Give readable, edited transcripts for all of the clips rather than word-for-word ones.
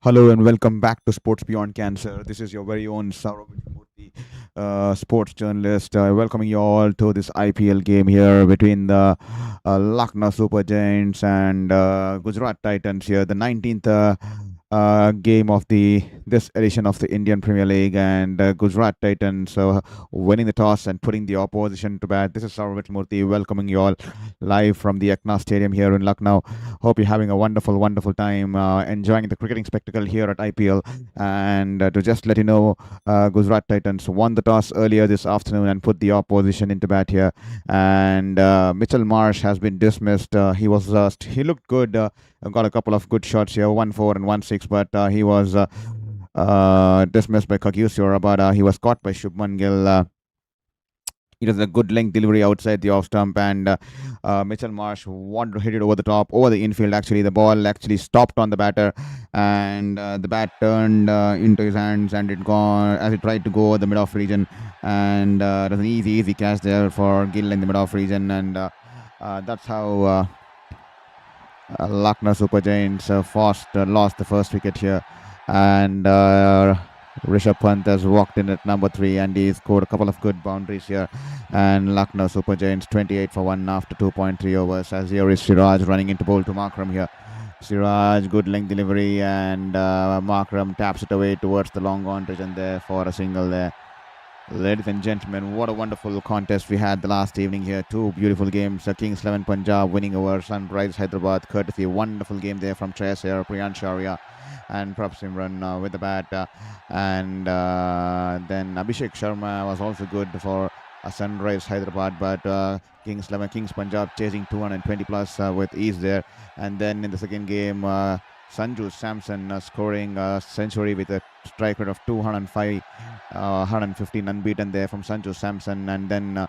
Hello and welcome back to Sports Beyond Cancer. This is your very own Shourabh Vittalmurthy, sports journalist, welcoming you all to this IPL game here between the Lucknow Super Giants and Gujarat Titans here, the 19th game of the this edition of the Indian Premier League, and Gujarat Titans winning the toss and putting the opposition to bat. This is Shourabh Vittalmurthy welcoming you all live from the Ekana Stadium here in Lucknow. Hope you're having a wonderful, wonderful time enjoying the cricketing spectacle here at IPL. And to just let you know, Gujarat Titans won the toss earlier this afternoon and put the opposition into bat here. And Mitchell Marsh has been dismissed. He looked good. Got a couple of good shots here, 1-4 and 1-6, but he was dismissed by Kagiusura, but he was caught by Shubman Gill. It was a good length delivery outside the off stump, and Mitchell Marsh wanted to hit it over the top, over the infield. Actually, the ball actually stopped on the batter, and the bat turned into his hands, and it gone as he tried to go over the mid-off region, and it was an easy catch there for Gill in the mid-off region, and that's how Lucknow Super Giants lost the first wicket here, and Rishabh Pant has walked in at number 3 and he scored a couple of good boundaries here. And Lucknow Super Giants 28 for 1 after 2.3 overs. As here is Siraj running into bowl to Markram here. Siraj, good length delivery, and Markram taps it away towards the long on region there for a single there. Ladies and gentlemen, what a wonderful contest we had the last evening here. Two beautiful games. Kings 11 Punjab winning over Sunrise Hyderabad, courtesy a wonderful game there from Shreyas Iyer, Priyan Sharia, and Prabh Simran with the bat. And then Abhishek Sharma was also good for Sunrise Hyderabad, but Kings Punjab chasing 220 plus with ease there. And then in the second game, Sanju Samson scoring a century with a strike rate of 205, 115 unbeaten there from Sanju Samson, and then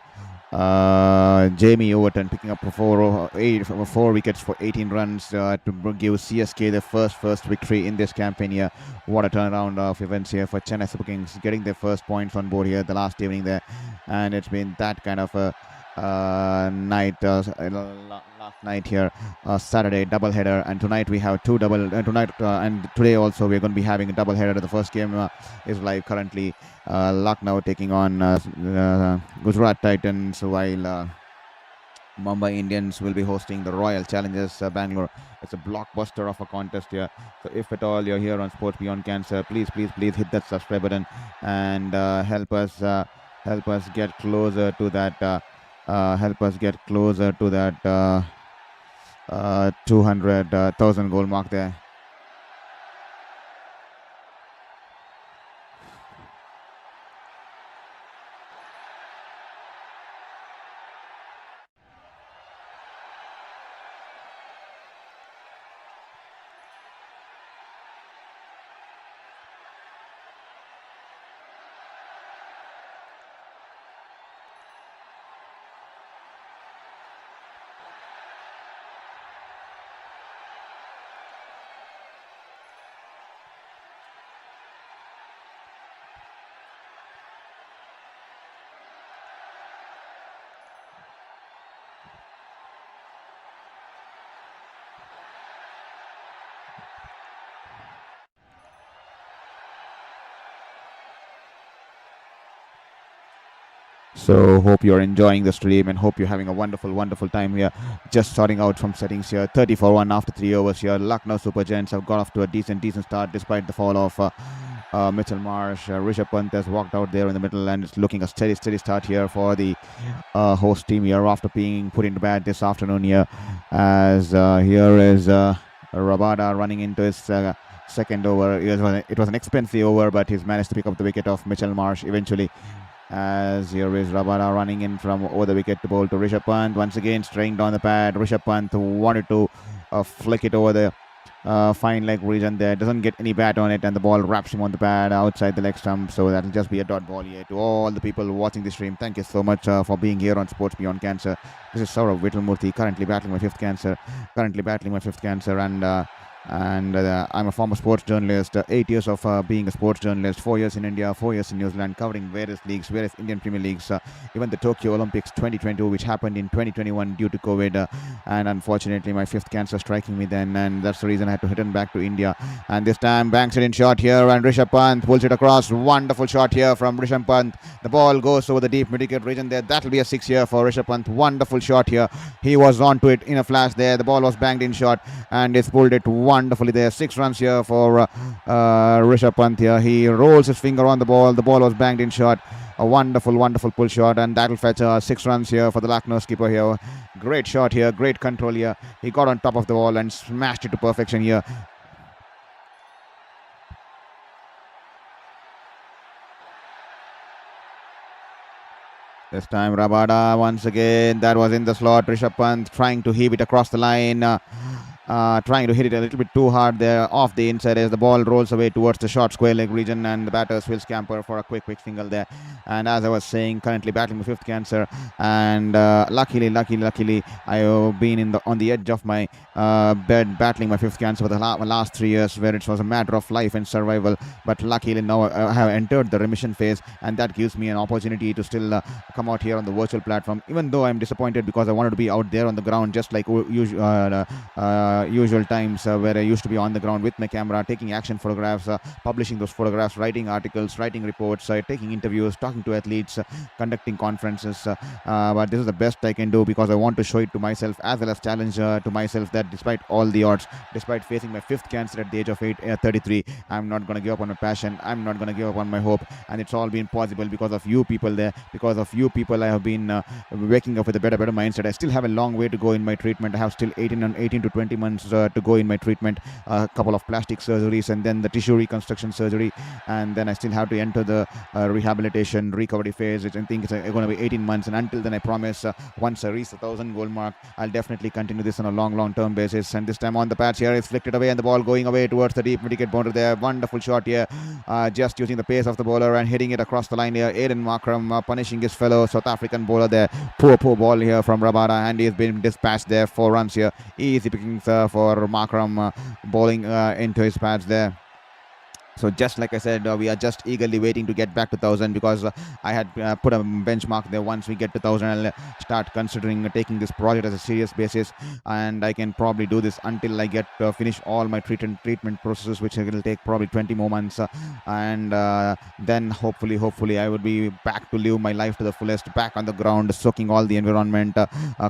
Jamie Overton picking up four wickets for 18 runs to give CSK the first victory in this campaign here. What a turnaround of events here for Chennai Super Kings, getting their first points on board here the last evening there, and it's been that kind of a last night here, Saturday double header, and tonight we have and today also we're going to be having a double header. The first game is live currently, Lucknow taking on Gujarat Titans, while Mumbai Indians will be hosting the Royal Challengers Bangalore. It's a blockbuster of a contest here. So if at all you're here on Sports Beyond Cancer, please hit that subscribe button and help us get closer to that. 200,000 goal mark there. So hope you're enjoying the stream and hope you're having a wonderful time here. Just starting out from settings here, 30 for 1 after 3 overs here. Lucknow Super Giants have got off to a decent start despite the fall of Mitchell Marsh. Rishabh Pant has walked out there in the middle, and it's looking a steady start here for the host team here after being put into bat this afternoon here. As here is Rabada running into his second over. It was an expensive over, but he's managed to pick up the wicket of Mitchell Marsh eventually. As here is Rabada running in from over the wicket to bowl to Rishabh Pant. Once again straying down the pad. Rishabh Pant wanted to flick it over the fine leg region there. Doesn't get any bat on it, and the ball wraps him on the pad outside the leg stump. So that'll just be a dot ball here. To all the people watching the stream, thank you so much for being here on Sports Beyond Cancer. This is Shourabh Vittalmurthy, currently battling my fifth cancer, and And I'm a former sports journalist. 8 years of being a sports journalist, 4 years in India, 4 years in New Zealand, covering various leagues, various Indian Premier Leagues, even the Tokyo Olympics 2022, which happened in 2021 due to COVID. And unfortunately, my fifth cancer striking me then, and that's the reason I had to return back to India. And this time, banks it in shot here, and Rishabh Pant pulls it across. Wonderful shot here from Rishabh Pant. The ball goes over the deep mid-wicket region there. That'll be a 6 here for Rishabh Pant. Wonderful shot here. He was onto it in a flash there. The ball was banged in shot, and it's pulled it wonderfully there. 6 runs here for Rishabh Pant here. He rolls his finger on the ball. The ball was banged in shot. A wonderful, wonderful pull shot, and that'll fetch 6 runs here for the Lucknow skipper here. Great shot here, great control here. He got on top of the ball and smashed it to perfection here. This time Rabada once again. That was in the slot. Rishabh Pant trying to heave it across the line. Trying to hit it a little bit too hard there off the inside as the ball rolls away towards the short square leg region, and the batters will scamper for a quick single there. And as I was saying, currently battling with fifth cancer, and luckily I have been on the edge of my bed battling my fifth cancer for the last 3 years, where it was a matter of life and survival. But luckily now I have entered the remission phase, and that gives me an opportunity to still come out here on the virtual platform, even though I'm disappointed because I wanted to be out there on the ground just like usual times where I used to be on the ground with my camera, taking action photographs, publishing those photographs, writing articles, writing reports, taking interviews, talking to athletes, conducting conferences. But this is the best I can do because I want to show it to myself as well as challenge to myself that despite all the odds, despite facing my fifth cancer at the age of 33, I'm not going to give up on my passion. I'm not going to give up on my hope, and it's all been possible because of you people there. Because of you people, I have been waking up with a better mindset. I still have a long way to go in my treatment. I have still 18 to 20 months to go in my treatment, a couple of plastic surgeries, and then the tissue reconstruction surgery, and then I still have to enter the rehabilitation recovery phase, which I think is going to be 18 months. And until then, I promise once I reach the 1,000 goal mark, I'll definitely continue this on a long term basis. And this time on the patch here, it's flicked it away, and the ball going away towards the deep mid-wicket boundary there. Wonderful shot here, just using the pace of the bowler and hitting it across the line here. Aiden Markram punishing his fellow South African bowler there. Poor ball here from Rabada, and he's been dispatched there. 4 runs here, easy pickings for Markram bowling into his pads there. So just like I said, we are just eagerly waiting to get back to 1,000 because I had put a benchmark there. Once we get to 1,000, I'll start considering taking this project as a serious basis, and I can probably do this until I get finish all my treatment processes, which will take probably 20 more months, and then hopefully I would be back to live my life to the fullest, back on the ground, soaking all the environment,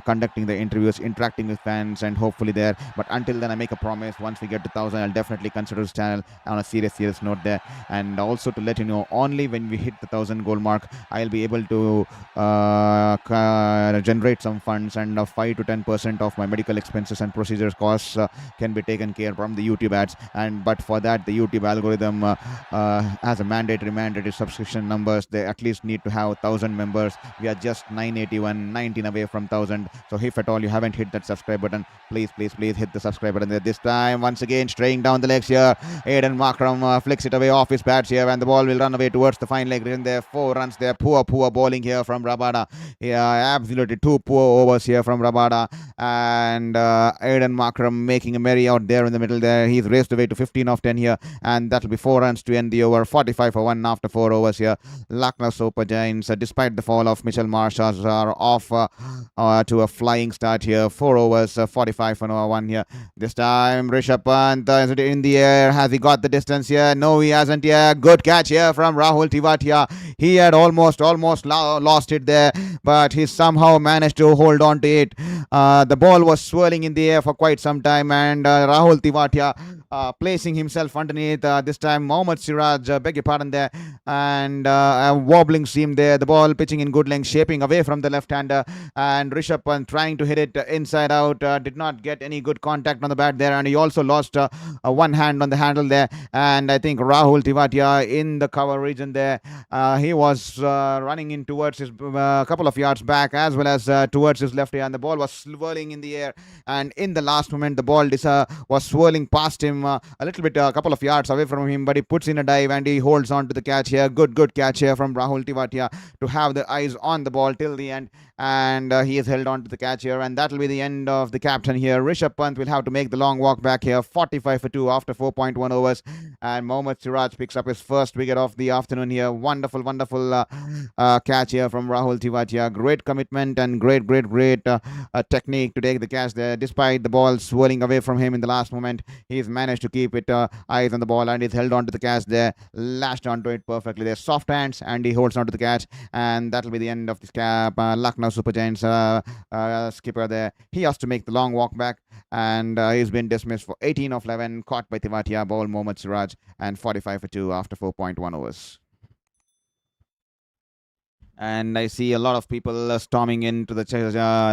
conducting the interviews, interacting with fans, and hopefully there. But until then, I make a promise. Once we get to 1,000, I'll definitely consider this channel on a serious note there. And also to let you know, only when we hit the 1,000 goal mark, I'll be able to generate some funds, and 5 to 10% of my medical expenses and procedures costs can be taken care from the YouTube ads. But for that, the YouTube algorithm has a mandatory subscription numbers. They at least need to have 1,000 members. We are just 981, 19 away from 1,000. So if at all you haven't hit that subscribe button, please hit the subscribe button there. This time, once again, straying down the legs here, Aiden Markram flicks it away off his pads here, and the ball will run away towards the fine leg in there. 4 runs there. Poor bowling here from Rabada. Yeah, absolutely 2 poor overs here from Rabada, and Aiden Markram making a merry out there in the middle there. He's raced away to 15 of 10 here, and that'll be 4 runs to end the over. 45 for 1 after 4 overs here. Lucknow Super Giants, despite the fall of Mitchell Marsh, are off to a flying start here. 4 overs, 45 for 1 here. This time Rishabh Pant is it in the air. Has he got the distance here? No, he hasn't yet. Good catch here from Rahul Tewatia. He had almost lost it there, but he somehow managed to hold on to it. The ball was swirling in the air for quite some time, and Rahul Tewatia placing himself underneath. This time Mohammad Siraj, beg your pardon there, and a wobbling seam there. The ball pitching in good length, shaping away from the left-hander, and Rishabh Pant trying to hit it inside out. Did not get any good contact on the bat there, and he also lost one hand on the handle there. And I think Rahul Tewatia in the cover region there, he was running in towards his couple of yards back as well as towards his left ear, and the ball was swirling in the air, and in the last moment the ball was swirling past him him a little bit, a couple of yards away from him, but he puts in a dive and he holds on to the catch here. Good catch here from Rahul Tewatia to have the eyes on the ball till the end, and he has held on to the catch here, and that will be the end of the captain here. Rishabh Pant will have to make the long walk back here. 45 for 2 after 4.1 overs, and Mohammad Siraj picks up his first wicket of the afternoon here. Wonderful catch here from Rahul Tewatia. Great commitment and great technique to take the catch there. Despite the ball swirling away from him in the last moment, he's managed to keep it eyes on the ball, and he's held on to the catch there, lashed onto it perfectly. They're soft hands, and he holds on to the catch, and that'll be the end of this cap. Lucknow Super Giants skipper there, he has to make the long walk back, and he's been dismissed for 18 of 11, caught by Tewatia, ball Mohammad Siraj, and 45 for 2 after 4.1 overs. And I see a lot of people storming into the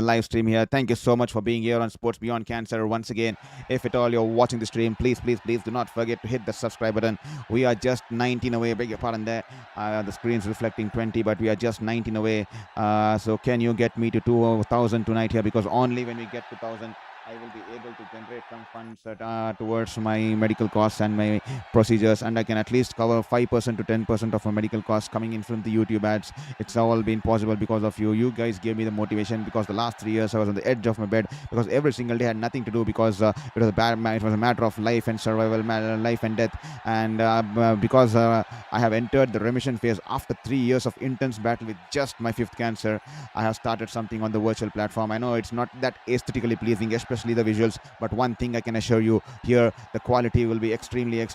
live stream here. Thank you so much for being here on Sports Beyond Cancer once again. If at all you're watching the stream, please do not forget to hit the subscribe button. We are just 19 away. Beg your pardon there. The screen's reflecting 20, but we are just 19 away. So can you get me to 2,000 tonight here? Because only when we get to 2,000, I will be able to generate some funds towards my medical costs and my procedures, and I can at least cover 5% to 10% of my medical costs coming in from the YouTube ads. It's all been possible because of you. You guys gave me the motivation, because the last 3 years I was on the edge of my bed, because every single day I had nothing to do, because it was a matter of life and survival, life and death, and because I have entered the remission phase after 3 years of intense battle with just my 5th cancer. I have started something on the virtual platform. I know it's not that aesthetically pleasing, especially the visuals, but one thing I can assure you, here the quality will be extremely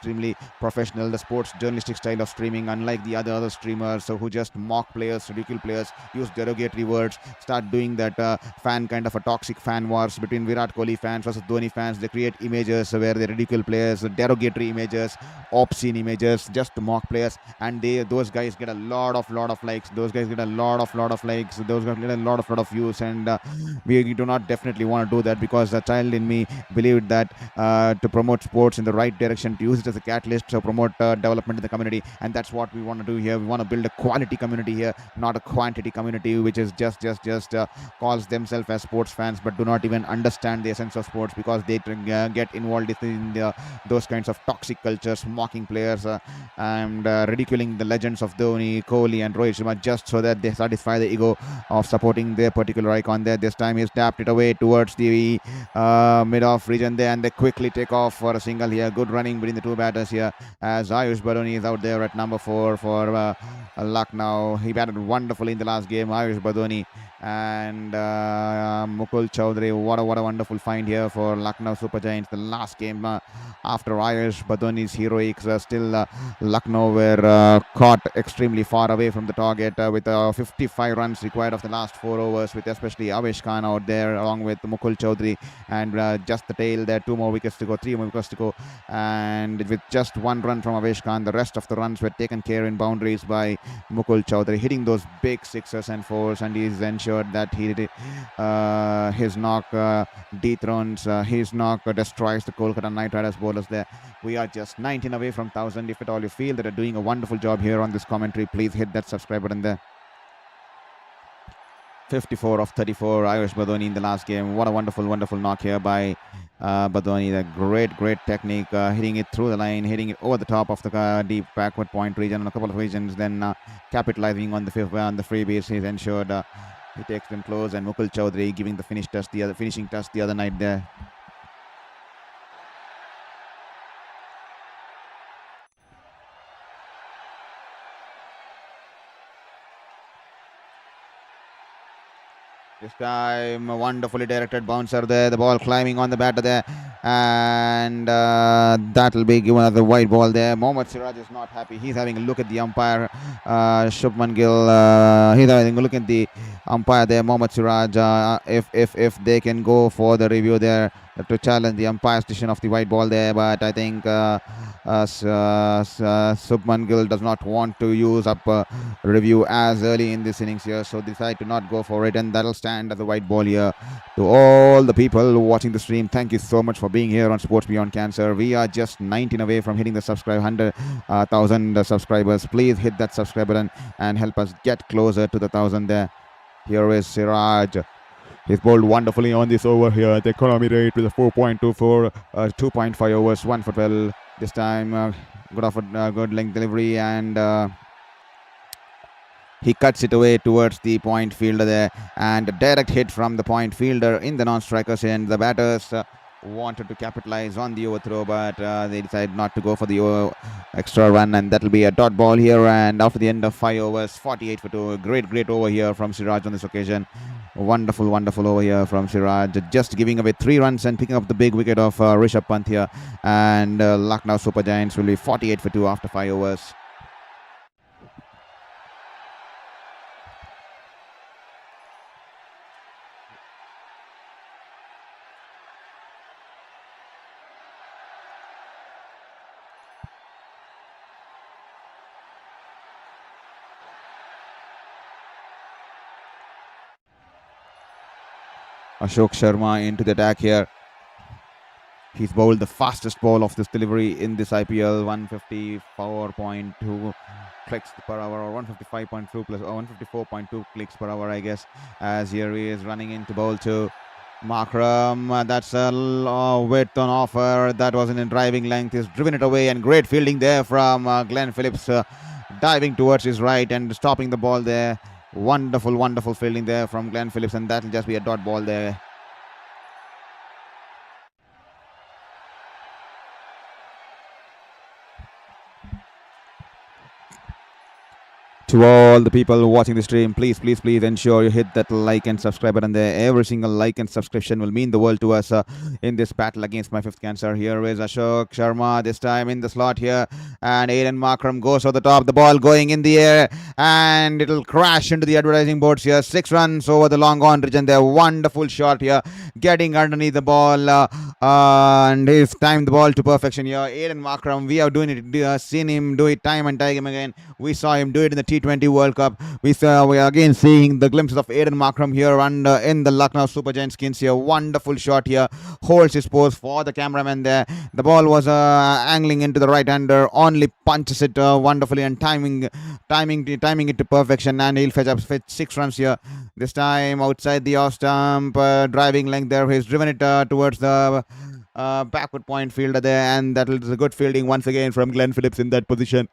professional. The sports journalistic style of streaming, unlike the other streamers who just mock players, ridicule players, use derogatory words, start doing that fan kind of a toxic fan wars between Virat Kohli fans versus Dhoni fans. They create images where they ridicule players, derogatory images, obscene images, just to mock players, and those guys get a lot of likes. Those guys get a lot of likes. Those guys get a lot of views, and we do not definitely want to do that, because the child in me believed that to promote sports in the right direction, to use it as a catalyst to promote development in the community, and that's what we want to do here. We want to build a quality community here, not a quantity community which is just calls themselves as sports fans but do not even understand the essence of sports, because they get involved in those kinds of toxic cultures, mocking players and ridiculing the legends of Dhoni, Kohli and Rohit Sharma, just so that they satisfy the ego of supporting their particular icon there. This time he's tapped it away towards the mid-off region there, and they quickly take off for a single here. Good running between the two batters here, as Ayush Badoni is out there at number 4 for Lucknow. He batted wonderfully in the last game, Ayush Badoni, and Mukul Chowdhury. What a wonderful find here for Lucknow Super Giants. The last game after Ayush Badoni's heroics, still Lucknow were caught extremely far away from the target with 55 runs required of the last 4 overs, with especially Avesh Khan out there along with Mukul Chowdhury, and just the tail there. 3 more wickets to go, and with just 1 run from Avesh Khan, the rest of the runs were taken care in boundaries by Mukul Chowdhury, hitting those big 6s and 4s, and he's ensured that his knock dethrones, his knock destroys the Kolkata Knight Riders bowlers there. We are just 19 away from 1,000. If at all you feel that are doing a wonderful job here on this commentary, please hit that subscribe button there. 54 of 34, Ayush Badoni in the last game. What a wonderful knock here by Badoni. The great technique, hitting it through the line, hitting it over the top of the deep backward point region on a couple of regions, then capitalizing on the freebies. He's ensured he takes them close, and Mukul Chowdhury giving the finishing touch the other night there. This time a wonderfully directed bouncer there, the ball climbing on the batter there, and that will be given as a white ball there. Mohammad Siraj is not happy. He's having a look at the umpire, Shubman Gill. He's having a look at the umpire there, Mohammad Siraj. If they can go for the review there to challenge the umpire's decision of the white ball there, but I think Shubman Gill does not want to use up review as early in this innings here, so decide to not go for it, and that'll stand as a white ball here. To all the people watching the stream, thank you so much for being here on Sports Beyond Cancer. We are just 19 away from hitting the 100,000 subscribers. Please hit that subscribe button and help us get closer to the 1,000 there. Here is Siraj. He's bowled wonderfully on this over here. The economy rate with a 4.24, 2.5 overs, 1 for 12. This time, good length delivery, and he cuts it away towards the point fielder there, and a direct hit from the point fielder in the non-strikers end. The batters wanted to capitalize on the overthrow, but they decided not to go for the extra run, and that will be a dot ball here. And after the end of 5 overs, 48 for 2. Great over here from Siraj on this occasion. Wonderful over here from Siraj, just giving away 3 runs and picking up the big wicket of Rishabh Pant here. And Lucknow Super Giants will be 48 for 2 after 5 overs. Ashok Sharma into the attack here. He's bowled the fastest ball of this delivery in this IPL, 154.2 clicks per hour, or 155.2 plus, or 154.2 clicks per hour, I guess. As here he is running into bowl to Markram. That's a width on offer. That wasn't in driving length. He's driven it away, and great fielding there from Glenn Phillips, diving towards his right and stopping the ball there. Wonderful fielding there from Glenn Phillips, and that'll just be a dot ball there. To all the people watching the stream, please ensure you hit that like and subscribe button there. Every single like and subscription will mean the world to us in this battle against my 5th cancer. Here is Ashok Sharma, this time in the slot here, and Aiden Markram goes over the top. The ball going in the air, and it'll crash into the advertising boards here. 6 runs over the long on region there. Wonderful shot here, getting underneath the ball, and he's timed the ball to perfection here. Aiden Markram, we have seen him do it time and time again. We saw him do it in the T20 World Cup. We are again seeing the glimpses of Aiden Markram here in the Lucknow Super Giants skins here. Wonderful shot here. Holds his pose for the cameraman there. The ball was angling into the right-hander. Only punches it wonderfully and timing it to perfection. And he'll fetch 6 runs here. This time outside the off stump. Driving length there. He's driven it towards the backward point fielder there. And that is a good fielding once again from Glenn Phillips in that position.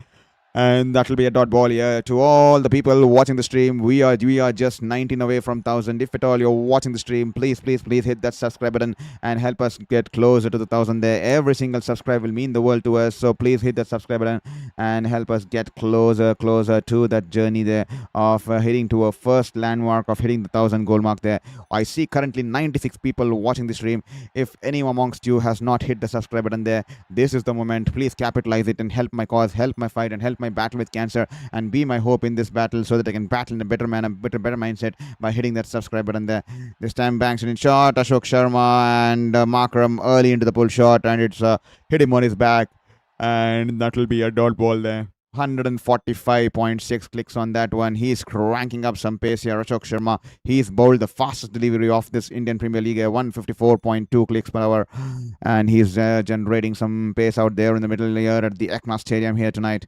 And that will be a dot ball here. To all the people watching the stream, we are just 19 away from 1,000. If at all you're watching the stream, please hit that subscribe button and help us get closer to the 1,000 there. Every single subscribe will mean the world to us. So please hit that subscribe button and help us get closer to that journey there of hitting to a first landmark of hitting the 1,000 goal mark there. I see currently 96 people watching the stream. If anyone amongst you has not hit the subscribe button there, this is the moment. Please capitalize it and help my cause, help my fight, and help my battle with cancer, and be my hope in this battle so that I can battle in a better mindset by hitting that subscribe button there. This time banks it in shot. Ashok Sharma and Markram early into the pull shot, and it's hit him on his back, and that will be a dot ball there. 145.6 clicks on that one. He's cranking up some pace here. Ashok Sharma, he's bowled the fastest delivery of this Indian Premier League, 154.2 clicks per hour, and he's generating some pace out there in the middle here at the Ekana Stadium here tonight.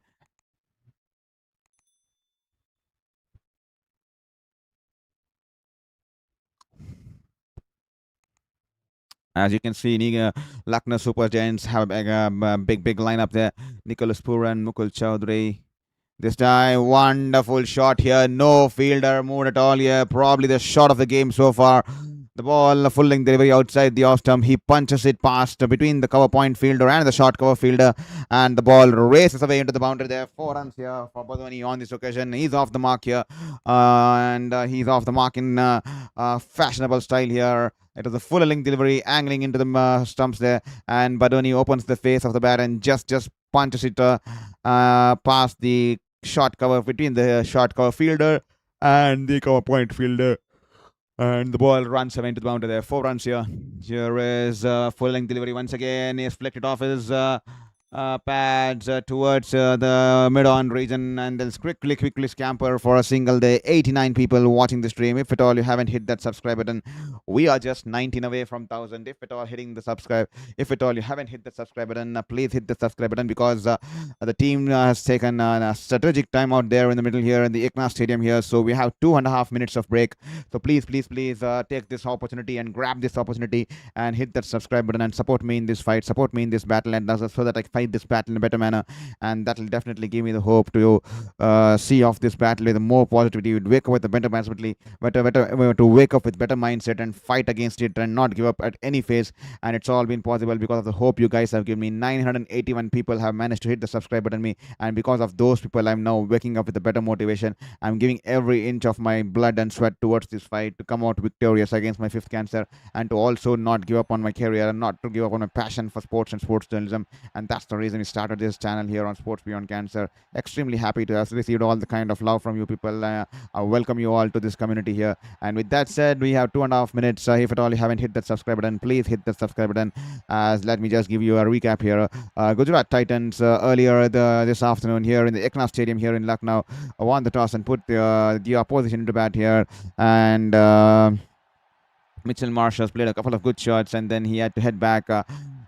As you can see, Lucknow Super Giants have a big lineup there. Nicholas Puran, Mukul Chowdhury. This time, wonderful shot here. No fielder moved at all here. Probably the shot of the game so far. The ball, full length delivery outside the off stump. He punches it past between the cover point fielder and the short cover fielder. And the ball races away into the boundary there. 4 runs here for Badwani on this occasion. He's off the mark here. And he's off the mark in fashionable style here. It was a full length delivery, angling into the stumps there. And Badwani opens the face of the bat and just punches it past the short cover, between the short cover fielder and the cover point fielder. And the ball runs away into the boundary there. 4 runs here. Here is full length delivery once again. He's flicked it off his pads towards the mid-on region, and they'll quickly scamper for a single day. 89 people watching the stream. If at all you haven't hit that subscribe button, we are just 19 away from 1,000. If at all hitting the subscribe, if at all you haven't hit the subscribe button, please hit the subscribe button, because the team has taken a strategic time out there in the middle here in the Ekana Stadium here. So we have 2.5 minutes of break. So please take this opportunity and grab this opportunity and hit that subscribe button and support me in this fight, support me in this battle, and so that I can fight this battle in a better manner. And that will definitely give me the hope to see off this battle with more positivity, wake up with a better mentality, to wake up with better mindset and fight against it and not give up at any phase. And it's all been possible because of the hope you guys have given me. 981 people have managed to hit the subscribe button me, and because of those people, I'm now waking up with a better motivation. I'm giving every inch of my blood and sweat towards this fight to come out victorious against my fifth cancer, and to also not give up on my career and not to give up on my passion for sports and sports journalism. And that's the reason we started this channel here on Sports Beyond Cancer. Extremely happy to have received all the kind of love from you people. I welcome you all to this community here. And with that said, we have 2.5 minutes. If at all you haven't hit that subscribe button, please hit the subscribe button. As let me just give you a recap here. Gujarat Titans earlier this afternoon here in the Ekana Stadium here in Lucknow won the toss and put the opposition into bat here. And Mitchell Marsh's played a couple of good shots, and then he had to head back.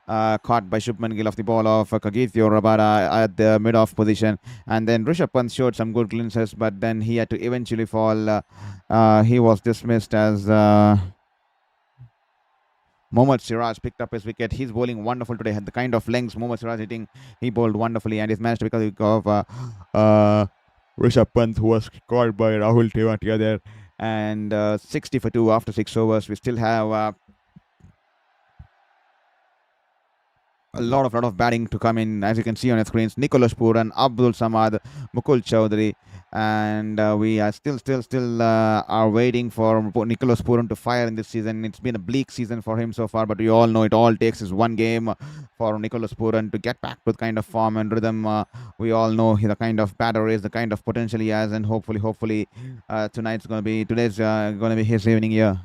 Caught by Shubman Gill off the ball of Kagithio Rabada at the mid-off position. And then Rishabh Pant showed some good glimpses, but then he had to eventually fall. He was dismissed as Mohammad Siraj picked up his wicket. He's bowling wonderful today. Had the kind of lengths Mohammad Siraj hitting, he bowled wonderfully, and he's managed to pick up the wicket of Rishabh Pant, who was caught by Rahul Tewatia there. And 60 for 2 after 6 overs. We still have a lot of batting to come in, as you can see on your screens. Nicholas Puran, Abdul Samad, Mukul Chowdhury, and we are still are waiting for Nicholas Puran to fire in this season. It's been a bleak season for him so far, but we all know it all takes is one game for Nicholas Puran to get back to the kind of form and rhythm. We all know the kind of batter is, the kind of potential he has, and hopefully today's gonna be his evening here.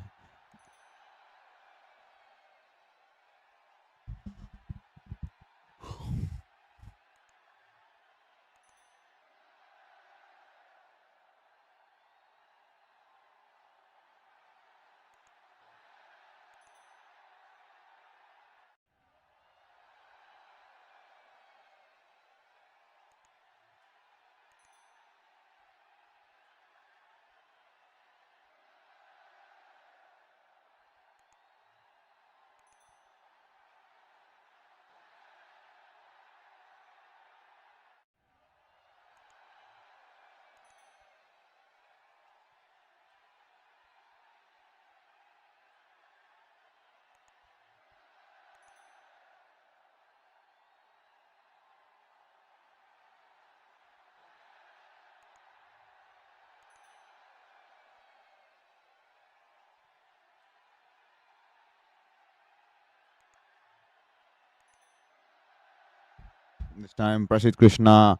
This time, Prasid Krishna,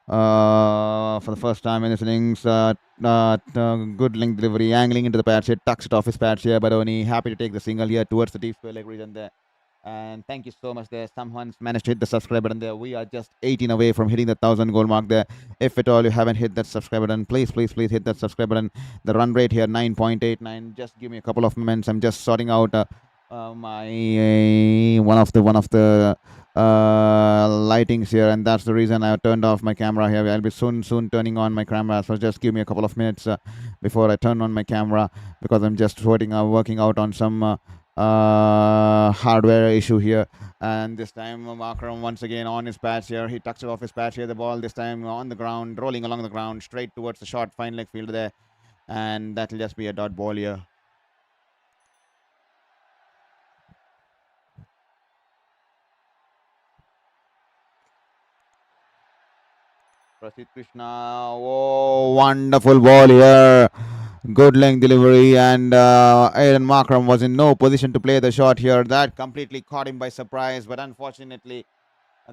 for the first time in his innings, good length delivery, angling into the pads here, tucks it off his pads here, but only happy to take the single here towards the deep square leg region there. And thank you so much there. Someone's managed to hit the subscribe button there. We are just 18 away from hitting the 1,000 goal mark there. If at all you haven't hit that subscribe button, please hit that subscribe button. The run rate here 9.89. Just give me a couple of moments. I'm just sorting out my one of the lightings here, and that's the reason I turned off my camera here. I'll be soon turning on my camera, so just give me a couple of minutes before I turn on my camera, because I'm just working out on some hardware issue here. And this time Markram once again on his patch here. He tucks it off his patch here. The ball this time on the ground, rolling along the ground straight towards the short fine leg field there, and that'll just be a dot ball here. Prasid Krishna, oh, wonderful ball here. Good length delivery, and Aiden Markram was in no position to play the shot here. That completely caught him by surprise, but unfortunately,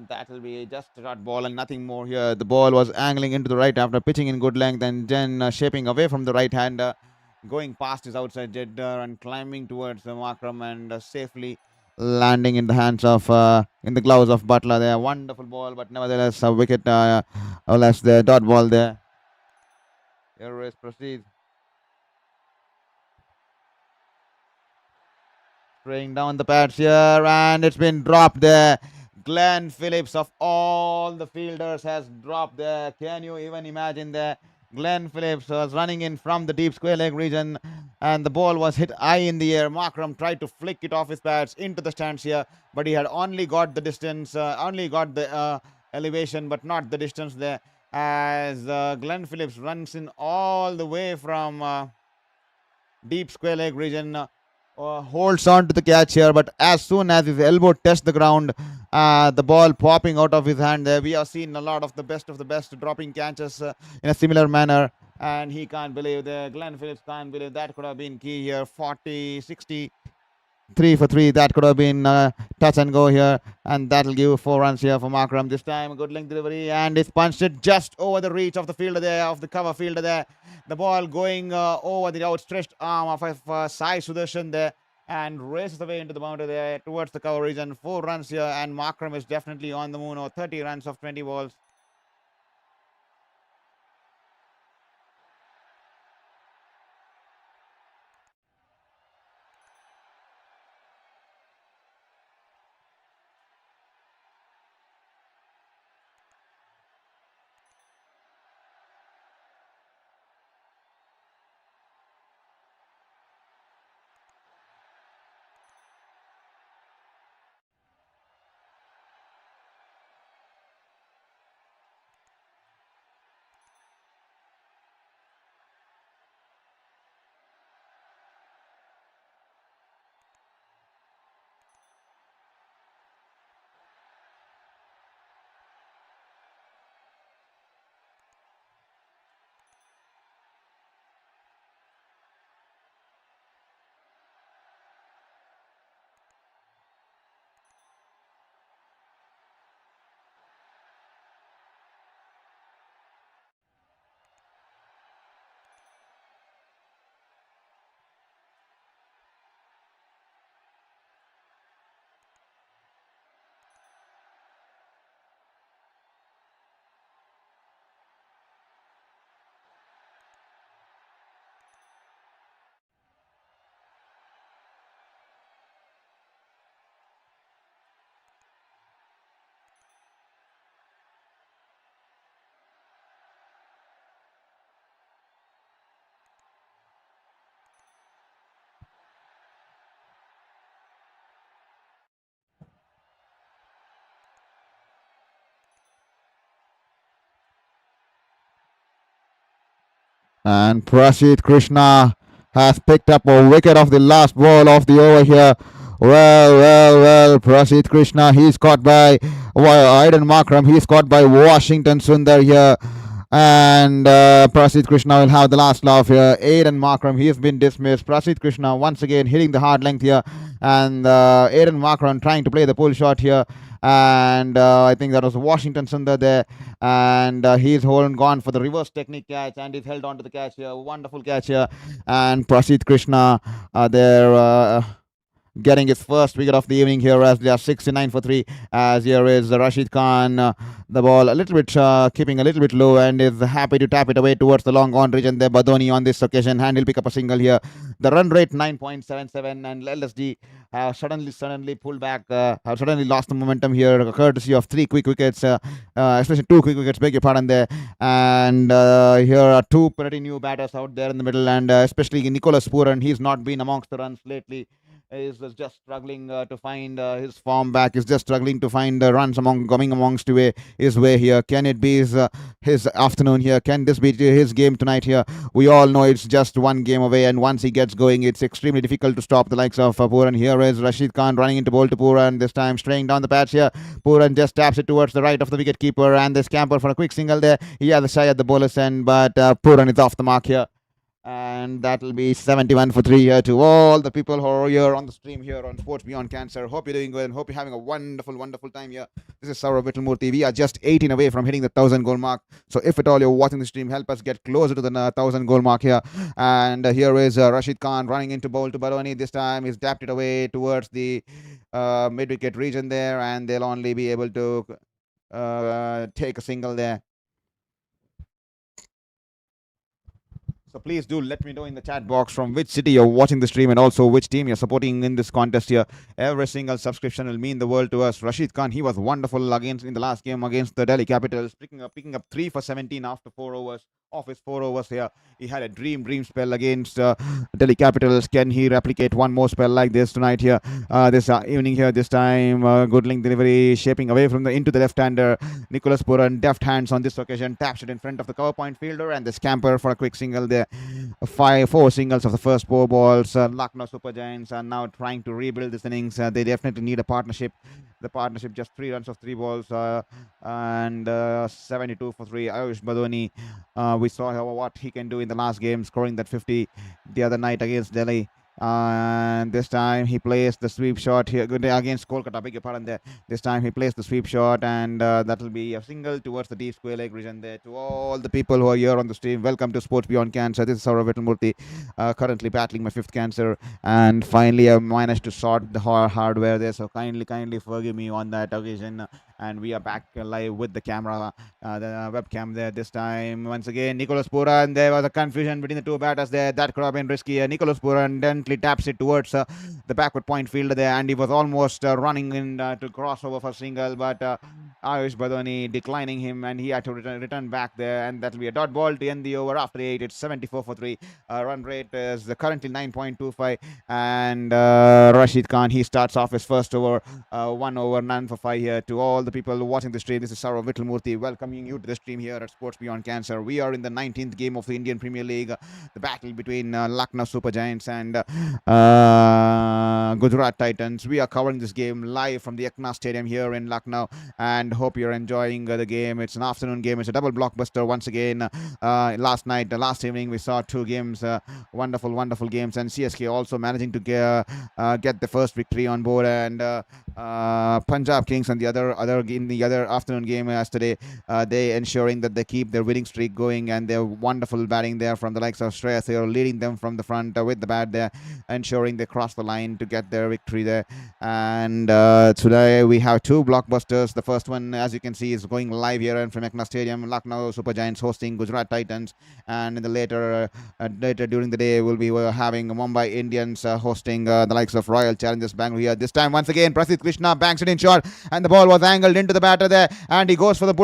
that will be just a dot ball and nothing more here. The ball was angling into the right after pitching in good length, and then shaping away from the right hander, going past his outside jadder and climbing towards the Markram, and safely landing in the hands of in the gloves of Butler there. Wonderful ball, but nevertheless a wicket, or less the dot ball there. Here race proceeds. Spraying down the pads here, and it's been dropped there. Glenn Phillips of all the fielders has dropped there. Can you even imagine that? Glenn Phillips was running in from the deep square leg region, and the ball was hit high in the air. Markram tried to flick it off his pads into the stands here, but he had only got the distance, only got the elevation, but not the distance there. As Glenn Phillips runs in all the way from deep square leg region, holds on to the catch here, but as soon as his elbow touched the ground, the ball popping out of his hand there. We have seen a lot of the best dropping catches in a similar manner, and he can't believe the Glenn Phillips can't believe that could have been key here. 40, 60, 3 for 3. That could have been touch and go here, and that'll give 4 runs here for Markram. This time, a good length delivery, and it's punched it just over the reach of the fielder there, of the cover fielder there. The ball going over the outstretched arm of Sai Sudarshan there, and races away into the boundary there towards the cover region. 4 runs here, and Markram is definitely on the moon, or 30 runs of 20 balls. And Prashit Krishna has picked up a wicket of the last ball of the over here. Well, Prashit Krishna, he's caught by Aiden Markram, he's caught by Washington Sundar here. And Prashit Krishna will have the last laugh here. Aiden Markram, he's been dismissed. Prashit Krishna once again hitting the hard length here. And Aiden Markram trying to play the pull shot here. And I think that was Washington Sundar there, and he's gone for the reverse technique catch, and he's held on to the catch here. Wonderful catch here, and Prashit Krishna there getting his first wicket of the evening here, as they are 69 for 3. As here is Rashid Khan, the ball a little bit keeping a little bit low, and is happy to tap it away towards the long on region there. Badoni on this occasion, and he'll pick up a single here. The run rate 9.77, and LSG have suddenly pulled back, have suddenly lost the momentum here, courtesy of 3 quick wickets, especially 2 quick wickets, beg your pardon there. And here are 2 pretty new batters out there in the middle, and especially Nicholas Pooran, he's not been amongst the runs lately. Is just struggling to find his form back. Is just struggling to find the runs coming amongst his way here. Can it be his afternoon here? Can this be his game tonight here? We all know it's just 1 game away, and once he gets going, it's extremely difficult to stop the likes of Pooran. Here is Rashid Khan running into ball to Pooran, this time straying down the patch here. Pooran just taps it towards the right of the wicket keeper, and they scamper for a quick single there. He has a shy at the bowler's end, but Pooran is off the mark here. And that will be 71 for 3 here to all the people who are here on the stream here on Sports Beyond Cancer. Hope you're doing good and hope you're having a wonderful, wonderful time here. This is Shourabh Vittalmurthy. We are just 18 away from hitting the 1,000 goal mark. So if at all you're watching the stream, help us get closer to the 1,000 goal mark here. And here is Rashid Khan running into bowl to Baroni. This time he's dapped it away towards the mid-wicket region there, and they'll only be able to take a single there. So please do let me know in the chat box from which city you're watching the stream and also which team you're supporting in this contest here. Every single subscription will mean the world to us. Rashid Khan, he was wonderful against in the last game against the Delhi Capitals, picking up 3 for 17 after 4 overs. Of his 4 overs here, he had a dream spell against Delhi Capitals. Can he replicate one more spell like this tonight here, this evening here? This time, good link delivery, shaping away from the into the left-hander. Nicholas Puran, deft hands on this occasion, taps it in front of the cover point fielder, and the scamper for a quick single there. 4 singles of the first 4 balls. Lucknow Super Giants are now trying to rebuild this innings. They definitely need a partnership. The partnership just 3 runs of 3 balls and 72 for 3. Ayush Badoni, we saw what he can do in the last game, scoring that 50 the other night against Delhi. And this time he plays the sweep shot here against Kolkata. Beg your pardon there. This time he plays the sweep shot, and that will be a single towards the deep square leg region there. To all the people who are here on the stream, welcome to Sports Beyond Cancer. This is Shourabh Vittalmurthy, currently battling my 5th cancer, and finally I managed to sort the hardware there. So kindly forgive me on that occasion. And we are back live with the camera, the webcam there. This time, once again, Nicholas Puran. There was a confusion between the 2 batters there. That could have been risky. Nicholas Puran gently taps it towards the backward point fielder there, and he was almost running in to cross over for single, but Ayush Badoni declining him, and he had to return back there, and that will be a dot ball to end the over after 8. It's 74 for 3. Run rate is currently 9.25, and Rashid Khan, he starts off his first over, 1 over, none for 5 here. To all the people watching the stream, this is Shourabh Vittalmurthy welcoming you to the stream here at Sports Beyond Cancer. We are in the 19th game of the Indian Premier League, the battle between Lucknow Super Giants and Gujarat Titans. We are covering this game live from the Ekana Stadium here in Lucknow, and hope you're enjoying the game. It's an afternoon game. It's a double blockbuster once again. Last evening we saw 2 games, wonderful games, and CSK also managing to get the first victory on board, and Punjab Kings and the other afternoon game yesterday, they ensuring that they keep their winning streak going, and their wonderful batting there from the likes of Shri. They are leading them from the front with the bat there, ensuring they cross the line to get their victory there. And today we have 2 blockbusters. The first one, as you can see, is going live here and from Ekana Stadium. Lucknow Super Giants hosting Gujarat Titans, and in the later during the day we'll be having Mumbai Indians hosting the likes of Royal Challengers Bangalore here. This time once again Prasidh Krishna banks it in short, and the ball was angled into the batter there, and he goes for the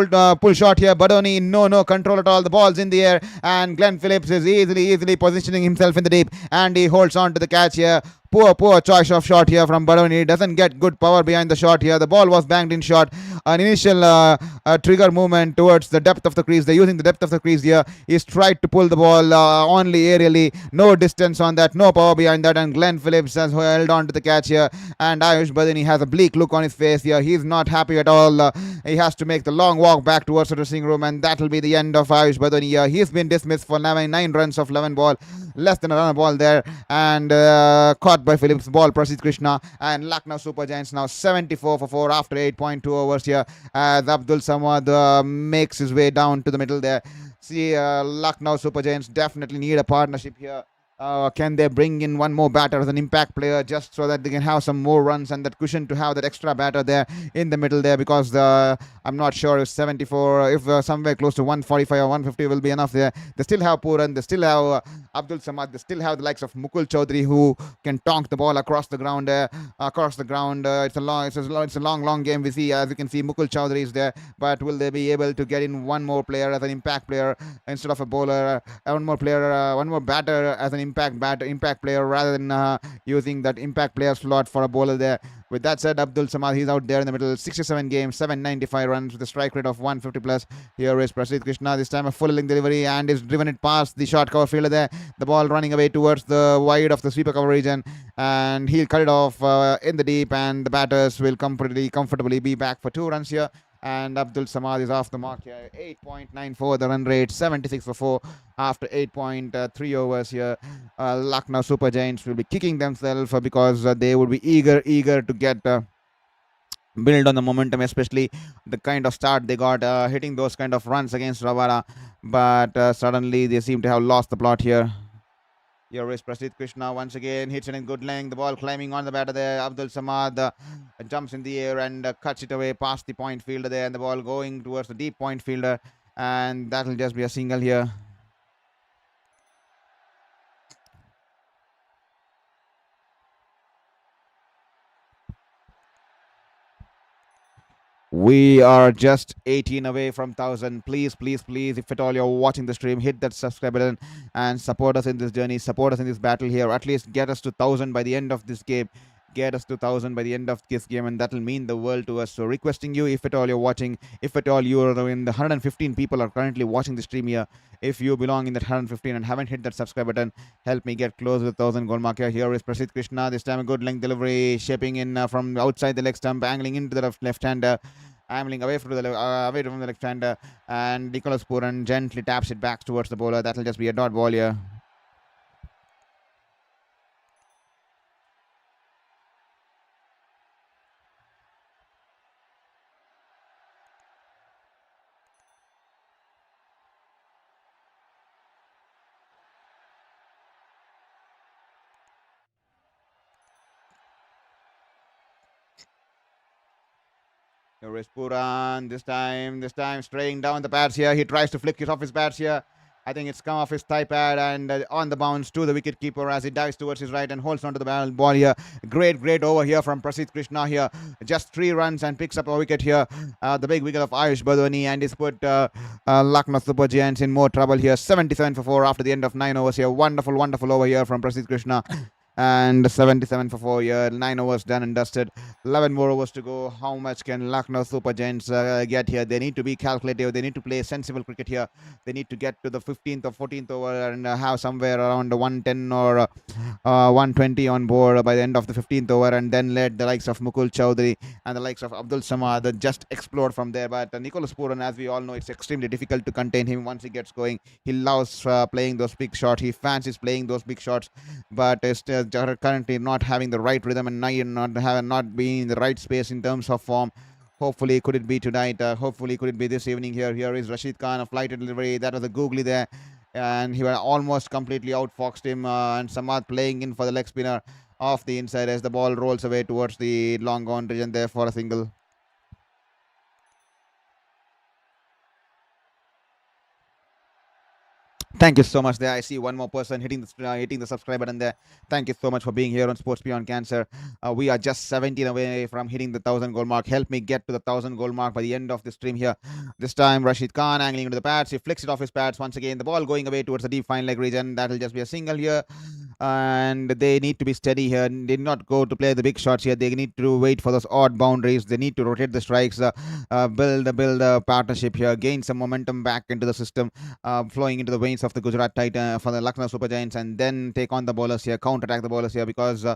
pull shot here. Badoni, no control at all. The ball's in the air, and Glenn Phillips is easily positioning himself in the deep, and he holds on to the catch here. Poor choice of shot here from Baroni. Doesn't get good power behind the shot here. The ball was banged in short. An initial trigger movement towards the depth of the crease. They're using the depth of the crease here. He's tried to pull the ball only aerially. No distance on that. No power behind that. And Glenn Phillips has held on to the catch here. And Ayush Badani has a bleak look on his face here. He's not happy at all. He has to make the long walk back towards the dressing room. And that will be the end of Ayush Badani here. He's been dismissed for 9 runs of 11 ball. Less than a run of ball there. And caught by Phillips' ball, Prasidh Krishna, and Lucknow Super Giants now 74 for 4 after 8.2 overs here, as Abdul Samad makes his way down to the middle there. See, Lucknow Super Giants definitely need a partnership here. Can they bring in one more batter as an impact player, just so that they can have some more runs and that cushion to have that extra batter there in the middle there, because I'm not sure if 74, if somewhere close to 145 or 150 will be enough there. They still have Puran, they still have Abdul Samad, they still have the likes of Mukul Chaudhary, who can tonk the ball across the ground. It's a long game. We see, as you can see, Mukul Chaudhary is there, but will they be able to get in one more player as an impact player instead of a bowler? One more batter as an impact player, rather than using that impact player slot for a bowler there. With that said, Abdul Samad, he's out there in the middle. 67 games, 795 runs with a strike rate of 150 plus. Here is Prasidh Krishna, this time a full length delivery, and is driven it past the short cover fielder there. The ball running away towards the wide of the sweeper cover region, and he'll cut it off in the deep, and the batters will comfortably be back for 2 runs here. And Abdul Samad is off the mark here. 8.94 the run rate, 76 for 4 after 8.3 overs here. Lucknow Super Giants will be kicking themselves because they would be eager to get build on the momentum, especially the kind of start they got hitting those kind of runs against Ravara. But suddenly they seem to have lost the plot here. Here is Prasidh Krishna once again, hits it in good length. The ball climbing on the batter there. Abdul Samad jumps in the air and cuts it away past the point fielder there. And the ball going towards the deep point fielder. And that'll just be a single here. We are just 18 away from 1,000. Please, if at all you're watching the stream, hit that subscribe button and support us in this journey. Support us in this battle here. At least get us to 1,000 by the end of this game. Get us to 1,000 by the end of this game, and that'll mean the world to us. So requesting you, if at all you're watching, if at all you are in the 115 people are currently watching the stream here, if you belong in that 115 and haven't hit that subscribe button, help me get close to the 1,000 goal mark here. Here is Prasidh Krishna. This time a good length delivery, shaping in from outside the leg stump, angling into the left-hander. Angling away from the left hander, and Nicholas Puran gently taps it back towards the bowler. That'll just be a dot ball here. Here is Puran. This time straying down the pads here. He tries to flick it off his bats here. I think it's come off his thigh pad and on the bounce to the wicket keeper as he dives towards his right and holds onto the ball here. Great over here from Prasidh Krishna here. Just 3 runs and picks up a wicket here. The big wicket of Ayush Badwani, and he's put Lucknow Super Giants in more trouble here. 77 for 4 after the end of 9 overs here. Wonderful over here from Prasidh Krishna. And 77 for 4 here. 9 overs done and dusted. 11 more overs to go. How much can Lucknow Super Giants get here? They need to be calculative. They need to play sensible cricket here. They need to get to the 15th or 14th over and have somewhere around 110 or 120 on board by the end of the 15th over, and then let the likes of Mukul Chowdhury and the likes of Abdul Samad just explode from there. But Nicholas Puran, as we all know, it's extremely difficult to contain him once he gets going. He loves playing those big shots. He fancies playing those big shots, but is currently not having the right rhythm and not being in the right space in terms of form. Hopefully, could it be tonight? Hopefully, could it be this evening here? Here is Rashid Khan, a flight delivery. That was a googly there. And he was almost completely outfoxed him. And Samad playing in for the leg spinner off the inside as the ball rolls away towards the long on region there for a single. Thank you so much there. I see one more person hitting the subscribe button there. Thank you so much for being here on Sports Beyond Cancer. We are just 17 away from hitting the 1,000 goal mark. Help me get to the 1,000 goal mark by the end of the stream here. This time Rashid Khan angling into the pads. He flicks it off his pads once again. The ball going away towards the deep fine leg region. That'll just be a single here. And they need to be steady here. They did not go to play the big shots here. They need to wait for those odd boundaries. They need to rotate the strikes, build a partnership here, gain some momentum back into the system, flowing into the veins of the Gujarat Titans for the Lucknow Super Giants, and then take on the bowlers here, counter-attack the bowlers here, because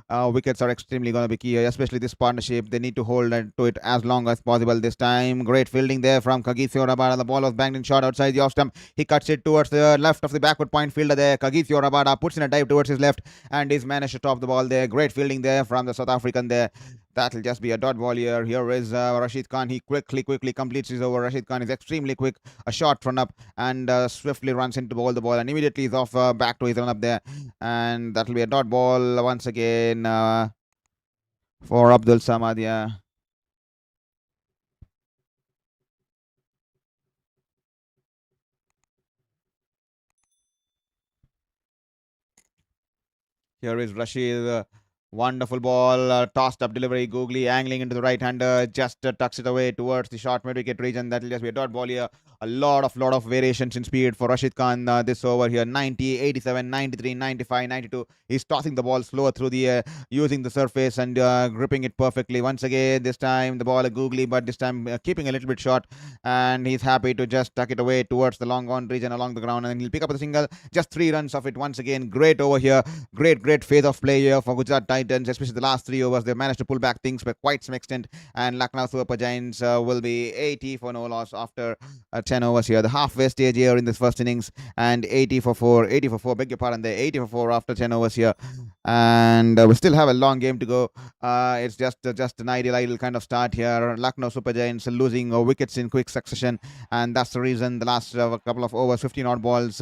wickets are extremely going to be key here, especially this partnership. They need to hold to it as long as possible. This time, great fielding there from Kagith Yorabada. The ball was banged in short outside the off stump. He cuts it towards the left of the backward point fielder there. Kagith Yorabada puts in a dive towards his left, and he's managed to top the ball there. Great fielding there from the South African there. That'll just be a dot ball here. Here is Rashid Khan. He quickly completes his over. Rashid Khan is extremely quick. A short run up and swiftly runs into the ball and immediately is off back to his run up there. And that'll be a dot ball once again for Abdul Samad. Yeah. Here is Rashid. Wonderful ball, tossed up delivery, googly angling into the right hander, just tucks it away towards the short mid wicket region. That'll just be a dot ball here. A lot of variations in speed for Rashid Khan this over here. 90, 87, 93, 95, 92. He's tossing the ball slower through the air, using the surface and gripping it perfectly. Once again, this time the ball a googly, but this time keeping a little bit short, and he's happy to just tuck it away towards the long on region along the ground, and he'll pick up the single. Just 3 runs of it once again. Great over here. Great phase of play here for Gujarat Titans. Titans, especially the last 3 overs. They've managed to pull back things by quite some extent, and Lucknow Super Giants will be 80 for no loss after 10 overs here. The halfway stage here in this first innings, and 80 for 4, beg your pardon, there 80 for 4 after 10 overs here, and we still have a long game to go. It's just an idle kind of start here. Lucknow Super Giants losing wickets in quick succession, and that's the reason the last couple of overs, 15 odd balls,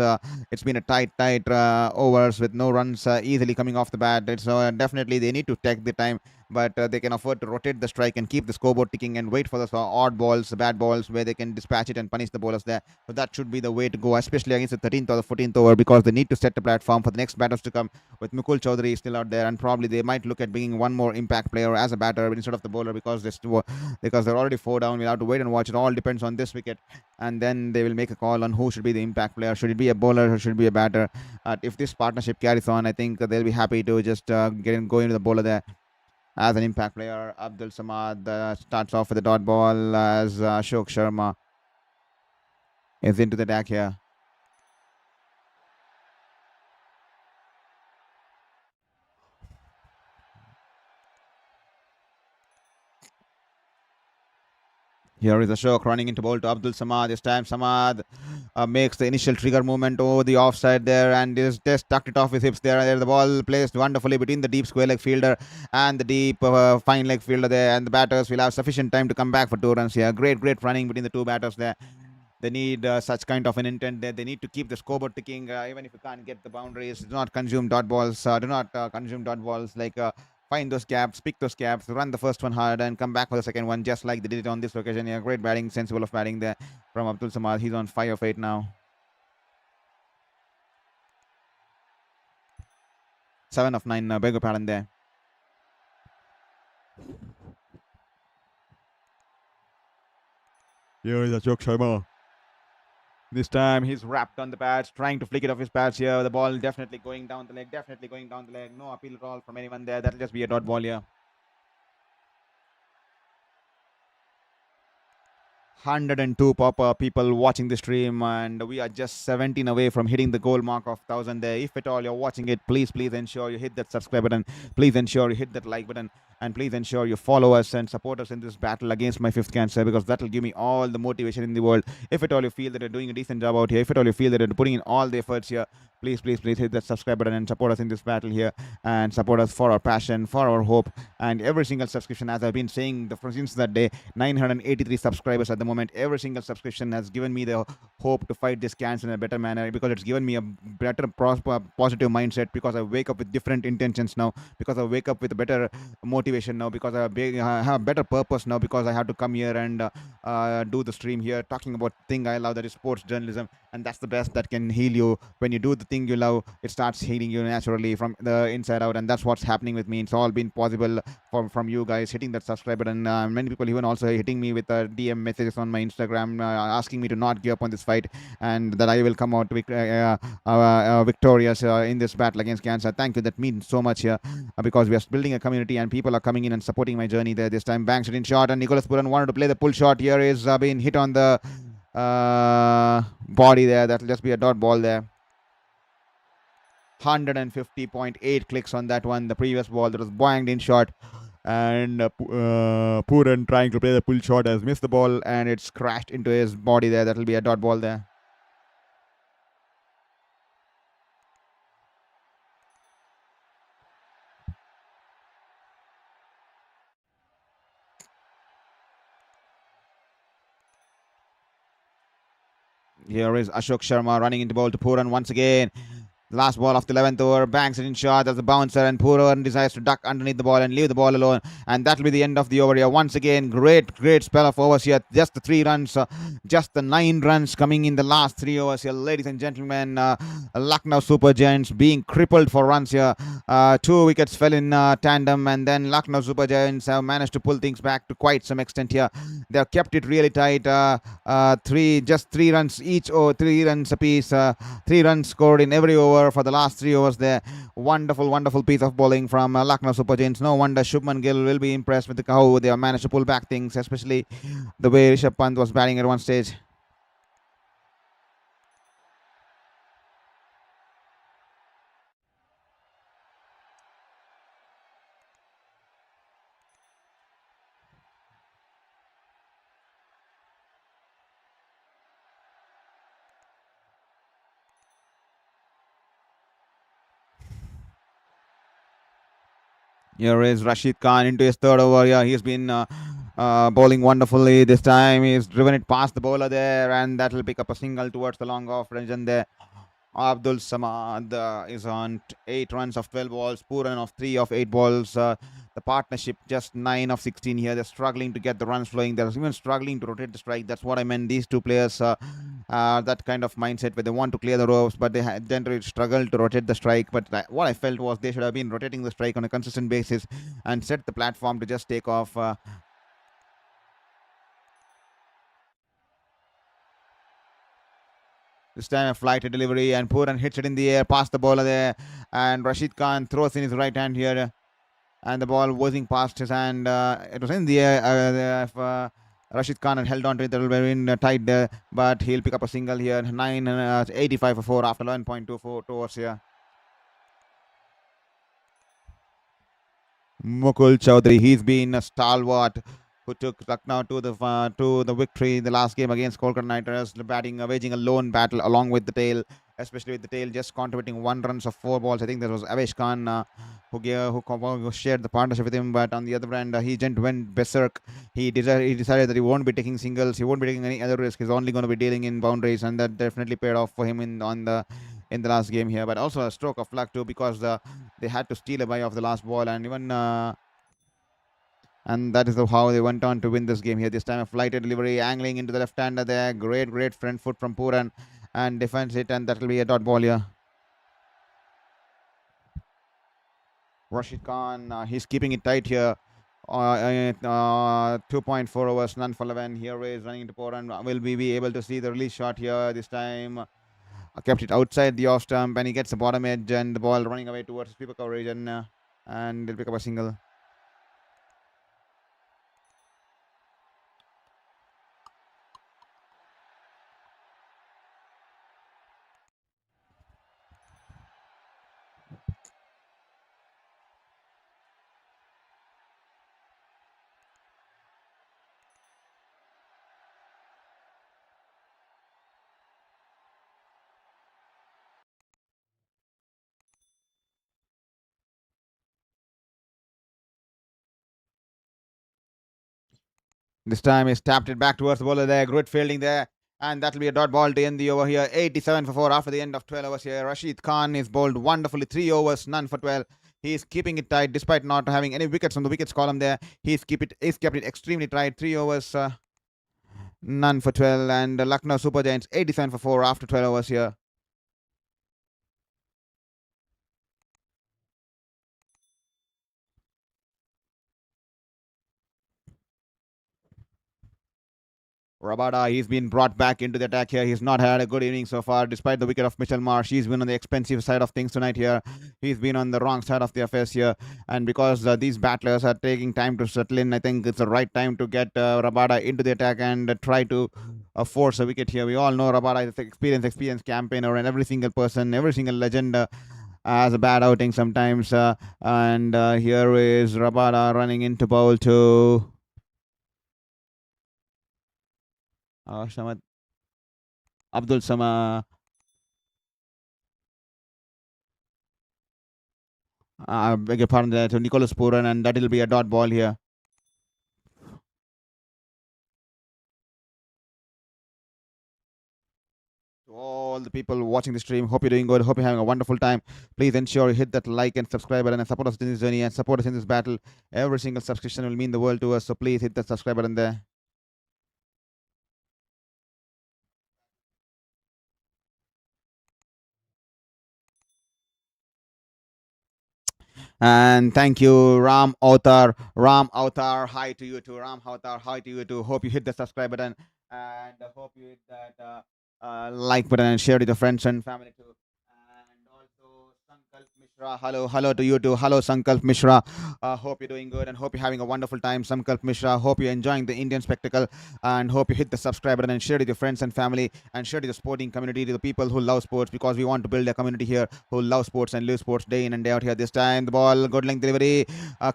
it's been a tight overs with no runs easily coming off the bat. It's definitely they need to take the time, but they can afford to rotate the strike and keep the scoreboard ticking and wait for the odd balls, bad balls, where they can dispatch it and punish the bowlers there. So that should be the way to go, especially against the 13th or the 14th over, because they need to set the platform for the next batters to come, with Mukul Chaudhary still out there, and probably they might look at bringing one more impact player as a batter instead of the bowler, because they're already 4 down. We'll have to wait and watch. It all depends on this wicket, and then they will make a call on who should be the impact player. Should it be a bowler or should it be a batter? If this partnership carries on, I think they'll be happy to just go into the bowler there as an impact player. Abdul Samad starts off with a dot ball as Ashok Sharma is into the deck here. Here is Ashok running into ball to Abdul Samad. This time Samad makes the initial trigger movement over the offside there, and just tucked it off his hips there. The ball placed wonderfully between the deep square leg fielder and the deep fine leg fielder there, and the batters will have sufficient time to come back for 2 runs here. Great running between the two batters there. They need such kind of an intent there. They need to keep the scoreboard ticking, even if you can't get the boundaries. Do not consume dot balls. Do not consume dot balls. Find those gaps, pick those gaps, run the first one hard, and come back for the second one, just like they did it on this occasion. Yeah, great batting, sensible of batting there from Abdul Samad. He's on 5 of 8 now. 7 of 9. Beg your pardon there. Here is Ashok Sharma. This time he's wrapped on the pads, trying to flick it off his pads here. The ball definitely going down the leg. No appeal at all from anyone there. That'll just be a dot ball here. 102 people watching the stream, and we are just 17 away from hitting the goal mark of 1,000 there. If at all you're watching it, please ensure you hit that subscribe button. Please ensure you hit that like button, and please ensure you follow us and support us in this battle against my 5th cancer, because that will give me all the motivation in the world. If at all you feel that you're doing a decent job out here, if at all you feel that you're putting in all the efforts here, please hit that subscribe button and support us in this battle here, and support us for our passion, for our hope, and every single subscription, as I've been saying since that day. 983 subscribers at the moment. Every single subscription has given me the hope to fight this cancer in a better manner, because it's given me a better positive mindset, because I wake up with different intentions now, because I wake up with a better motivation now, because I have a better purpose now, because I have to come here and do the stream here talking about the thing I love, that is sports journalism. And that's the best that can heal you. When you do the thing you love, it starts healing you naturally from the inside out, and that's what's happening with me. It's all been possible from you guys hitting that subscribe button. Many people even also hitting me with DM messages on my Instagram, asking me to not give up on this fight, and that I will come out victorious in this battle against cancer. Thank you. That means so much here, because we are building a community and people are coming in and supporting my journey there. This time banks it in shot, and Nicholas Puran wanted to play the pull shot. Here is being hit on the body there. That'll just be a dot ball there. 150.8 clicks on that one. The previous ball that was boinged in shot, and Puran trying to play the pull shot has missed the ball, and it's crashed into his body there. That'll be a dot ball there. Here is Ashok Sharma running into ball to Puran once again. Last ball of the 11th over, banks it in shot as a bouncer, and Puran decides to duck underneath the ball and leave the ball alone, and that will be the end of the over here. Once again, great spell of overs here. Just the 3 runs, just the 9 runs coming in the last 3 overs here, ladies and gentlemen. Lucknow Super Giants being crippled for runs here. 2 wickets fell in tandem, and then Lucknow Super Giants have managed to pull things back to quite some extent here. They have kept it really tight. 3 runs each, or 3 runs apiece. 3 runs scored in every over for the last 3 overs there. Wonderful piece of bowling from Lucknow Super Giants. No wonder Shubman Gill will be impressed with how they have managed to pull back things, especially the way Rishabh Pant was batting at one stage. Here is Rashid Khan into his third over. Yeah, he's been bowling wonderfully this time. He's driven it past the bowler there, and that will pick up a single towards the long off region there. Abdul Samad is on 8 runs of 12 balls. Puran of 3 of 8 balls. The partnership just 9 of 16 here. They're struggling to get the runs flowing. They're even struggling to rotate the strike. That's what I meant. These two players, that kind of mindset where they want to clear the ropes, but they generally struggle to rotate the strike. But what I felt was they should have been rotating the strike on a consistent basis and set the platform to just take off. This time a flighted delivery, and Puran hits it in the air past the bowler there, and Rashid Khan throws in his right hand here, and the ball whizzing past his hand. It was in the air. If Rashid Khan had held on to it, that would have been tight there, but he'll pick up a single here. 85 for 4 after 11.24 towards here. Mukul Chowdhury, he's been a stalwart who took Lucknow to the victory in the last game against Kolkata Knight Riders, waging a lone battle along with the tail, especially with the tail just contributing 1 runs of 4 balls. I think that was Avesh Khan who shared the partnership with him, but on the other hand, he went berserk. He decided that he won't be taking singles, he won't be taking any other risk. He's only going to be dealing in boundaries, and that definitely paid off for him in the last game here. But also a stroke of luck too, because they had to steal a bye off the last ball, and even and that is how they went on to win this game here. This time a flighted delivery, angling into the left-hander there. Great front foot from Puran, and defends it, and that will be a dot ball here. Rashid Khan, he's keeping it tight here. 2.4 overs, none for 11. Here is running into Puran. Will we be able to see the release shot here this time? Kept it outside the off stump, and he gets the bottom edge, and the ball running away towards sweeper coverage, and he'll pick up a single. This time he's tapped it back towards the bowler there. Great fielding there. And that'll be a dot ball to end the over here. 87 for 4 after the end of 12 overs here. Rashid Khan is bowled wonderfully. 3 overs, none for 12. He's keeping it tight despite not having any wickets on the wickets column there. He's kept it extremely tight. 3 overs, none for 12. And Lucknow Super Giants 87 for 4 after 12 overs here. Rabada, he's been brought back into the attack here. He's not had a good inning so far, despite the wicket of Mitchell Marsh. He's been on the expensive side of things tonight here. He's been on the wrong side of the affairs here. And because these battlers are taking time to settle in, I think it's the right time to get Rabada into the attack and try to force a wicket here. We all know Rabada is an experienced campaigner, and every single person, every single legend has a bad outing sometimes. And here is Rabada running into bowl to Samad Abdul Sama. Beg your pardon there, to Nicholas Puran, and that will be a dot ball here. To all the people watching the stream, hope you're doing good, hope you're having a wonderful time. Please ensure you hit that like and subscribe button and support us in this journey and support us in this battle. Every single subscription will mean the world to us, so please hit the subscribe button there. And thank you, Ram Author. Hi to you too. Ram Author, hi to you too. Hope you hit the subscribe button, and hope you hit that like button and share it with your friends and family too. And also Sankalp Mishra, hello to you too. Hello Sankalp Mishra. Hope you're doing good and hope you're having a wonderful time. Sankalp Mishra, hope you're enjoying the Indian spectacle, and hope you hit the subscribe button and share it with your friends and family, and share it with the sporting community, to the people who love sports, because we want to build a community here who love sports and live sports day in and day out here. This time the ball, good length delivery,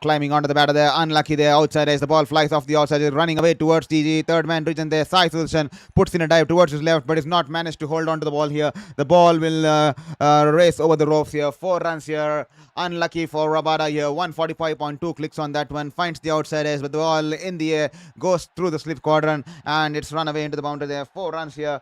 climbing onto the batter there, unlucky there, outside as the ball flies off the outside, running away towards the third man region there. Sai Sudarshan puts in a dive towards his left, but is not managed to hold on to the ball here. The ball will race over the ropes here. 4 runs here. here. Unlucky for Rabada here. 145.2 clicks on that one. Finds the outside edge, but the ball in the air goes through the slip quadrant and it's run away into the boundary there. 4 runs here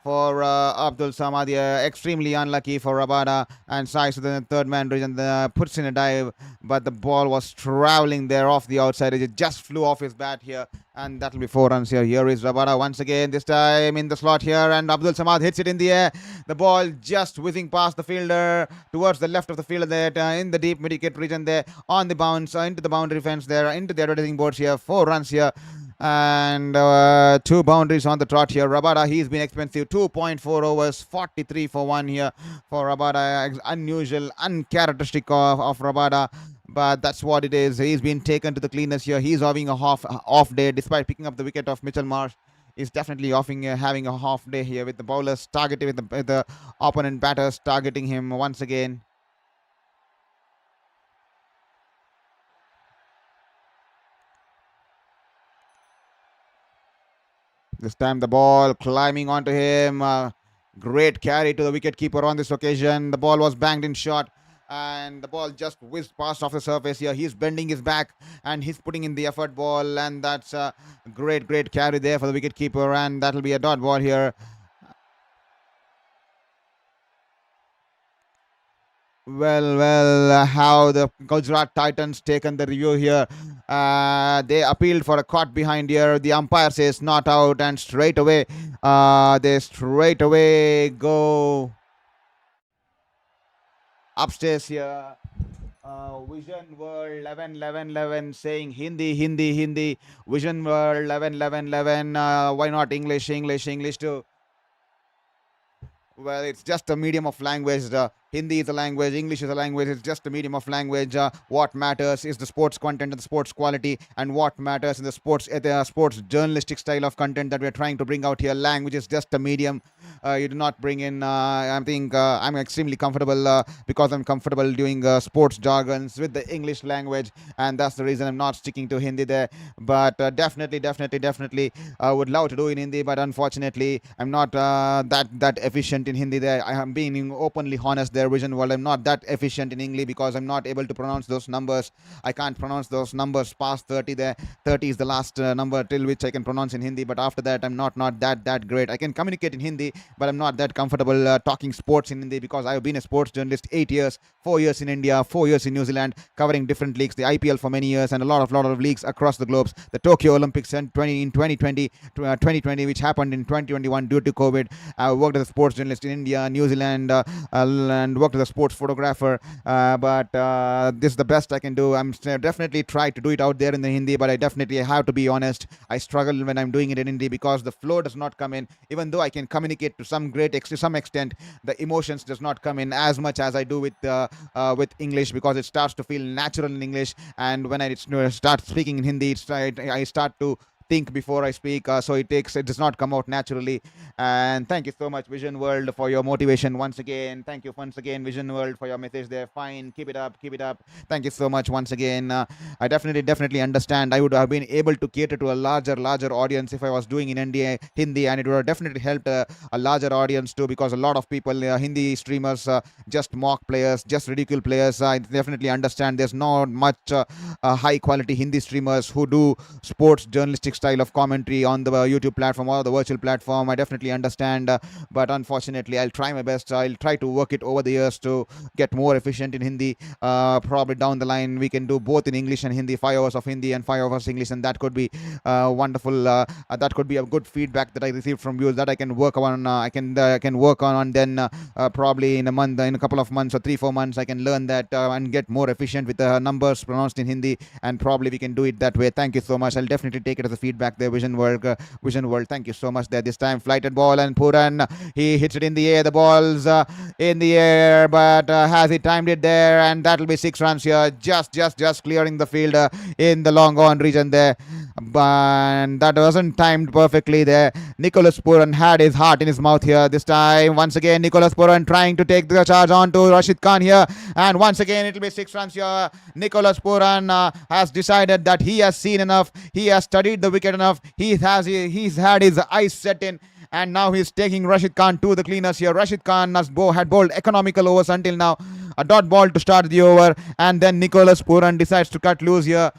for Abdul Samad. Extremely unlucky for Rabada, and size to the third man region, puts in a dive, but the ball was traveling there off the outside edge. It just flew off his bat here, and that'll be 4 runs here. Here is Rabada once again, this time in the slot here, and Abdul Samad hits it in the air. The ball just whizzing past the fielder towards the left of the fielder there, in the deep mid-wicket region there, on the bounce into the boundary fence there, into the advertising boards here. 4 runs here. And 2 boundaries on the trot here. Rabada, he's been expensive. 2.4 overs, 43 for 1 here for Rabada. Unusual, uncharacteristic of Rabada, but that's what it is. He's been taken to the cleaners here. He's having a off day despite picking up the wicket of Mitchell Marsh. He's definitely having a half day here with the bowlers targeting, with the opponent batters targeting him once again. This time the ball climbing onto him. Great carry to the wicket-keeper on this occasion. The ball was banged in short, and the ball just whizzed past off the surface here. He's bending his back and he's putting in the effort ball, and that's a great carry there for the wicket-keeper, and that'll be a dot ball here. Well, how the Gujarat Titans taken the review here. They appealed for a caught behind here. The umpire says not out, and straight away they go upstairs here. Vision World 11 saying Hindi. Vision World 11. Why not English too? Well, it's just a medium of language. Hindi is a language, English is a language, it's just a medium of language. What matters is the sports content and the sports quality, and what matters in the sports journalistic style of content that we're trying to bring out here. Language is just a medium. You do not bring in, I think I'm extremely comfortable because I'm comfortable doing sports jargons with the English language, and that's the reason I'm not sticking to Hindi there. But definitely would love to do in Hindi, but unfortunately I'm not that efficient in Hindi there. I am being openly honest there. Vision World, I'm not that efficient in English because I'm not able to pronounce those numbers. I can't pronounce those numbers past 30 there. 30 is the last number till which I can pronounce in Hindi, but after that I'm not that great. I can communicate in Hindi, but I'm not that comfortable talking sports in Hindi because I've been a sports journalist 8 years, 4 years in India, 4 years in New Zealand, covering different leagues, the IPL for many years, and a lot of leagues across the globes. The Tokyo Olympics in 2020, which happened in 2021 due to COVID. I worked as a sports journalist in India, New Zealand, and worked as a sports photographer, but this is the best I can do. I'm definitely try to do it out there in the Hindi, but I definitely have to be honest, I struggle when I'm doing it in Hindi because the flow does not come in. Even though I can communicate to some extent, the emotions does not come in as much as I do with English, because it starts to feel natural in English, and when I start speaking in Hindi, I start to think before I speak, so it does not come out naturally. And thank you so much, Vision World, for your motivation once again. Thank you once again, Vision World, for your message there. Fine, keep it up. Thank you so much once again. I definitely understand. I would have been able to cater to a larger audience if I was doing in Hindi, and it would have definitely helped a larger audience too, because a lot of people, Hindi streamers, just mock players, just ridicule players. I definitely understand there's not much high quality Hindi streamers who do sports journalistic style of commentary on the YouTube platform or the virtual platform. I definitely understand, but unfortunately I'll try my best. I'll try to work it over the years to get more efficient in Hindi. Probably down the line we can do both in English and Hindi, 5 hours of Hindi and 5 hours English, and that could be wonderful. That could be a good feedback that I received from you that I can work on. I can work on, then probably in a couple of months or 3-4 months I can learn that and get more efficient with the numbers pronounced in Hindi, and probably we can do it that way. Thank you so much. I'll definitely take it as a feedback there, Vision World. Thank you so much there. This time flighted ball, and Puran, he hits it in the air. The ball's in the air, but has he timed it there? And that'll be 6 runs here, just clearing the field in the long on region there. But that wasn't timed perfectly there. Nicholas Puran had his heart in his mouth here. This time once again Nicholas Puran trying to take the charge on to Rashid Khan here, and once again it'll be 6 runs here. Nicholas Puran has decided that he has seen enough. He has studied the wicket enough. He's had his eyes set in, and now he's taking Rashid Khan to the cleaners here. Rashid Khan had bowled economical overs until now. A dot ball to start the over, and then Nicholas Pooran decides to cut loose here.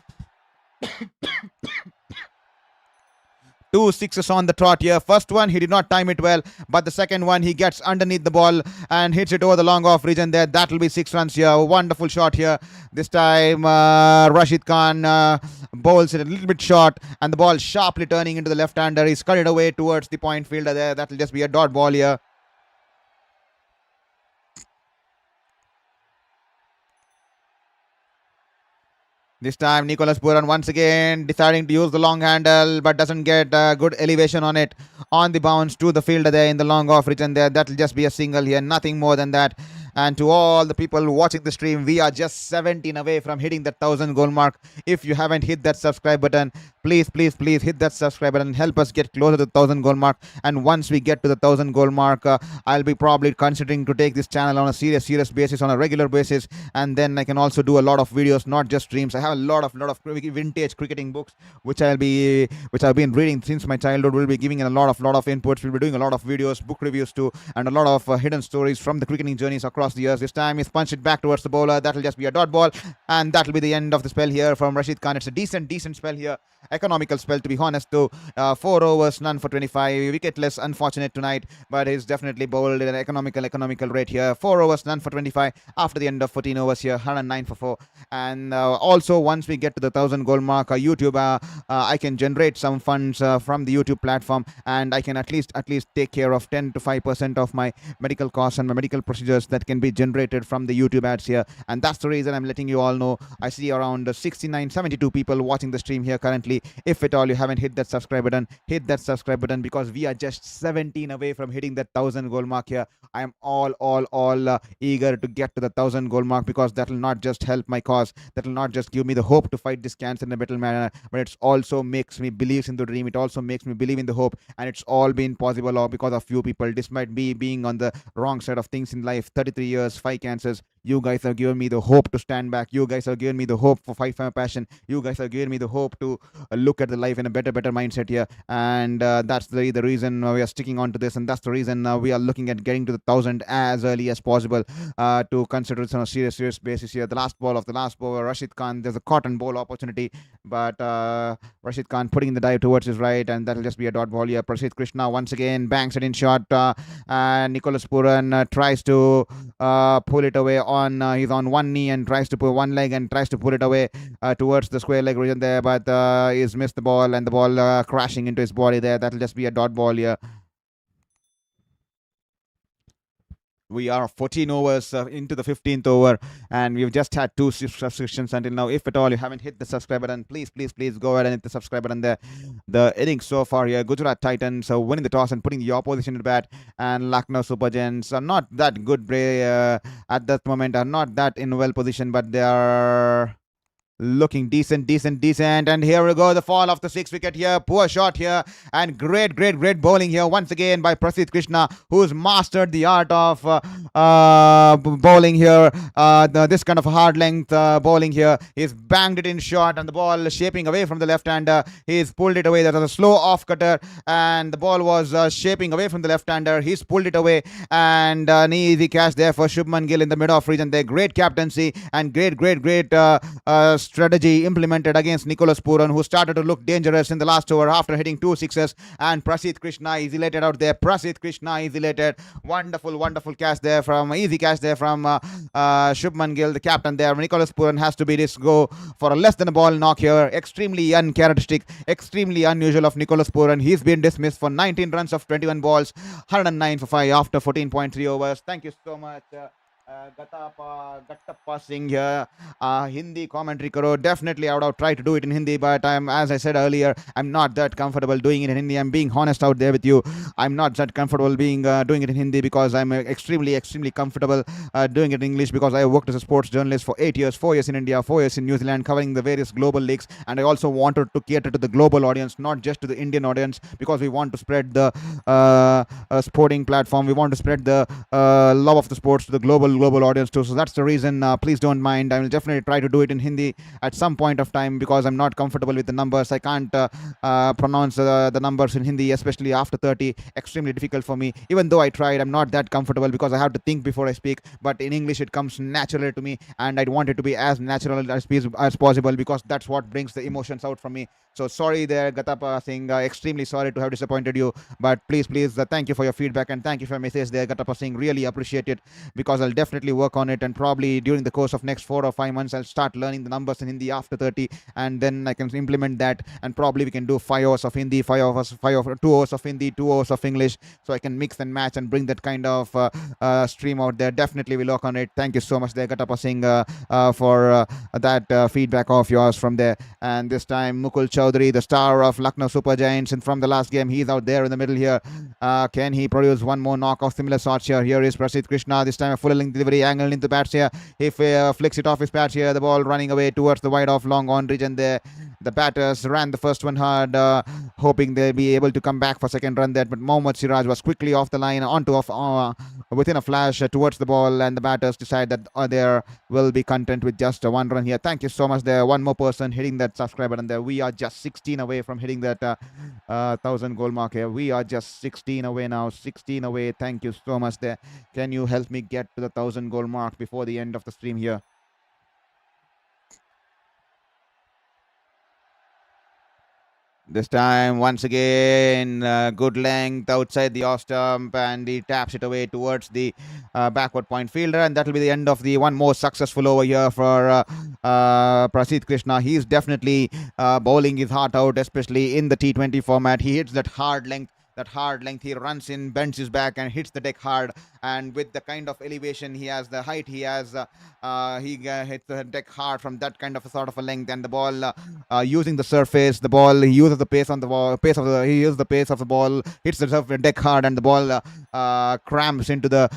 2 sixes on the trot here. First one, he did not time it well, but the second one, he gets underneath the ball and hits it over the long off region there. That will be 6 runs here. A wonderful shot here. This time, Rashid Khan bowls it a little bit short, and the ball sharply turning into the left-hander. He's cut it away towards the point fielder there. That will just be a dot ball here. This time, Nicholas Pooran once again deciding to use the long handle, but doesn't get good elevation on it. On the bounce to the fielder there in the long off region there. That will just be a single here. Nothing more than that. And to all the people watching the stream, we are just 17 away from hitting that 1,000 goal mark. If you haven't hit that subscribe button, please hit that subscribe button and help us get closer to the 1,000 goal mark. And once we get to the 1,000 goal mark, I'll be probably considering to take this channel on a serious basis, on a regular basis. And then I can also do a lot of videos, not just streams. I have a lot of vintage cricketing books which I've been reading since my childhood. We'll be giving a lot of inputs. We'll be doing a lot of videos, book reviews too, and a lot of hidden stories from the cricketing journeys across the years. This time he's punched it back towards the bowler. That'll just be a dot ball, and that'll be the end of the spell here from Rashid Khan. It's a decent spell here. Economical spell, to be honest, though. 4 overs, none for 25. Wicketless, unfortunate tonight, but he's definitely bowled at an economical rate here. 4 overs, none for 25 after the end of 14 overs here. 109 for 4. And also, once we get to the 1,000 goal mark, YouTube, I can generate some funds from the YouTube platform, and I can at least take care of 10 to 5% of my medical costs and my medical procedures that can be generated from the YouTube ads here. And that's the reason I'm letting you all know. I see around 72 people watching the stream here currently. If at all you haven't hit that subscribe button, hit that subscribe button, because we are just 17 away from hitting that 1,000 goal mark here. I am all eager to get to the 1,000 goal mark, because that will not just help my cause, that will not just give me the hope to fight this cancer in a better manner, but it also makes me believe in the dream. It also makes me believe in the hope, and it's all been possible all because of few people. Despite me being on the wrong side of things in life, 33 years, 5 cancers, you guys have given me the hope to stand back. You guys have given me the hope for fight for my passion. You guys have given me the hope to look at the life in a better mindset here. And that's the reason we are sticking on to this. And that's the reason we are looking at getting to the 1,000 as early as possible to consider it on a serious basis here. The last ball of the last ball, Rashid Khan, there's a cotton ball opportunity, but Rashid Khan putting the dive towards his right, and that'll just be a dot ball here. Prasidh Krishna once again banks it in shot, and Nicholas Pooran tries to pull it away he's on one knee and tries to put one leg and tries to pull it away towards the square leg region there, but he's missed the ball, and the ball crashing into his body there. That'll just be a dot ball here. We are 14 overs into the 15th over, and we've just had 2 subscriptions until now. If at all you haven't hit the subscribe button, please go ahead and hit the subscribe button there. The innings so far here, Gujarat Titans winning the toss and putting the opposition to bat, and Lucknow Super Giants are not that good at that moment, are not that in well position, but they are looking decent, and here we go, the fall of the 6th wicket here. Poor shot here, and great bowling here once again by Prasidh Krishna, who's mastered the art of bowling here, this kind of hard length bowling here. He's banged it in short, and the ball shaping away from the left hander. He's pulled it away. That was a slow off cutter, and the ball was shaping away from the left hander. He's pulled it away, and an easy catch there for Shubman Gill in the mid-off region there. Great captaincy and great strategy implemented against Nicholas Pooran, who started to look dangerous in the last over after hitting 2 sixes. And Prasidh Krishna is elated out there. Wonderful catch there from Shubman Gill, the captain there. Nicholas Pooran has to be this go for a less than a ball knock here. Extremely uncharacteristic, extremely unusual of Nicholas Pooran. He's been dismissed for 19 runs of 21 balls, 109 for 5 after 14.3 overs. Thank you so much. Gattappa Singh here. Hindi commentary karo. Definitely I would have tried to do it in Hindi, but as I said earlier, I'm not that comfortable doing it in Hindi. I'm being honest out there with you. I'm not that comfortable doing it in Hindi, because I'm extremely comfortable doing it in English, because I worked as a sports journalist for 8 years, 4 years in India, 4 years in New Zealand, covering the various global leagues, and I also wanted to cater to the global audience, not just to the Indian audience, because we want to spread the sporting platform. We want to spread the love of the sports to the global global audience too. So that's the reason. Please don't mind. I will definitely try to do it in Hindi at some point of time because I'm not comfortable with the numbers. I can't pronounce the numbers in Hindi, especially after 30. Extremely difficult for me. Even though I tried, I'm not that comfortable because I have to think before I speak. But in English, it comes naturally to me, and I want it to be as natural as possible because that's what brings the emotions out from me. So sorry there, Gatapa Singh. Extremely sorry to have disappointed you. But please, thank you for your feedback and thank you for your message there, Gatapa Singh. Really appreciate it because I'll definitely work on it, and probably during the course of next 4 or 5 months, I'll start learning the numbers in Hindi after 30, and then I can implement that, and probably we can do 5 hours of Hindi, 2 hours of Hindi, 2 hours of English, so I can mix and match and bring that kind of stream out there. Definitely will work on it. Thank you so much there, Gatapa Singh, for that feedback of yours from there. And this time, Mukul Chaudhary, the star of Lucknow Super Giants, and from the last game, he's out there in the middle here. Can he produce one more knock of similar sorts here? Here is Prasidh Krishna, this time a full length delivery, angled into bats here. He flicks it off his bats here, the ball running away towards the wide off long on region there. The batters ran the first one hard, hoping they'll be able to come back for second run there, but Mohammad Siraj was quickly off the line, within a flash towards the ball, and the batters decide that they will be content with just one run here. Thank you so much there. One more person hitting that subscribe button there. We are just 16 away from hitting that 1,000 goal mark here. We are just 16 away now. 16 away. Thank you so much there. Can you help me get to the 1,000 goal mark before the end of the stream here? This time, once again, good length outside the off stump, and he taps it away towards the backward point fielder, and that will be the end of the one more successful over here for Prasidh Krishna. He's definitely bowling his heart out, especially in the T20 format. He hits that hard length. He runs in, bends his back and hits the deck hard, and with the kind of elevation he has, the height he has, he hits the deck hard from that kind of a sort of a length, and the ball using the surface, the ball, he uses the pace on the ball, he uses the pace of the ball, hits the deck hard, and the ball cramps into the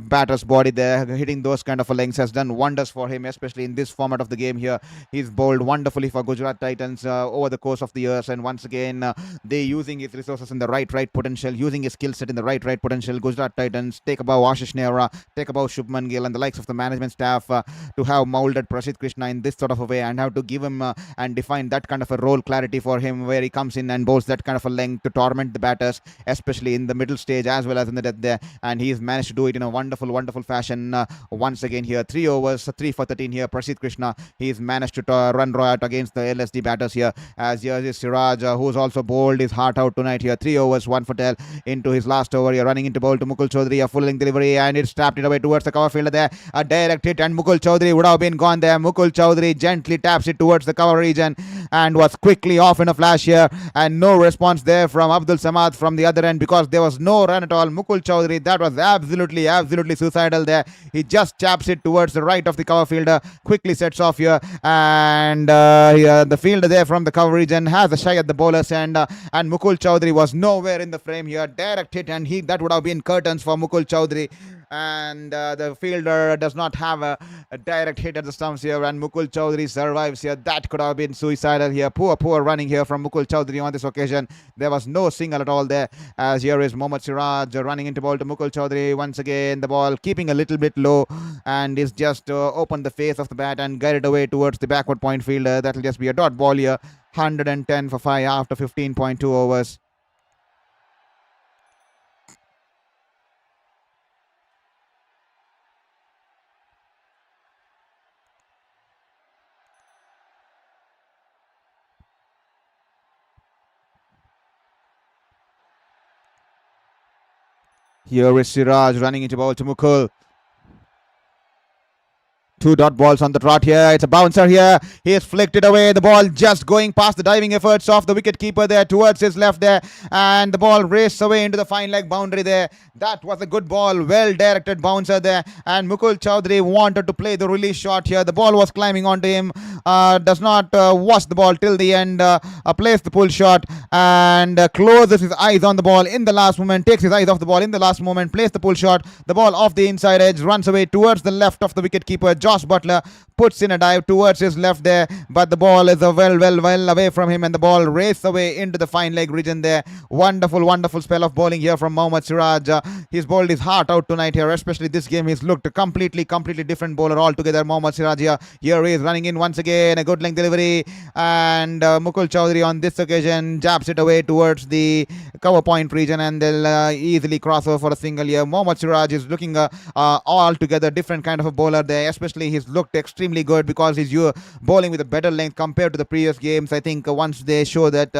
batter's body there. Hitting those kind of a lengths has done wonders for him, especially in this format of the game here. He's bowled wonderfully for Gujarat Titans over the course of the years, and once again they using his resources in the right potential, using his skill set in the right potential. Gujarat Titans take about Ashish Nehra, take about Shubman Gill and the likes of the management staff to have molded Prasidh Krishna in this sort of a way, and have to give him and define that kind of a role clarity for him, where he comes in and bowls that kind of a length to torment the batters, especially in the middle stage as well as in the death there, and he's managed to do it in a wonderful fashion once again here. 3 overs, 3 for 13 here. Prasidh Krishna, he's managed to run riot against the LSD batters here, as here is Siraj, who's also bowled his heart out tonight here. 3 overs, 1 for 10 into his last over here, running into bowl to Mukul Chaudhary, a full length delivery, and it's tapped it away towards the cover fielder there. A direct hit, and Mukul Chaudhary would have been gone there. Mukul Chaudhary gently taps it towards the cover region and was quickly off in a flash here, and no response there from Abdul Samad from the other end because there was no run at all. Mukul Chaudhary, that was absolutely suicidal there. He just taps it towards the right of the cover fielder, quickly sets off here, and the fielder there from the cover region has a shy at the bowler's end, and Mukul Chaudhary was nowhere in the frame here. Direct hit, and that would have been curtains for Mukul Chaudhary, and the fielder does not have a direct hit at the stumps here, and Mukul Chaudhary survives here. That could have been suicidal here. Poor running here from Mukul Chaudhary on this occasion. There was no single at all there, as here is Mohammad Siraj running into ball to Mukul Chaudhary. Once again the ball keeping a little bit low, and is just opened the face of the bat and guided away towards the backward point fielder. That will just be a dot ball here. 110 for 5 after 15.2 overs. Here is Siraj running into ball to Mukul. 2 dot balls on the trot here. It's a bouncer here. He has flicked it away. The ball just going past the diving efforts of the wicket keeper there towards his left there. And the ball raced away into the fine leg boundary there. That was a good ball. Well directed bouncer there. And Mukul Chaudhary wanted to play the release shot here. The ball was climbing onto him. Does not watch the ball till the end. Plays the pull shot and closes his eyes on the ball in the last moment. Takes his eyes off the ball in the last moment. Plays the pull shot. The ball off the inside edge. Runs away towards the left of the wicket keeper. Josh Butler puts in a dive towards his left there, but the ball is well away from him, and the ball races away into the fine leg region there. Wonderful spell of bowling here from Mohammad Siraj. He's bowled his heart out tonight here, especially this game. He's looked a completely different bowler altogether. Mohammad Siraj here. Here he is running in once again. A good length delivery, and Mukul Chowdhury on this occasion jabs it away towards the cover point region, and they'll easily cross over for a single here. Mohammad Siraj is looking altogether different kind of a bowler there, especially he's looked extremely good because he's bowling with a better length compared to the previous games. I think once they show that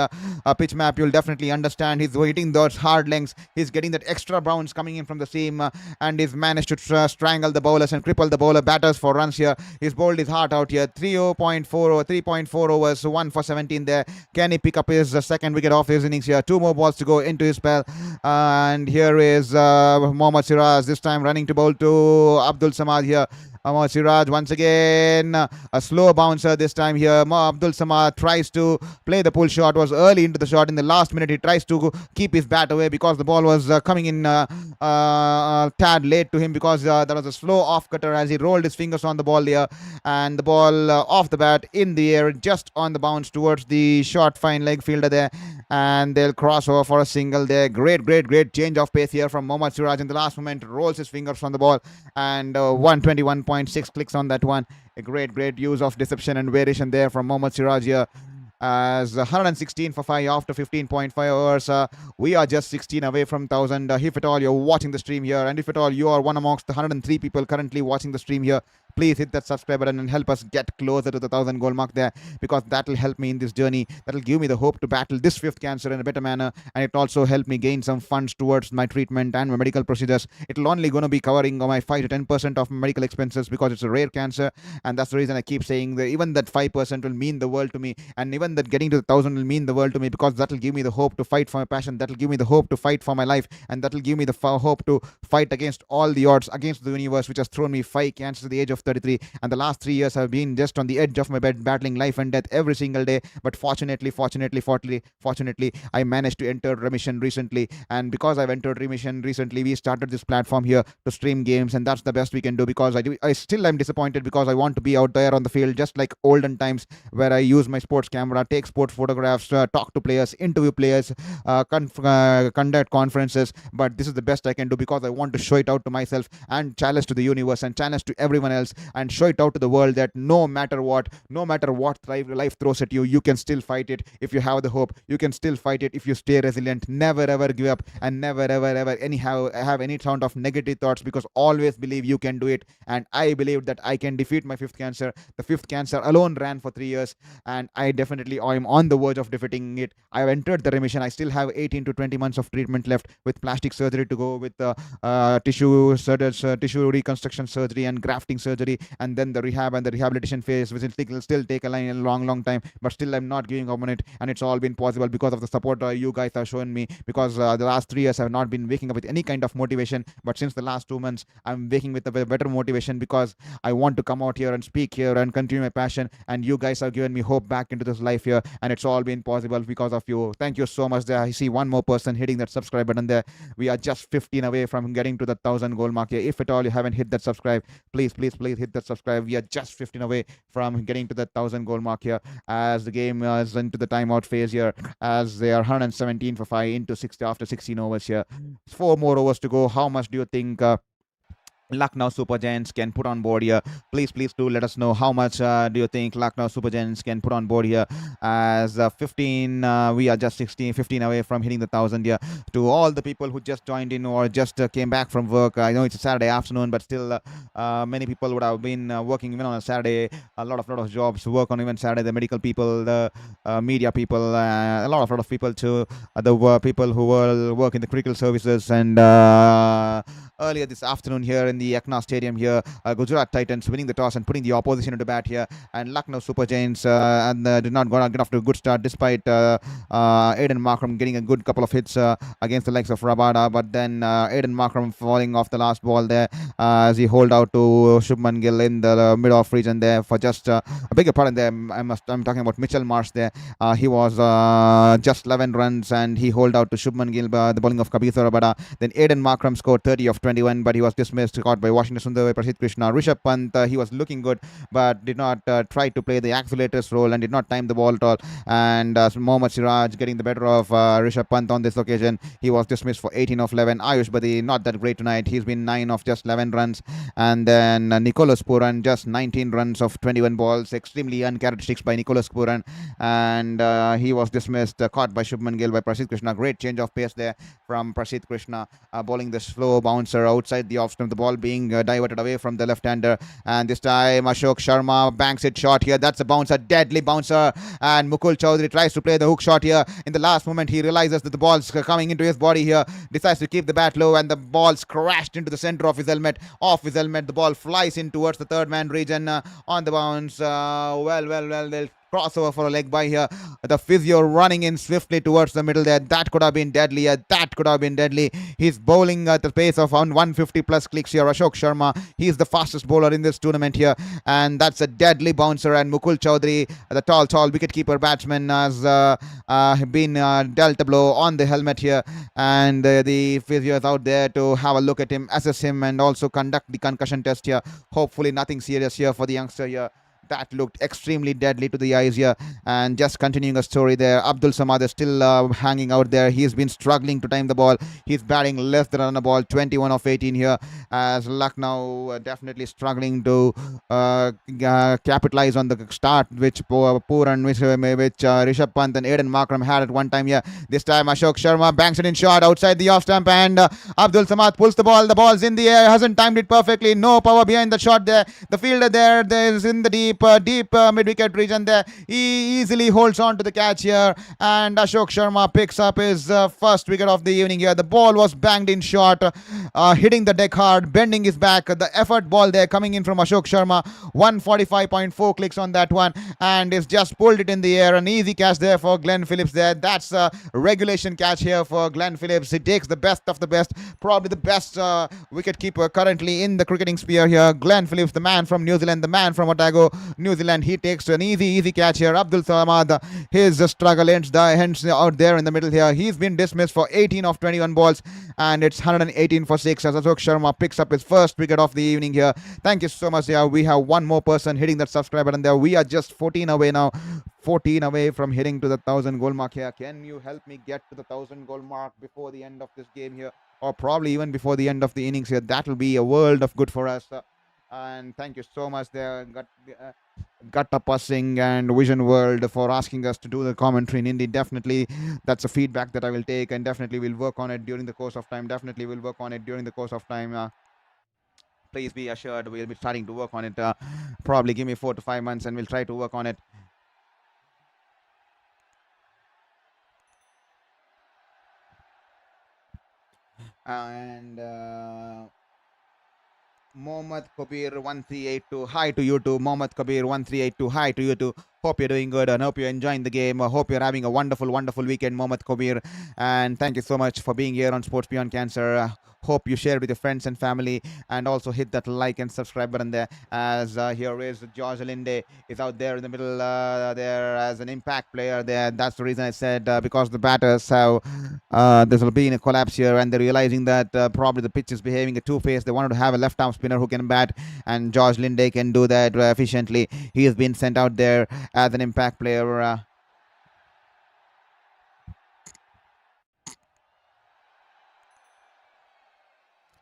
pitch map, you'll definitely understand. He's hitting those hard lengths. He's getting that extra bounce coming in from the seam, and he's managed to strangle the bowlers and cripple the bowler batters for runs here. He's bowled his heart out here. 3.4 overs, 1 for 17 there. Can he pick up his second wicket off his innings here? 2 more balls to go into his spell, and here is Mohammad Siraj this time running to bowl to Abdul Samad here. Siraj once again, a slow bouncer this time here. Abdul Samad tries to play the pull shot, was early into the shot. In the last minute, he tries to keep his bat away because the ball was coming in tad late to him, because there was a slow off cutter as he rolled his fingers on the ball there, and the ball off the bat in the air, just on the bounce towards the short fine leg fielder there, and they'll cross over for a single there. Great change of pace here from Mohammad Siraj in the last moment, rolls his fingers on the ball, and 121.6 clicks on that one. A great use of deception and variation there from Mohammad Siraj here, as 116 for 5 after 15.5 overs. We are just 16 away from 1000. If at all you're watching the stream here, and if at all you are one amongst the 103 people currently watching the stream here, please hit that subscribe button and help us get closer to the 1000 goal mark there, because that will help me in this journey. That will give me the hope to battle this fifth cancer in a better manner, and it also help me gain some funds towards my treatment and my medical procedures. It'll only going to be covering my 5 to 10% of my medical expenses, because it's a rare cancer, and that's the reason I keep saying that even that 5% will mean the world to me, and even that getting to the 1000 will mean the world to me, because that will give me the hope to fight for my passion. That will give me the hope to fight for my life, and that will give me the hope to fight against all the odds, against the universe, which has thrown me 5 cancers at the age of 33, and the last 3 years I've been just on the edge of my bed battling life and death every single day. But fortunately I managed to enter remission recently, and because I've entered remission recently, we started this platform here to stream games, and that's the best we can do, because I still am disappointed, because I want to be out there on the field just like olden times, where I use my sports camera, take sports photographs, talk to players, interview players, conduct conferences. But this is the best I can do, because I want to show it out to myself and challenge to the universe and challenge to everyone else, and show it out to the world that no matter what life throws at you, you can still fight it. If you have the hope, you can still fight it if you stay resilient. Never ever give up, and never ever anyhow have any sound of negative thoughts, because always believe you can do it. And I believe that I can defeat my fifth cancer. The fifth cancer alone ran for 3 years, and I definitely am on the verge of defeating it. I have entered the remission. I still have 18 to 20 months of treatment left, with plastic surgery to go, with tissue reconstruction surgery and grafting surgery, and then the rehab and the rehabilitation phase, which will still take a long time. But still, I'm not giving up on it, and it's all been possible because of the support you guys have shown me. Because the last 3 years I have not been waking up with any kind of motivation, but since the last 2 months I'm waking with a better motivation, because I want to come out here and speak here and continue my passion, and you guys have given me hope back into this life here, and it's all been possible because of you. Thank you so much there. I see one more person hitting that subscribe button there. We are just 15 away from getting to the 1000 goal mark here. If at all you haven't hit that subscribe, please hit that subscribe. We are just 15 away from getting to the 1000 goal mark here, as the game is into the timeout phase here, as they are 117 for 5 into 60 after 16 overs here. 4 more overs to go. How much do you think Lucknow Super Giants can put on board here? Please do let us know how much do you think Lucknow Super Giants can put on board here, as 15 we are just 15 away from hitting the 1000 here. To all the people who just joined in or just came back from work, I know it's a Saturday afternoon, but still many people would have been working even on a Saturday. A lot of jobs work on even Saturday. The medical people, the media people, a lot of people too, the people who will work in the critical services. And earlier this afternoon here in the Ekana Stadium here, Gujarat Titans winning the toss and putting the opposition into bat here, and Lucknow Super Giants did not get off to a good start, despite Aiden Markram getting a good couple of hits against the likes of Rabada. But then Aiden Markram falling off the last ball there, as he hold out to Shubman Gill in the mid-off region there for just a bigger pardon there. I'm talking about Mitchell Marsh there. He was just 11 runs, and he hold out to Shubman Gill, the bowling of Kabir Rabada. Then Aiden Markram scored 30 of 20. 21, but he was dismissed, caught by Washington Sundar, Prasidh Krishna. Rishabh Pant, he was looking good, but did not try to play the accelerators role and did not time the ball at all. And Mohammad Siraj getting the better of Rishabh Pant on this occasion. He was dismissed for 18 of 11. Ayush Badi, not that great tonight. He's been 9 of just 11 runs. And then Nicholas Puran, just 19 runs of 21 balls. Extremely uncharacteristic by Nicholas Puran. And he was dismissed, caught by Shubman Gill by Prasidh Krishna. Great change of pace there from Prasidh Krishna, bowling the slow bouncer outside the off stump. The ball being diverted away from the left-hander. And this time Ashok Sharma banks it short here. That's a bouncer, deadly bouncer. And Mukul Chowdhury tries to play the hook shot here. In the last moment, he realizes that the ball's coming into his body here. Decides to keep the bat low, and the ball's crashed into the center of his helmet. Off his helmet, the ball flies in towards the third man region on the bounce. Well, they'll crossover for a leg by here. The physio running in swiftly towards the middle there. That could have been deadly. That could have been deadly. He's bowling at the pace of 150 plus clicks here. Ashok Sharma, he's the fastest bowler in this tournament here. And that's a deadly bouncer. And Mukul Chowdhury, the tall wicketkeeper batsman, has been dealt a blow on the helmet here. And the physio is out there to have a look at him, assess him, and also conduct the concussion test here. Hopefully nothing serious here for the youngster here. That looked extremely deadly to the eyes here. And just continuing a story there, Abdul Samad is still hanging out there. He's been struggling to time the ball. He's batting less than on the ball, 21 of 18 here, as Lucknow definitely struggling to capitalize on the start which Puran, which Rishabh Pant and Aiden Markram had at one time here. This time Ashok Sharma banks it in short outside the off stump, and Abdul Samad pulls the ball. The ball's in the air, hasn't timed it perfectly. No power behind the shot there. The fielder there is in the deep mid-wicket region there. He easily holds on to the catch here, and Ashok Sharma picks up his first wicket of the evening here. The ball was banged in short, hitting the deck hard, bending his back. The effort ball there coming in from Ashok Sharma, 145.4 clicks on that one, and it's just pulled it in the air. An easy catch there for Glenn Phillips there. That's a regulation catch here for Glenn Phillips. He takes the best of the best, probably the best wicketkeeper currently in the cricketing sphere here. Glenn Phillips, the man from New Zealand, the man from Otago, New Zealand. He takes an easy catch here. Abdul Samad, his struggle ends out there in the middle here. He's been dismissed for 18 of 21 balls, and it's 118 for 6 as Ashok Sharma picks up his first wicket of the evening here. Thank you so much. Yeah, we have one more person hitting that subscribe button there. We are just 14 away now. 14 away from hitting to the 1,000 goal mark here. Can you help me get to the 1,000 goal mark before the end of this game here, or probably even before the end of the innings here? That will be a world of good for us. And thank you so much there, Gattappa Singh and Vision World, for asking us to do the commentary in Hindi. Definitely that's a feedback that I will take, and definitely we'll work on it during the course of time. Please be assured we'll be starting to work on it. Probably give me 4 to 5 months and we'll try to work on it. And Mohammad Kabir 1382, hi to you too. Mohammad Kabir 1382, hi to you too. Hope you're doing good and hope you're enjoying the game. Hope you're having a wonderful weekend, Mohammad Kabir. And thank you so much for being here on Sports Beyond Cancer. Hope you share with your friends and family, and also hit that like and subscribe button there. As here is George Linde is out there in the middle there as an impact player there. That's the reason I said because the batters have there's been a collapse here, and they're realizing that probably the pitch is behaving a two-faced. They wanted to have a left-arm spinner who can bat, and George Linde can do that efficiently. He has been sent out there as an impact player.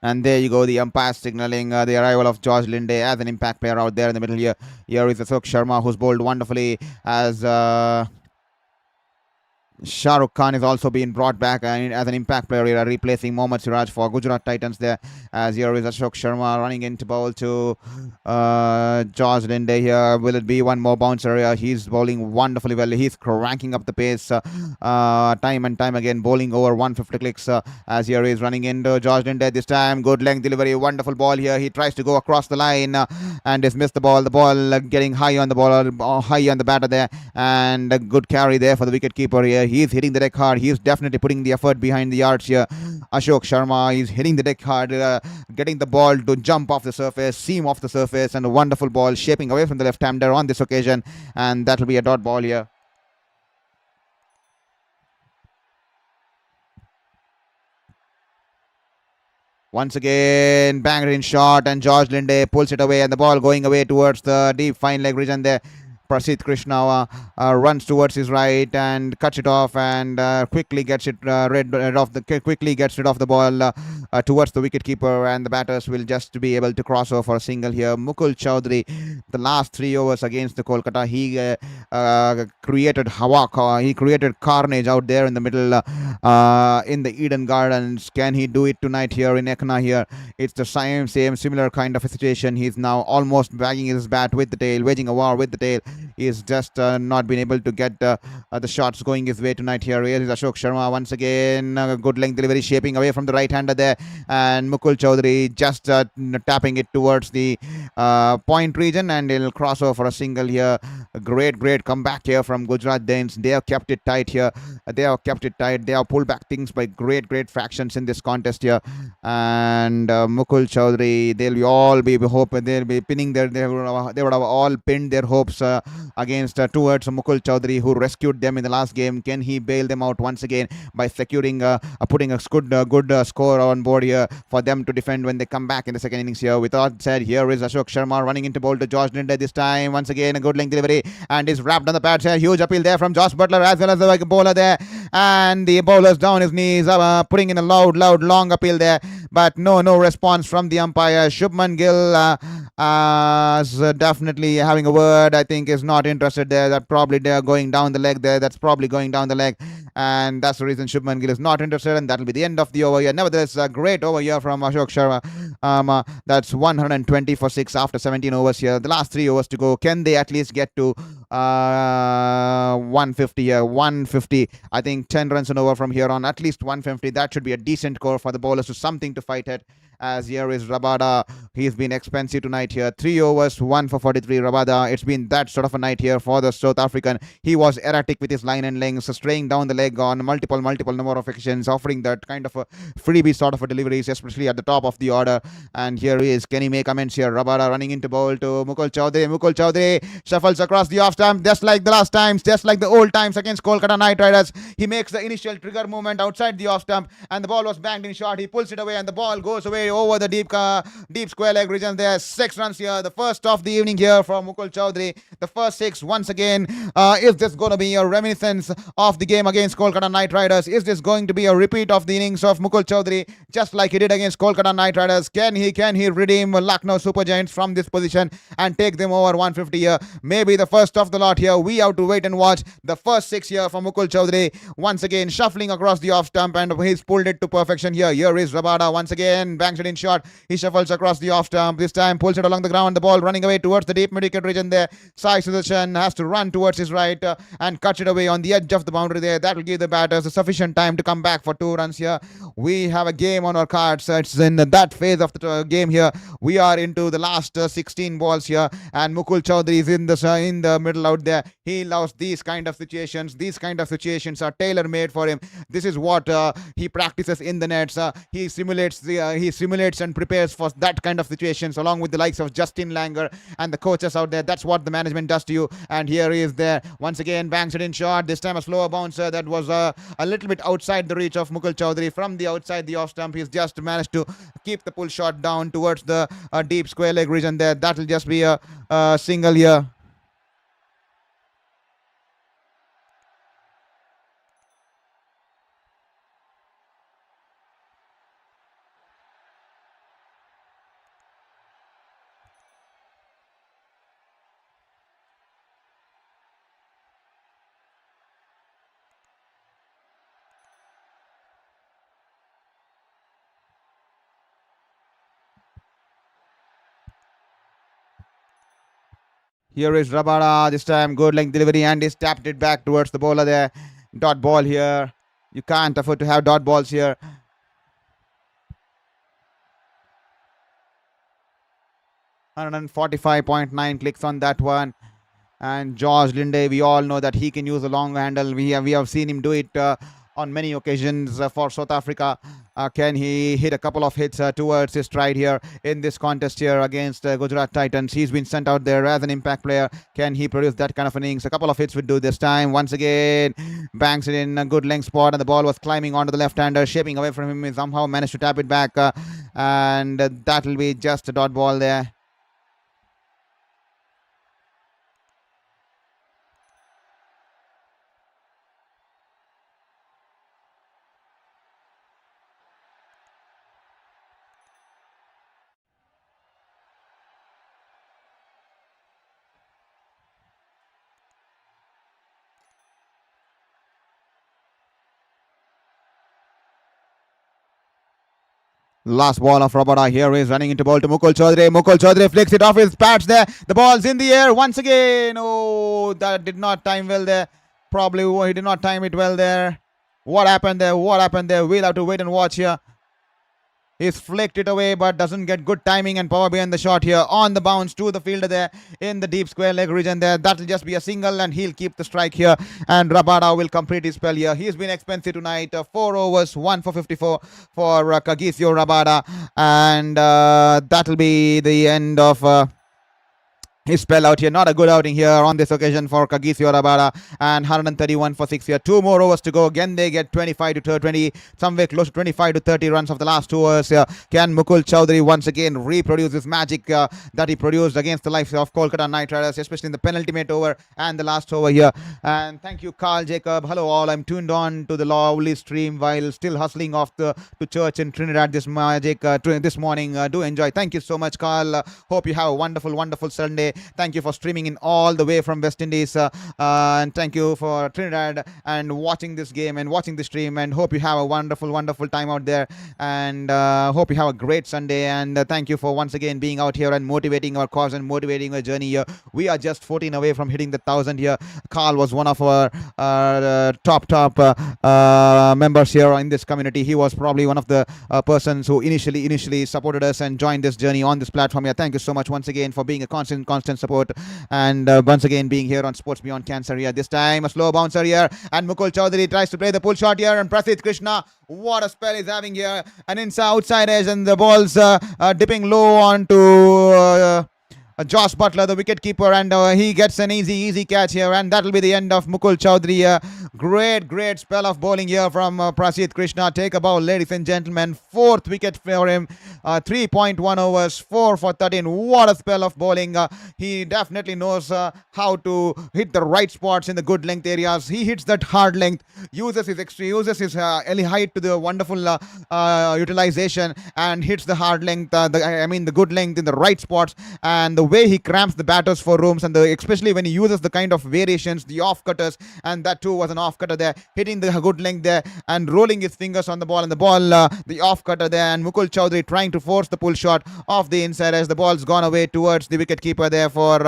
And there you go, the umpire signaling the arrival of George Linde as an impact player out there in the middle here. Here is Ashok Sharma, who's bowled wonderfully, as Shah Rukh Khan is also being brought back as an impact player here, replacing Mohammad Siraj for Gujarat Titans there. As here is Ashok Sharma running into bowl to George Linde here. Will it be one more bouncer here? He's bowling wonderfully well. He's cranking up the pace time and time again, bowling over 150 clicks. As here he's running into George Linde this time. Good length delivery, wonderful ball here. He tries to go across the line and has missed the ball. The ball getting high on the ball, high on the batter there, and a good carry there for the wicket keeper here. He's hitting the deck hard. He's definitely putting the effort behind the arch here. Ashok Sharma is hitting the deck hard, getting the ball to jump off the surface, seam off the surface, and a wonderful ball shaping away from the left-hander on this occasion, and that will be a dot ball here. Once again, banged in shot, and George Linde pulls it away, and the ball going away towards the deep fine leg region there. Prasidh Krishna runs towards his right and cuts it off, and quickly gets it quickly gets rid of the ball towards the wicket keeper, and the batters will just be able to cross over for a single here. Mukul Chowdhury, the last 3 overs against the Kolkata, he created havoc. He created carnage out there in the middle in the Eden Gardens. Can he do it tonight here in Ekana here? It's the same similar kind of a situation. He's now almost bagging his bat with the tail, waging a war with the tail. He's just not been able to get the shots going his way tonight here. Here is Ashok Sharma once again. Good length delivery shaping away from the right-hander there. And Mukul Chowdhury just tapping it towards the point region, and he'll cross over for a single here. A great comeback here from Gujarat Titans. They have kept it tight here. They have kept it tight. They have pulled back things by great fractions in this contest here. And Mukul Chowdhury, they'll all be hoping, they'll be pinning they would have all pinned their hopes against towards Mukul Chowdhury, who rescued them in the last game. Can he bail them out once again by securing putting a good score on board here for them to defend when they come back in the second innings here? With all said, here is Ashok Sharma running into bowl to George Linde this time. Once again, a good length delivery, and is wrapped on the pads here. Huge appeal there from Josh Butler as well as the bowler there, and the bowler's down his knees, putting in a loud long appeal there, but no response from the umpire. Shubman Gill is definitely having a word. I think is not interested there. That probably they're going down the leg there. That's probably going down the leg, and that's the reason Shubman Gill is not interested, and that'll be the end of the over here. Nevertheless, a great over here from Ashok Sharma. That's 120 for 6 after 17 overs here. The last 3 overs to go. Can they at least get to 150 here? 150. I think 10 runs and over from here on. At least 150. That should be a decent score for the bowlers, to something to fight at. As here is Rabada. He's been expensive tonight here. 3 overs, 1 for 43. Rabada. It's been that sort of a night here for the South African. He was erratic with his line and lengths, straying down the leg on multiple number of occasions, offering that kind of a freebie sort of a deliveries, especially at the top of the order. And here he is. Can he make amends here? Rabada running into bowl to Mukul Chowdhury. Mukul Chowdhury shuffles across the off stump, just like the last times, just like the old times against Kolkata Knight Riders. He makes the initial trigger movement outside the off stump, and the ball was banged in short. He pulls it away, and the ball goes away over the deep square leg region there. 6 runs here, the first of the evening here from Mukul Chowdhury. The first 6 once again. Is this going to be a reminiscence of the game against Kolkata Knight Riders? Is this going to be a repeat of the innings of Mukul Chowdhury, just like he did against Kolkata Knight Riders? Can he redeem Lucknow Super Giants from this position and take them over 150 here? Maybe the first of the lot here. We have to wait and watch. The first 6 here from Mukul Chowdhury. Once again shuffling across the off stump, and he's pulled it to perfection here. Here is Rabada once again, bangs it in short. He shuffles across the off stump. This time pulls it along the ground. The ball running away towards the deep mid-wicket region there. Sai Sudarshan has to run towards his right and cuts it away on the edge of the boundary there. That will give the batters a sufficient time to come back for 2 runs here. We have a game on our cards. It's in that phase of the game here. We are into the last 16 balls here, and Mukul Chowdhury is in the middle out there. He loves these kind of situations. These kind of situations are tailor-made for him. This is what he practices in the nets. He simulates and prepares for that kind of situations, along with the likes of Justin Langer and the coaches out there. That's what the management does to you. And here he is there once again, bangs it in short. This time a slower bouncer that was a little bit outside the reach of Mukul Chowdhury. From the outside the off stump, he's just managed to keep the pull shot down towards the deep square leg region there. That will just be a single here. Here is Rabada. This time good length delivery, and he's tapped it back towards the bowler there. Dot ball here. You can't afford to have dot balls here. $145.9 clicks on that one. And George Linde, we all know that he can use a long handle. We have seen him do it on many occasions for South Africa. Can he hit a couple of hits towards his stride here in this contest here against Gujarat Titans? He's been sent out there as an impact player. Can he produce that kind of innings? A couple of hits would do this time. Once again, banks it in a good length spot, and the ball was climbing onto the left-hander, shaping away from him. He somehow managed to tap it back, and that will be just a dot ball there. Last ball of Rabada here is running into ball to Mukul Chaudhary. Mukul Chaudhary flicks it off his pads there. The ball's in the air once again. Oh, that did not time well there. Probably he did not time it well there. What happened there? What happened there? We'll have to wait and watch here. He's flicked it away but doesn't get good timing and power behind the shot here. On the bounce to the fielder there in the deep square leg region there. That'll just be a single and he'll keep the strike here. And Rabada will complete his spell here. He's been expensive tonight. 4 overs, 1 for 54 for Kagiso Rabada. And that'll be the end of his spell out here. Not a good outing here on this occasion for Kagiso Rabada, and 131 for 6 here. 2 more overs to go. Again, they get 25 to 20, somewhere close to 25 to 30 runs of the last 2 overs here. Can Mukul Chaudhary once again reproduce his magic that he produced against the likes of Kolkata Knight Riders, especially in the penultimate over and the last over here? And thank you, Carl Jacob. Hello all. I'm tuned on to the lovely stream while still hustling off to church in Trinidad this magic this morning. Do enjoy. Thank you so much, Carl. Hope you have a wonderful Sunday. Thank you for streaming in all the way from West Indies, and thank you for Trinidad and watching this game and watching the stream, and hope you have a wonderful time out there, and hope you have a great Sunday. And thank you for once again being out here and motivating our cause and motivating our journey here. We are just 14 away from hitting the 1,000 here. Carl was one of our top members here in this community. He was probably one of the persons who initially supported us and joined this journey on this platform here. Thank you so much once again for being a constant support, and once again being here on Sports Beyond Cancer here. This time a slow bouncer here, and Mukul Chaudhary tries to play the pull shot here, and Prasidh Krishna, what a spell he's having here, an outside edge, and the ball's dipping low onto Josh Butler, the wicket keeper, and he gets an easy catch here, and that'll be the end of Mukul Chaudhary. Great spell of bowling here from Prasidh Krishna. Take a bow, ladies and gentlemen. 4th wicket for him. 3.1 overs, 4 for 13. What a spell of bowling. He definitely knows how to hit the right spots in the good length areas. He hits that hard length, uses his height to the wonderful utilization, and hits the hard length, the good length in the right spots. And the way he cramps the batters for rooms, and especially when he uses the kind of variations, the off cutters, and that too was an off cutter there, hitting the good length there and rolling his fingers on the ball, and the ball the off cutter there, and Mukul Chaudhary trying to force the pull shot off the inside as the ball's gone away towards the wicket keeper there for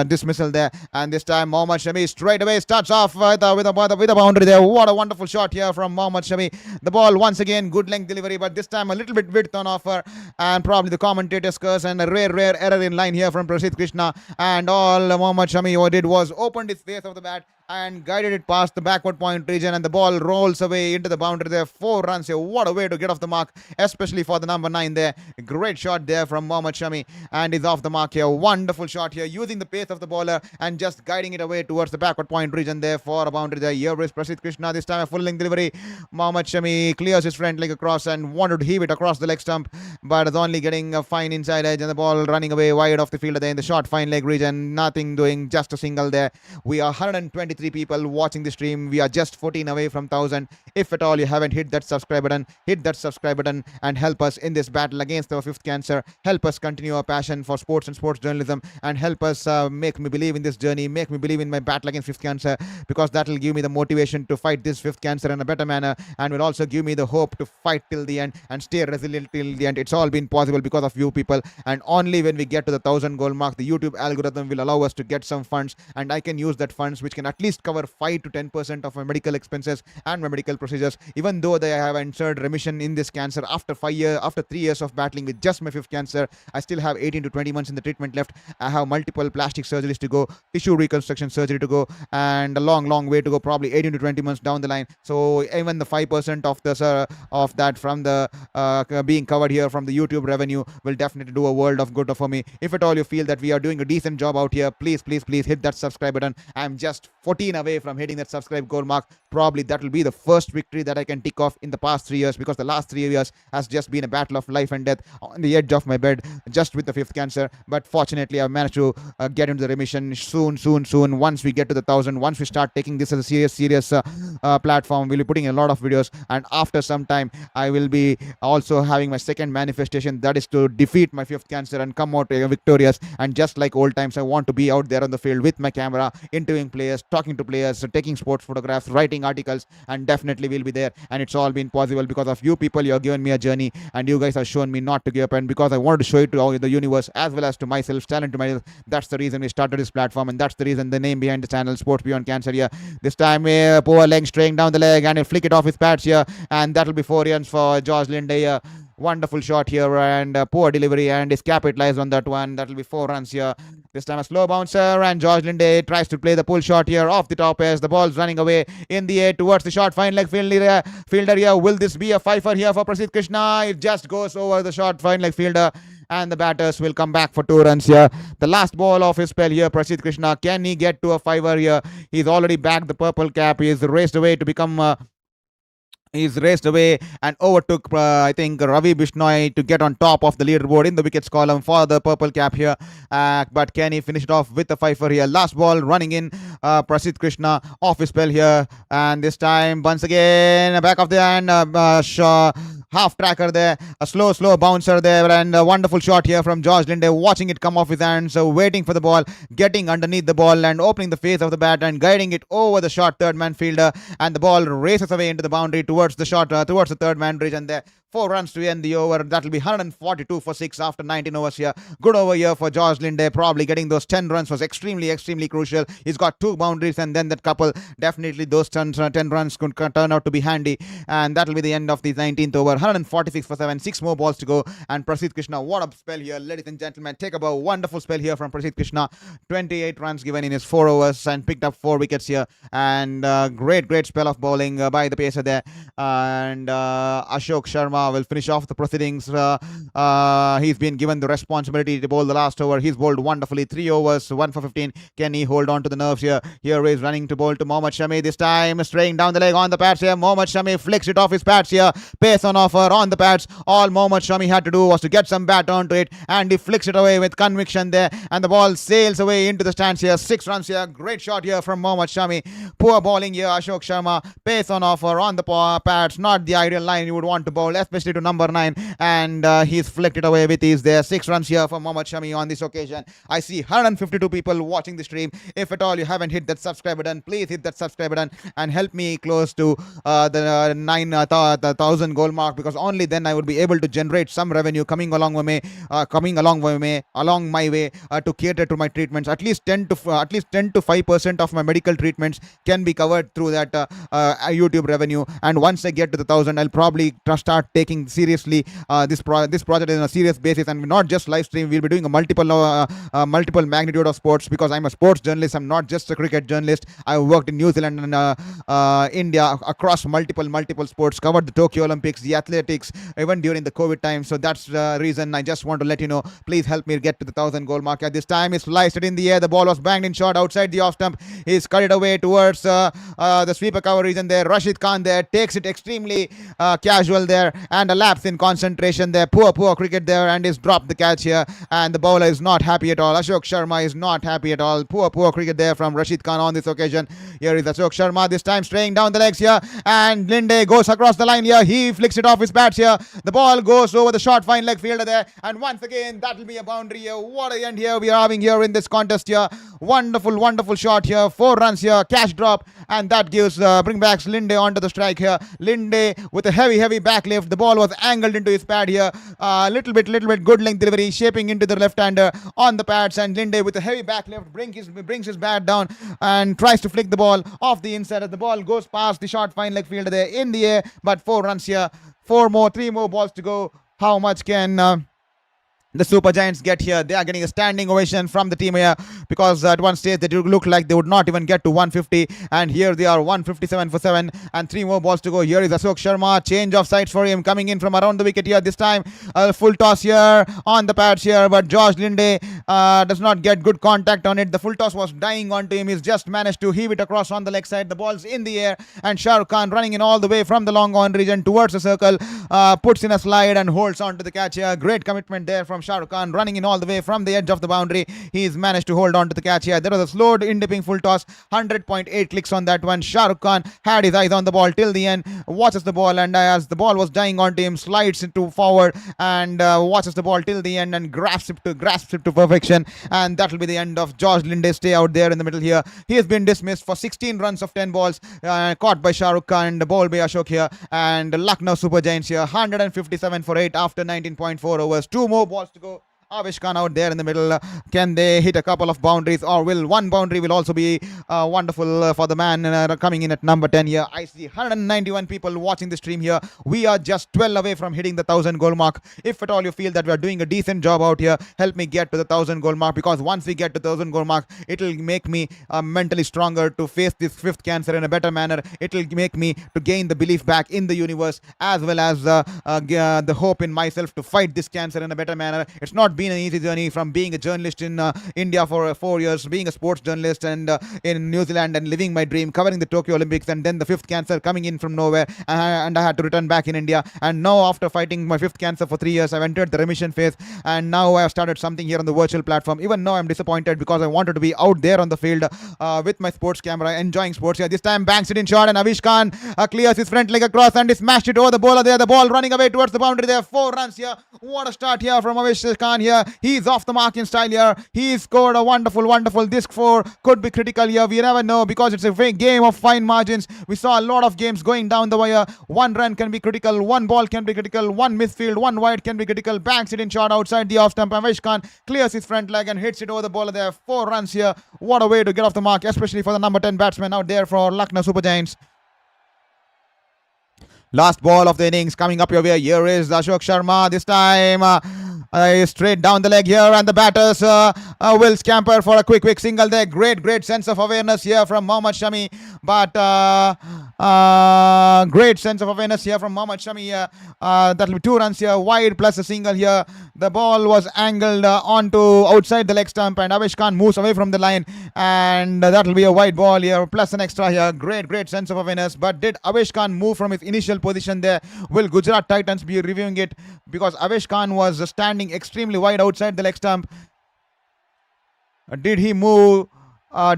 dismissal there. And this time Mohammad Shami straight away starts off with a boundary there. What a wonderful shot here from Mohammad Shami. The ball once again good length delivery, but this time a little bit width on offer, and probably the commentator's curse, and a rare error in line here from Prasidh Krishna. And all Mohammad Shami did was opened his face of the bat and guided it past the backward point region, and the ball rolls away into the boundary there. 4 runs here. What a way to get off the mark, especially for the number 9 there. Great shot there from Mohammad Shami, and he's off the mark here. Wonderful shot here, using the pace of the bowler and just guiding it away towards the backward point region there for a boundary there. Here is Prasidh Krishna. This time a full length delivery. Mohammad Shami clears his front leg across and wanted to heave it across the leg stump, but is only getting a fine inside edge, and the ball running away wide off the fielder there in the short fine leg region. Nothing doing, just a single there. We are 123 people watching the stream. We are just 14 away from 1,000. If at all you haven't hit that subscribe button, hit that subscribe button and help us in this battle against our 5th cancer. Help us continue our passion for sports and sports journalism, and help us make me believe in this journey, make me believe in my battle against 5th cancer, because that will give me the motivation to fight this 5th cancer in a better manner, and will also give me the hope to fight till the end and stay resilient till the end. It's all been possible because of you people, and only when we get to the 1,000 goal mark, the YouTube algorithm will allow us to get some funds, and I can use that funds which can at least least cover 5 to 10% of my medical expenses and my medical procedures. Even though they have entered remission in this cancer after 3 years of battling with just my fifth cancer, I still have 18 to 20 months in the treatment left. I have multiple plastic surgeries to go, tissue reconstruction surgery to go, and a long way to go, probably 18 to 20 months down the line. So even the 5% of that from the being covered here from the YouTube revenue will definitely do a world of good for me. If at all you feel that we are doing a decent job out here, please hit that subscribe button. I'm just 14 away from hitting that subscribe goal mark. Probably that will be the first victory that I can tick off in the past 3 years, because the last 3 years has just been a battle of life and death on the edge of my bed, just with the fifth cancer. But fortunately, I managed to get into the remission soon. Once we get to the 1,000, once we start taking this as a serious platform, we'll be putting a lot of videos, and after some time, I will be also having my second manifestation, that is to defeat my fifth cancer and come out victorious. And just like old times, I want to be out there on the field with my camera, interviewing players, talking to players, taking sports photographs, writing articles, and definitely will be there. And it's all been possible because of you people. You have given me a journey, and you guys have shown me not to give up, and because I wanted to show it to all the universe as well as to myself, talent to myself. That's the reason we started this platform, and that's the reason the name behind the channel, Sports Beyond Cancer. Here this time, poor leg straying down the leg, and he'll flick it off his pads here, and that'll be 4 runs for George Linde here. Wonderful shot here, and poor delivery, and is capitalized on that one. That'll be 4 runs here. This time a slow bouncer, and George Linde tries to play the pull shot here off the top as the ball's running away in the air towards the short fine leg fielder here. Will this be a fifer here for Prasidh Krishna? It just goes over the short fine leg fielder, and the batters will come back for 2 runs here. The last ball of his spell here, Prasidh Krishna. Can he get to a fiver here? He's already bagged the purple cap. He's raced away to become he's raced away and overtook, I think, Ravi Bishnoi to get on top of the leaderboard in the wickets column for the purple cap here. But can he finish it off with the fifer here? Last ball running in, Prasidh Krishna off his spell here. And this time, once again, back of the hand, half tracker there, a slow bouncer there, and a wonderful shot here from George Linde, watching it come off his hands, so waiting for the ball, getting underneath the ball and opening the face of the bat and guiding it over the short third man fielder, and the ball races away into the boundary towards the third man bridge, and there 4 runs to end the over. That will be 142 for 6 after 19 overs here. Good over here for George Linde. Probably getting those 10 runs was extremely crucial. He's got 2 boundaries, and then that couple, definitely those 10 runs could turn out to be handy. And that will be the end of the 19th over. 146 for 7. 6 more balls to go. And Prasidh Krishna, what a spell here, ladies and gentlemen. Take a wonderful spell here from Prasidh Krishna. 28 runs given in his 4 overs and picked up 4 wickets here. And great spell of bowling by the pacer there. And Ashok Sharma will finish off the proceedings. He's been given the responsibility to bowl the last over. He's bowled wonderfully. 3 overs, 1 for 15. Can he hold on to the nerves here? Here is running to bowl to Mohammad Shami. This time straying down the leg on the pads here. Mohammad Shami flicks it off his pads here. Pace on offer on the pads. All Mohammad Shami had to do was to get some bat onto it, and he flicks it away with conviction there, and the ball sails away into the stands here. 6 runs here. Great shot here from Mohammad Shami. Poor bowling here, Ashok Sharma. Pace on offer on the pads. Not the ideal line you would want to bowl, especially to number 9, and he's flicked it away with ease there. 6 runs here for Mohammad Shami on this occasion. I see 152 people watching the stream. If at all you haven't hit that subscribe button, please hit that subscribe button and help me close to the 9,000 goal mark, because only then I would be able to generate some revenue coming along my way to cater to my treatments. At least 10 to 5% of my medical treatments can be covered through that YouTube revenue. And once I get to the 1,000, I'll probably start taking seriously this project on a serious basis, and not just live stream. We'll be doing a multiple magnitude of sports, because I'm a sports journalist. I'm not just a cricket journalist. I've worked in New Zealand and India across multiple sports, covered the Tokyo Olympics, the athletics, even during the COVID time. So that's the reason I just want to let you know. Please help me get to the 1,000 goal mark. At this time, it's sliced it in the air. The ball was banged in short outside the off stump. He's cut it away towards the sweeper cover region there. Rashid Khan there takes it extremely casual there, and a lapse in concentration there. Poor cricket there, and he's dropped the catch here, and the bowler is not happy at all. Ashok Sharma is not happy at all. Poor cricket there from Rashid Khan on this occasion. Here is Ashok Sharma, this time straying down the legs here, and Linde goes across the line here. He flicks it off his bats here. The ball goes over the short fine leg fielder there, and once again that will be a boundary here. What a end here we are having here in this contest here. Wonderful shot here. 4 runs here, cash drop, and that gives bring back Linde onto the strike here. Linde with a heavy back lift. The ball was angled into his pad here. Little bit good length delivery, shaping into the left-hander on the pads, and Linde with a heavy back lift brings his bat down and tries to flick the ball off the inside. As the ball goes past the short fine leg fielder there in the air, but 4 runs here. 3 more balls to go. How much can the Super Giants get here? They are getting a standing ovation from the team here, because at one stage they looked like they would not even get to 150, and here they are 157 for 7 and 3 more balls to go. Here is Ashok Sharma, change of sides for him, coming in from around the wicket here. This time a full toss here on the pads here, but George Linde does not get good contact on it. The full toss was dying onto him. He's just managed to heave it across on the leg side. The ball's in the air, and Shah Rukh Khan running in all the way from the long on region towards the circle, puts in a slide and holds on to the catch here. Great commitment there from Shah Rukh Khan, running in all the way from the edge of the boundary. He's managed to hold on to the catch here. There was a slowed in-dipping full toss, 100.8 clicks on that one. Shah Rukh Khan had his eyes on the ball till the end, watches the ball, and as the ball was dying onto him, slides into forward and watches the ball till the end and grasps it to perfection. And that will be the end of George Linde's stay out there in the middle here. He has been dismissed for 16 runs of 10 balls, caught by Shah Rukh Khan and bowled by Ashok here. And Lucknow Super Giants here, 157 for 8 after 19.4 overs. 2 more balls to go. Avesh Khan out there in the middle. Can they hit a couple of boundaries, or will one boundary will also be wonderful for the man coming in at number 10 here? I see 191 people watching the stream here. We are just 12 away from hitting the 1,000 goal mark. If at all you feel that we are doing a decent job out here, help me get to the 1,000 goal mark, because once we get to the 1,000 goal mark, it will make me mentally stronger to face this 5th cancer in a better manner. It will make me to gain the belief back in the universe, as well as the hope in myself to fight this cancer in a better manner. It's not been an easy journey from being a journalist in India for 4 years, being a sports journalist, and in New Zealand, and living my dream, covering the Tokyo Olympics, and then the 5th cancer coming in from nowhere, and I had to return back in India. And now, after fighting my 5th cancer for 3 years, I've entered the remission phase, and now I have started something here on the virtual platform. Even now I'm disappointed, because I wanted to be out there on the field with my sports camera, enjoying sports here. This time banks it in short, and Avish Khan clears his front leg across, and he smashed it over the bowler there. The ball running away towards the boundary there. 4 runs here. What a start here from Avish Khan here. He's off the mark in style here. He scored a wonderful disc 4. Could be critical here. We never know, because it's a game of fine margins. We saw a lot of games going down the wire. 1 run can be critical. 1 ball can be critical. 1 misfield. 1 wide can be critical. Banks it in short outside the off stump. Avish Khan clears his front leg and hits it over the bowler there. 4 runs here. What a way to get off the mark, especially for the number 10 batsman out there for Lucknow Super Giants. Last ball of the innings coming up your way. Here is Ashok Sharma. This time straight down the leg here, and the batters will scamper for a quick single there. Great sense of awareness here from Mohammad Shami, but great sense of awareness here from Mohammad Shami here. That will be 2 runs here, wide plus a single here. The ball was angled onto outside the leg stump, and Avish Khan moves away from the line, and that will be a wide ball here plus an extra here. Great sense of awareness. But did Avish Khan move from his initial position there? Will Gujarat Titans be reviewing it? Because Avish Khan was standing extremely wide outside the leg stump. Did he move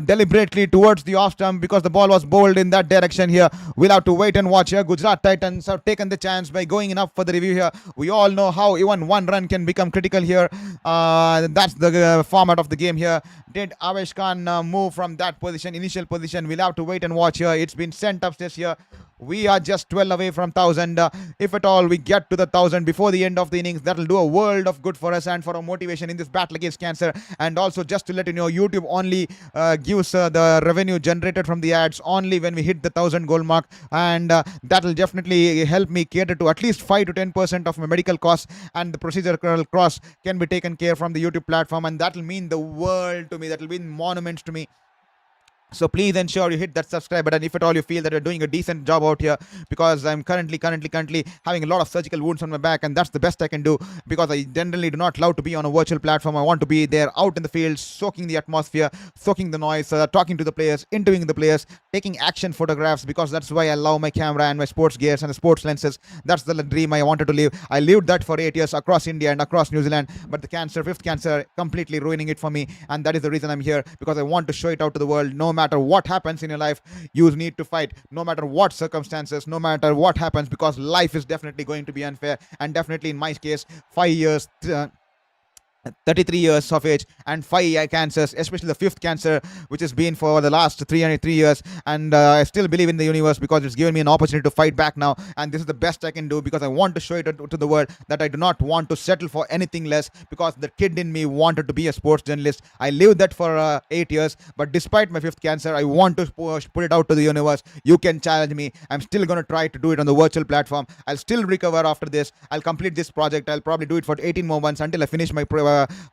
deliberately towards the off stump, because the ball was bowled in that direction here? We'll have to wait and watch here. Gujarat Titans have taken the chance by going up for the review here. We all know how even 1 run can become critical here. That's the format of the game here. Did Avish Khan move from that position, initial position? We'll have to wait and watch here. It's been sent upstairs here. We are just 12 away from 1,000. If at all we get to the 1,000 before the end of the innings, that will do a world of good for us and for our motivation in this battle against cancer. And also, just to let you know, YouTube only gives the revenue generated from the ads only when we hit the 1,000 goal mark, and that will definitely help me cater to at least 5 to 10% of my medical costs, and the procedural costs can be taken care from the YouTube platform, and that will mean the world to me. That will mean monuments to me. So please ensure you hit that subscribe button if at all you feel that you're doing a decent job out here, because I'm currently having a lot of surgical wounds on my back, and that's the best I can do, because I generally do not love to be on a virtual platform. I want to be there out in the field, soaking the atmosphere, soaking the noise, talking to the players, interviewing the players, taking action photographs, because that's why I love my camera and my sports gears and the sports lenses. That's the dream I wanted to live. I lived that for 8 years across India and across New Zealand, but the cancer, 5th cancer, completely ruining it for me, and that is the reason I'm here, because I want to show it out to the world. No matter what happens in your life, you need to fight, no matter what circumstances, no matter what happens, because life is definitely going to be unfair, and definitely in my case 5 years 33 years of age and 5 cancers, especially the fifth cancer, which has been for the last 303 years. And I still believe in the universe because it's given me an opportunity to fight back now. And this is the best I can do because I want to show it to the world that I do not want to settle for anything less, because the kid in me wanted to be a sports journalist. I lived that for 8 years, but despite my fifth cancer, I want to put it out to the universe. You can challenge me. I'm still going to try to do it on the virtual platform. I'll still recover after this. I'll complete this project. I'll probably do it for 18 more months until I finish my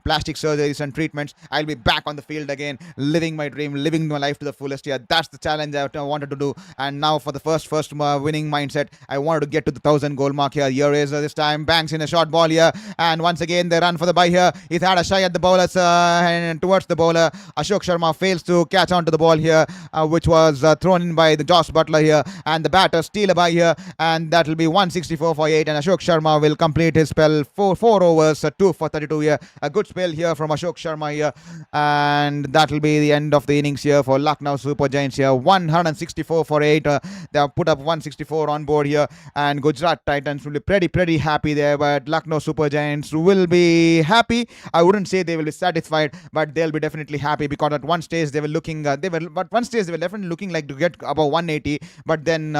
plastic surgeries and treatments. I'll be back on the field again, living my dream, living my life to the fullest. Yeah, that's the challenge I wanted to do. And now for the first winning mindset, I wanted to get to the 1,000 goal mark here. Here is this time Banks in a short ball here, and once again they run for the bye here. He's had a shy at the bowlers and towards the bowler. Ashok Sharma fails to catch on to the ball here, which was thrown in by the Josh Butler here, and the batter steal a bye here, and that will be 164 for 8, and Ashok Sharma will complete his spell. Four overs, 2 for 32 here. A good spell here from Ashok Sharma here, and that will be the end of the innings here for Lucknow Super Giants here. 164 for 8. They have put up 164 on board here, and Gujarat Titans will be pretty happy there, but Lucknow Super Giants will be happy. I wouldn't say they will be satisfied, but they'll be definitely happy, because at one stage they were looking definitely looking like to get above 180, but then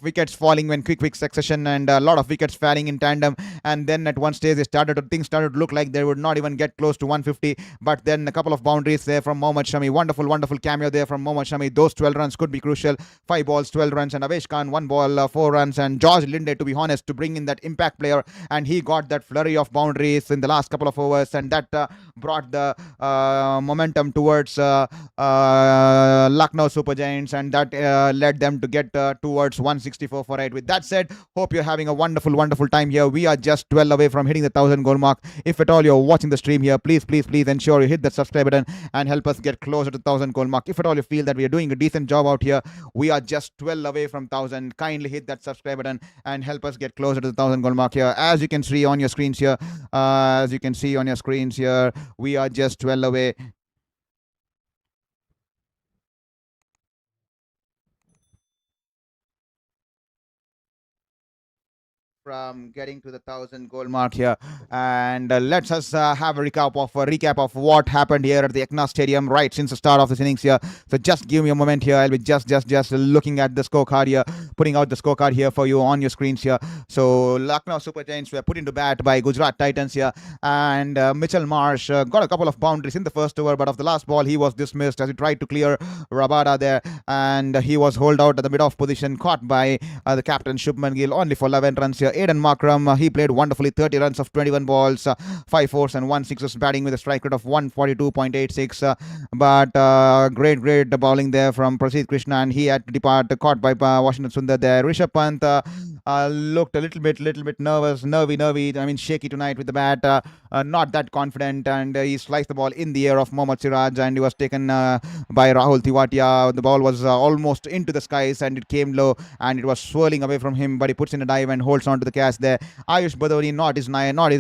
wickets falling in quick succession, and a lot of wickets falling in tandem, and then at one stage things started to look like they would not even get close to 150. But then a couple of boundaries there from Mohammad Shami. Wonderful cameo there from Mohammad Shami. Those 12 runs could be crucial. 5 balls, 12 runs, and Avesh Khan 1 ball, 4 runs, and George Linde, to be honest, to bring in that impact player, and he got that flurry of boundaries in the last couple of overs, and that brought the momentum towards Lucknow Super Giants, and that led them to get towards 164 for 8. With that said, hope you're having a wonderful time here. We are just 12 away from hitting the 1,000 goal mark. If at all you're watching the stream here, please ensure you hit that subscribe button and help us get closer to the 1,000 goal mark. If at all you feel that we are doing a decent job out here, we are just 12 away from 1,000. Kindly hit that subscribe button and help us get closer to the 1,000 goal mark here. As you can see on your screens here, we are just 12 away from getting to the 1,000 goal mark here. And let's us have a recap of what happened here at the Ekana Stadium right since the start of this innings here. So just give me a moment here. I'll be just looking at the scorecard here, putting out the scorecard here for you on your screens here. So Lucknow Super Giants were put into bat by Gujarat Titans here, and Mitchell Marsh got a couple of boundaries in the first over, but of the last ball he was dismissed as he tried to clear Rabada there, and he was holed out at the mid-off position, caught by the captain Shubman Gill, only for 11 runs here. Aiden Markram, he played wonderfully, 30 runs of 21 balls, 5 fours and 1 sixes, batting with a strike rate of 142.86. But great bowling there from Prasidh Krishna, and he had to depart, caught by Washington Sundar there. Rishabh Pant looked a little bit nervy. I mean, shaky tonight with the bat. Not that confident, and he sliced the ball in the air of Mohammad Siraj, and he was taken by Rahul Tiwatia. The ball was almost into the skies, and it came low, and it was swirling away from him, but he puts in a dive and holds on to the catch there. Ayush Badoni, not his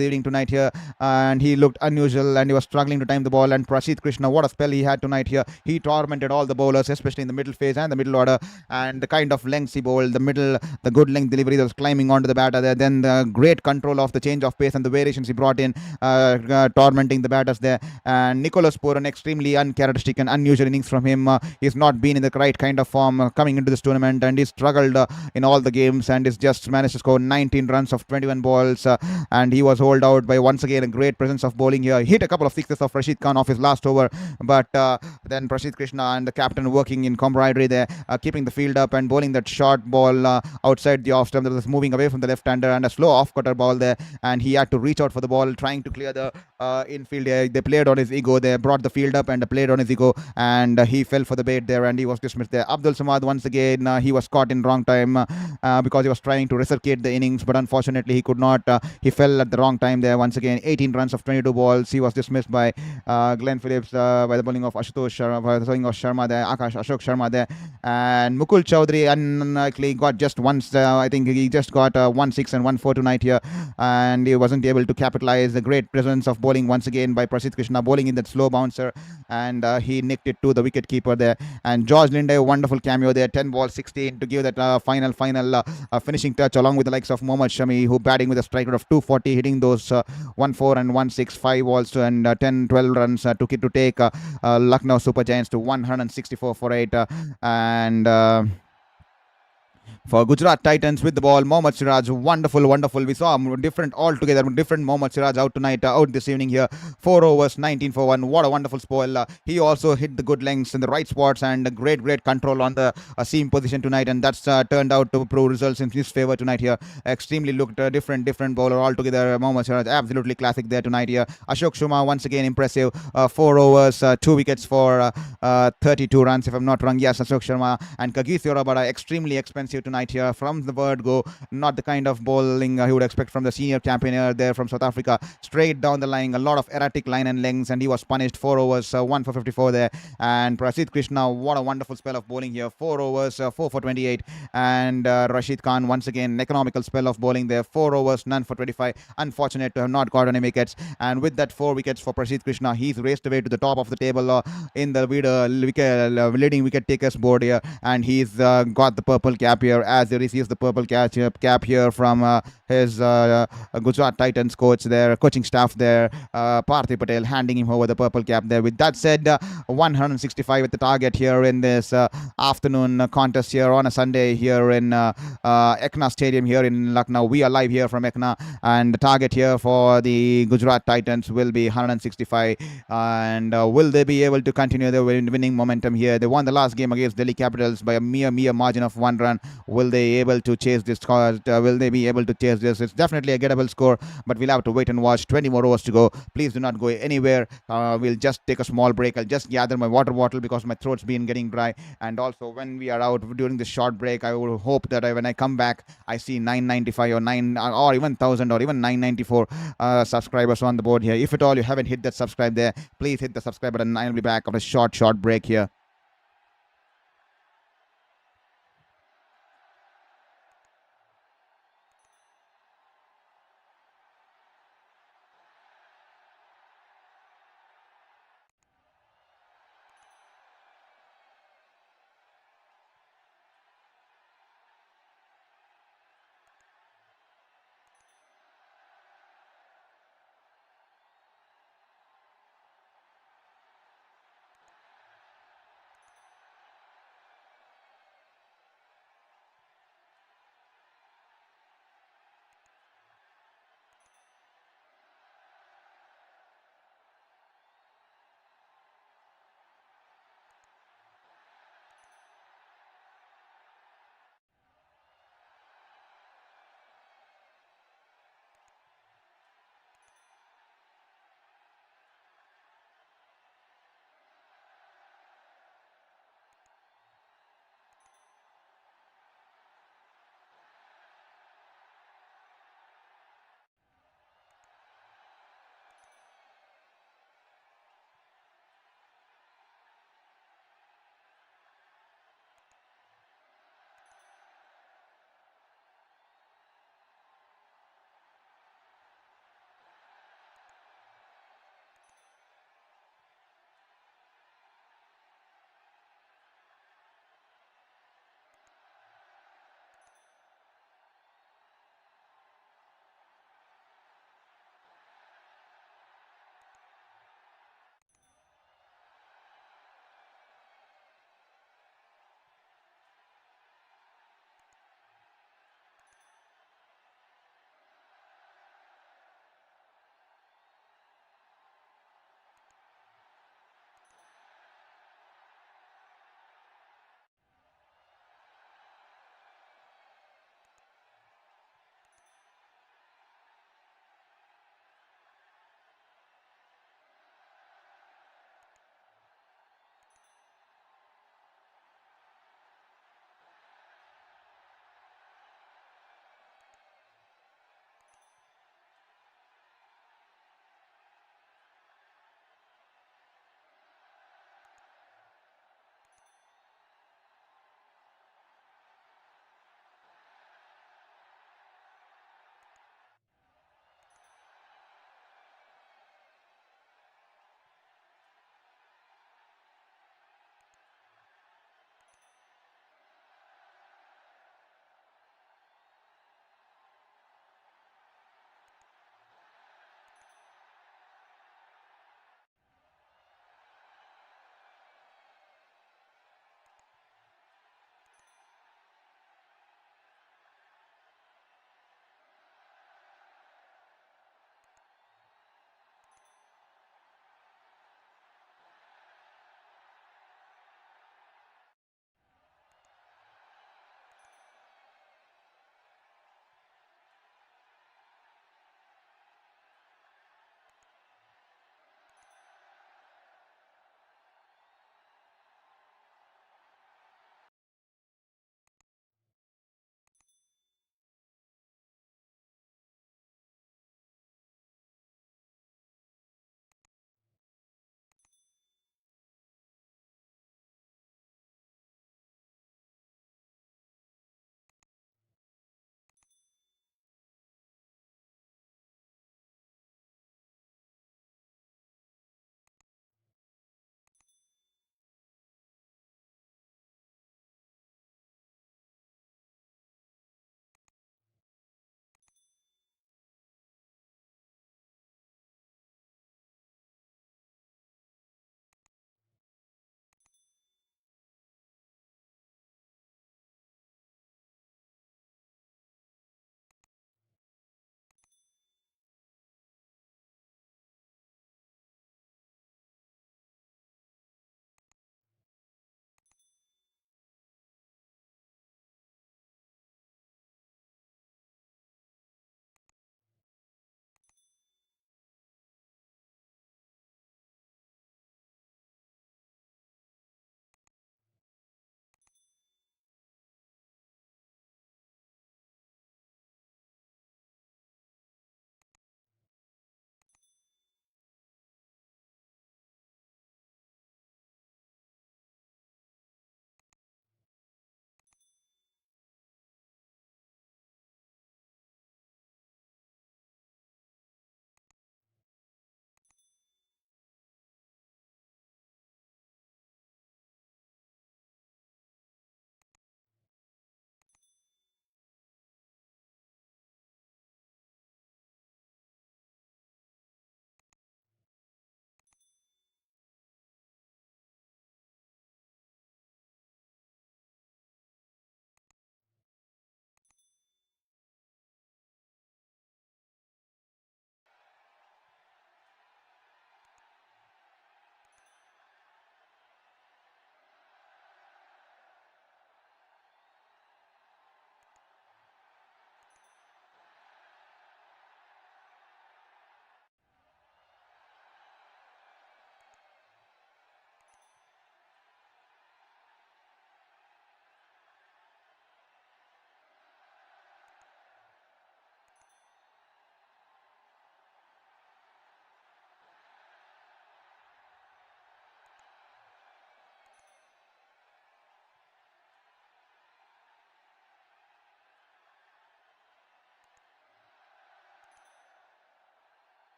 evening tonight here, and he looked unusual, and he was struggling to time the ball. And Prasidh Krishna, what a spell he had tonight here. He tormented all the bowlers, especially in the middle phase and the middle order, and the kind of lengths he bowled, the good length delivery that was climbing onto the batter there, then the great control of the change of pace and the variations he brought in, tormenting the batters there. And Nicholas Pooran, extremely uncharacteristic and unusual innings from him. He's not been in the right kind of form coming into this tournament, and he's struggled in all the games, and he's just managed to score 19 runs of 21 balls, and he was holed out by, once again, a great presence of bowling here. He hit a couple of sixes of Rashid Khan off his last over, but then Prasidh Krishna and the captain working in camaraderie there, keeping the field up and bowling that short ball outside the off stump that was moving away from the left-hander, and a slow off-cutter ball there, and he had to reach out for the ball, trying to clear the infield. They played on his ego. They brought the field up and played on his ego, and he fell for the bait there, and he was dismissed there. Abdul Samad, once again, he was caught in wrong time because he was trying to reciprocate the innings, but unfortunately he could not. He fell at the wrong time there. Once again, 18 runs of 22 balls. He was dismissed by Glenn Phillips by the bowling of Ashutosh Sharma there, Ashok Sharma there, and Mukul Chowdhury unlikely got just once. I think he just got 1-6 and 1-4 tonight here, and he wasn't able to capitalize. The great presence of bowling once again by Prasidh Krishna, bowling in that slow bouncer, and he nicked it to the wicket keeper there. And George Linde, wonderful cameo there, 10 balls 16 to give that final finishing touch, along with the likes of Mohammad Shami, who batting with a strike rate of 240, hitting those 1-4 and 1-6-5 also, and 10-12 runs to take Lucknow Super Giants to 164 for 8. And for Gujarat Titans with the ball, Mohammad Siraj, wonderful, wonderful. We saw different altogether, different Mohammad Siraj out tonight, out this evening here. 4 overs, 19 for 1. What a wonderful spoil. He also hit the good lengths in the right spots and great, great control on the seam position tonight, and that's turned out to prove results in his favor tonight here. Extremely looked different bowler altogether. Mohammad Siraj, absolutely classic there tonight here. Ashok Sharma, once again impressive. 4 overs, 2 wickets for 32 runs, if I'm not wrong. Yes, Ashok Sharma and Kagiso Rabada, extremely expensive tonight here from the word go. Not the kind of bowling he would expect from the senior campaigner there from South Africa. Straight down the line, a lot of erratic line and lengths, and he was punished. 4 overs, 1 for 54 there. And Prasidh Krishna, what a wonderful spell of bowling here. 4 overs, 4 for 28. And Rashid Khan, once again, an economical spell of bowling there. 4 overs, none for 25. Unfortunate to have not got any wickets. And with that 4 wickets for Prasidh Krishna, he's raced away to the top of the table in the leading wicket takers board here. And he's got the purple cap here as he receives the purple cap here from his Gujarat Titans coach there, coaching staff there, Parthiv Patel, handing him over the purple cap there. With that said, 165 at the target here in this afternoon contest here on a Sunday here in Ekana Stadium here in Lucknow. We are live here from Ekana, and the target here for the Gujarat Titans will be 165. And will they be able to continue their winning momentum here? They won the last game against Delhi Capitals by a mere margin of 1 run. Will they able to chase this score? Will they be able to chase this? It's definitely a gettable score, but we'll have to wait and watch. 20 more overs to go. Please do not go anywhere. We'll just take a small break. I'll just gather my water bottle because my throat's been getting dry. And also, when we are out during this short break, I will hope that when I come back, I see 995 or 9 or even 1000 or even 994 subscribers on the board here. If at all you haven't hit that subscribe there, please hit the subscribe button. I'll be back after a short break here.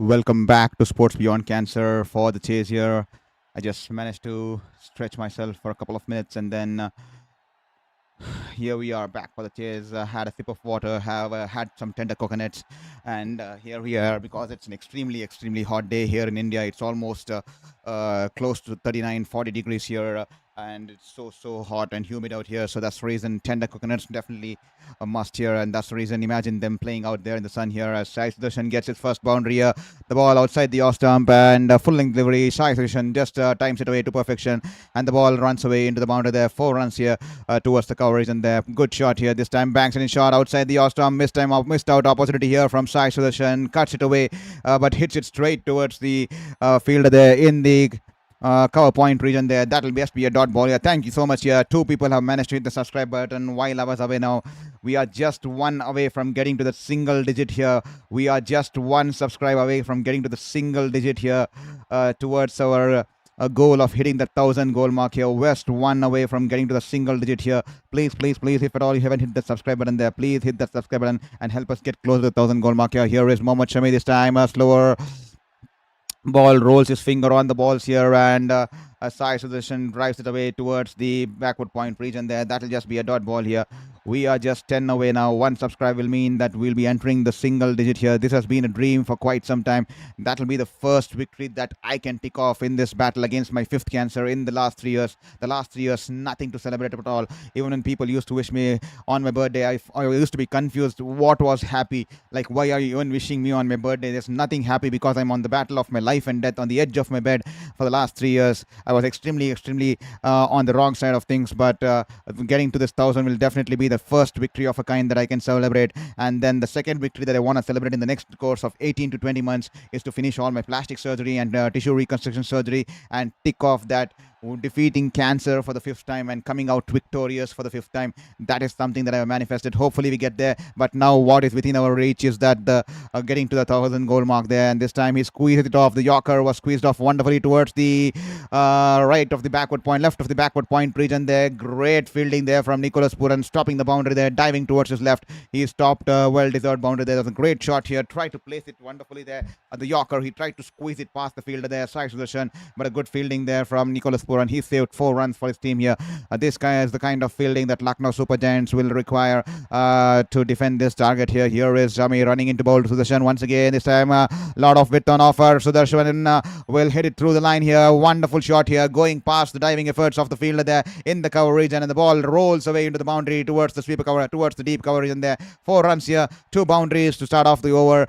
Welcome back to Sports Beyond Cancer for the chase here. I just managed to stretch myself for a couple of minutes and then here we are back for the chase. Had a sip of water, have had some tender coconuts, and here we are because it's an extremely hot day here in India. It's almost close to 39, 40 degrees here, and it's so hot and humid out here. So that's the reason tender coconuts definitely a must here, and that's the reason. Imagine them playing out there in the sun here as Sai Sudarshan gets his first boundary. The ball outside the off stump and full length delivery. Sai Sudarshan just times it away to perfection, and the ball runs away into the boundary there. 4 runs here towards the coverage, and there good shot here. This time banks in shot outside the off stump. Missed out opportunity here from Sai Sudarshan. Cuts it away, but hits it straight towards the fielder there in the cover point region there. That'll just be a dot ball here. Thank you so much here. Two people have managed to hit the subscribe button while I was away now. We are just one away from getting to the single digit here. We are just one subscribe away from getting to the single digit here towards our goal of hitting the 1,000 goal mark here. West one away from getting to the single digit here. Please, if at all you haven't hit the subscribe button there, please hit that subscribe button and help us get close to the 1,000 goal mark here. Here is Mohammad Shami this time, a slower ball, rolls his finger on the balls here, and Sai Sudarshan drives it away towards the backward point region there. That'll just be a dot ball here. We are just 10 away now. One subscribe will mean that we'll be entering the single digit here. This has been a dream for quite some time. That'll be the first victory that I can tick off in this battle against my fifth cancer in the last 3 years. The last 3 years, nothing to celebrate at all. Even when people used to wish me on my birthday, I used to be confused what was happy. Like, why are you even wishing me on my birthday? There's nothing happy because I'm on the battle of my life and death on the edge of my bed for the last 3 years. I was extremely on the wrong side of things, but getting to this 1,000 will definitely be the first victory of a kind that I can celebrate. And then the second victory that I want to celebrate in the next course of 18 to 20 months is to finish all my plastic surgery and tissue reconstruction surgery and tick off that defeating cancer for the fifth time and coming out victorious for the fifth time. That is something that I have manifested. Hopefully we get there, but now what is within our reach is that the getting to the 1,000 goal mark there, and this time he squeezed it off. The Yorker was squeezed off wonderfully towards the right of the backward point, left of the backward point region there. Great fielding there from Nicholas Puran, stopping the boundary there, diving towards his left. He stopped well-deserved boundary there. That was a great shot here. Tried to place it wonderfully there. The Yorker, he tried to squeeze it past the fielder there, Sai Sudarshan, but a good fielding there from Nicholas Puran. He saved 4 runs for his team here. This guy is the kind of fielding that Lucknow Super Giants will require to defend this target here. Here is Jami running into bowl to Sudarshan once again. This time a lot of width on offer. Sudarshan will hit it through the line here. Wonderful shot here, going past the diving efforts of the fielder there in the cover region, and the ball rolls away into the boundary towards the sweeper cover, towards the deep cover region there. 4 runs here, 2 boundaries to start off the over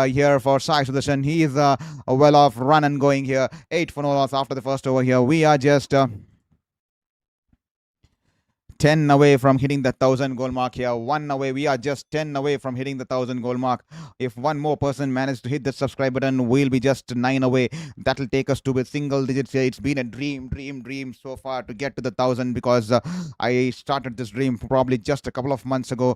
here for Sai Sudarshan. He is well off, run and going here. 8 for no loss after the first over here. We are just 10 away from hitting the 1,000 goal mark here. 1 away. We are just 10 away from hitting the 1,000 goal mark. If one more person managed to hit the subscribe button, we'll be just 9 away. That'll take us to the single digits here. It's been a dream so far to get to the 1,000 because I started this dream probably just a couple of months ago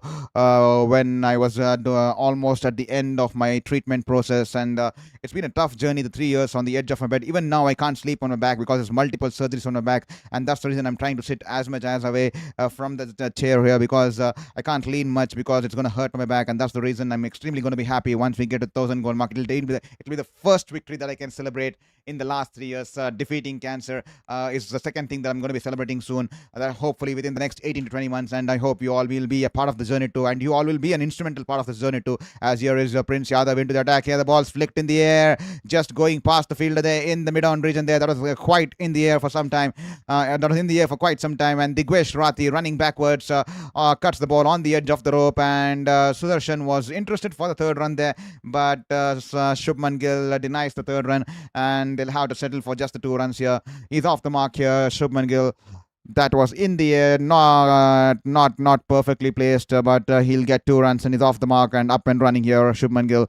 when I was almost at the end of my treatment process, and it's been a tough journey, the 3 years on the edge of my bed. Even now I can't sleep on my back because there's multiple surgeries on my back, and that's the reason I'm trying to sit as much as away from the chair here because I can't lean much because it's going to hurt my back, and that's the reason I'm extremely going to be happy once we get to 1,000 goal mark. It'll be the first victory that I can celebrate in the last 3 years. Defeating cancer is the second thing that I'm going to be celebrating soon, hopefully within the next 18 to 20 months, and I hope you all will be a part of the journey too, and you all will be an instrumental part of this journey too. As here is Prince Yadav into the attack here. The ball's flicked in the air, just going past the fielder there in the mid-on region there. That was quite in the air for some time. That was in the air for quite some time, and Digwesh Rathi running backwards cuts the ball on the edge of the rope, and Sudarshan was interested for the third run there, but Shubman Gill denies the third run, and they'll have to settle for just the 2 runs here. He's off the mark here, Shubman Gill. That was in the air, not perfectly placed, but he'll get 2 runs, and he's off the mark and up and running here, Shubman Gill.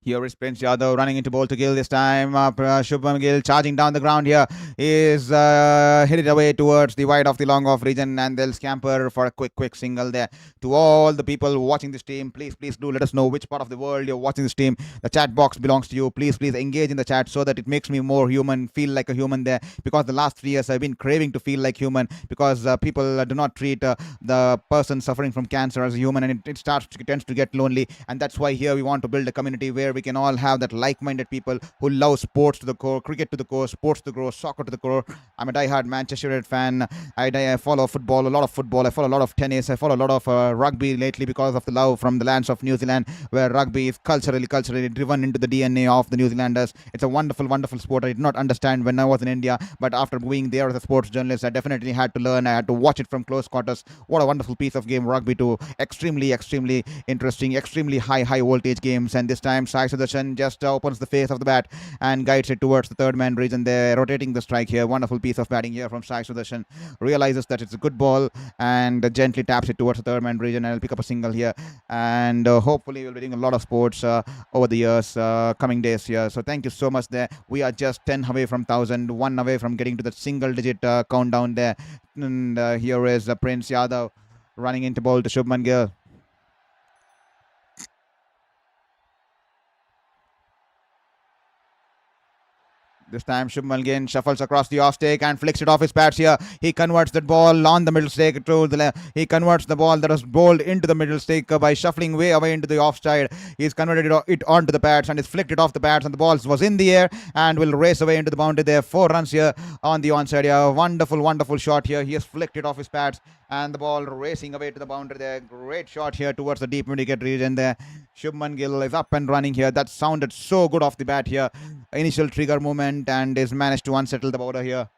Here is Prince Yadav running into ball to Gill this time. Shubman Gill charging down the ground here is hit it away towards the wide of the long off region, and they'll scamper for a quick single there. To all the people watching this team, please do let us know which part of the world you're watching this team. The chat box belongs to you. Please engage in the chat so that it makes me more human, feel like a human there. Because the last 3 years I've been craving to feel like human, because people do not treat the person suffering from cancer as a human, and it tends to get lonely. And that's why here we want to build a community where we can all have that like-minded people who love sports to the core, cricket to the core, sports to the core, soccer to the core. I'm a die-hard Manchester United fan. I follow football, a lot of football. I follow a lot of tennis. I follow a lot of rugby lately because of the love from the lands of New Zealand, where rugby is culturally driven into the DNA of the New Zealanders. It's a wonderful sport. I did not understand when I was in India, but after being there as a sports journalist, I definitely had to learn. I had to watch it from close quarters. What a wonderful piece of game rugby too. Extremely interesting, extremely high voltage games. And this time Sai Sudarshan just opens the face of the bat and guides it towards the third man region there, rotating the strike here. Wonderful piece of batting here from Sai Sudarshan. Realizes that it's a good ball and gently taps it towards the third man region, and will pick up a single here. And hopefully we'll be doing a lot of sports over the years, coming days here. So thank you so much there. We are just 10 away from 1,000, 1 away from getting to the single digit countdown there. And here is Prince Yadav running into ball to Shubman Gill. This time Shubman Gill shuffles across the off stake and flicks it off his pads here. He converts that ball on the middle stake to the left. He converts the ball that was bowled into the middle stake by shuffling way away into the offside. He's converted it onto the pads and he's flicked it off the pads, and the ball was in the air and will race away into the boundary there. 4 runs here on the onside here. Wonderful shot here. He has flicked it off his pads and the ball racing away to the boundary there. Great shot here towards the deep mid-wicket region there. Shubman Gill is up and running here. That sounded so good off the bat here. Initial trigger movement, and is managed to unsettle the bowler here.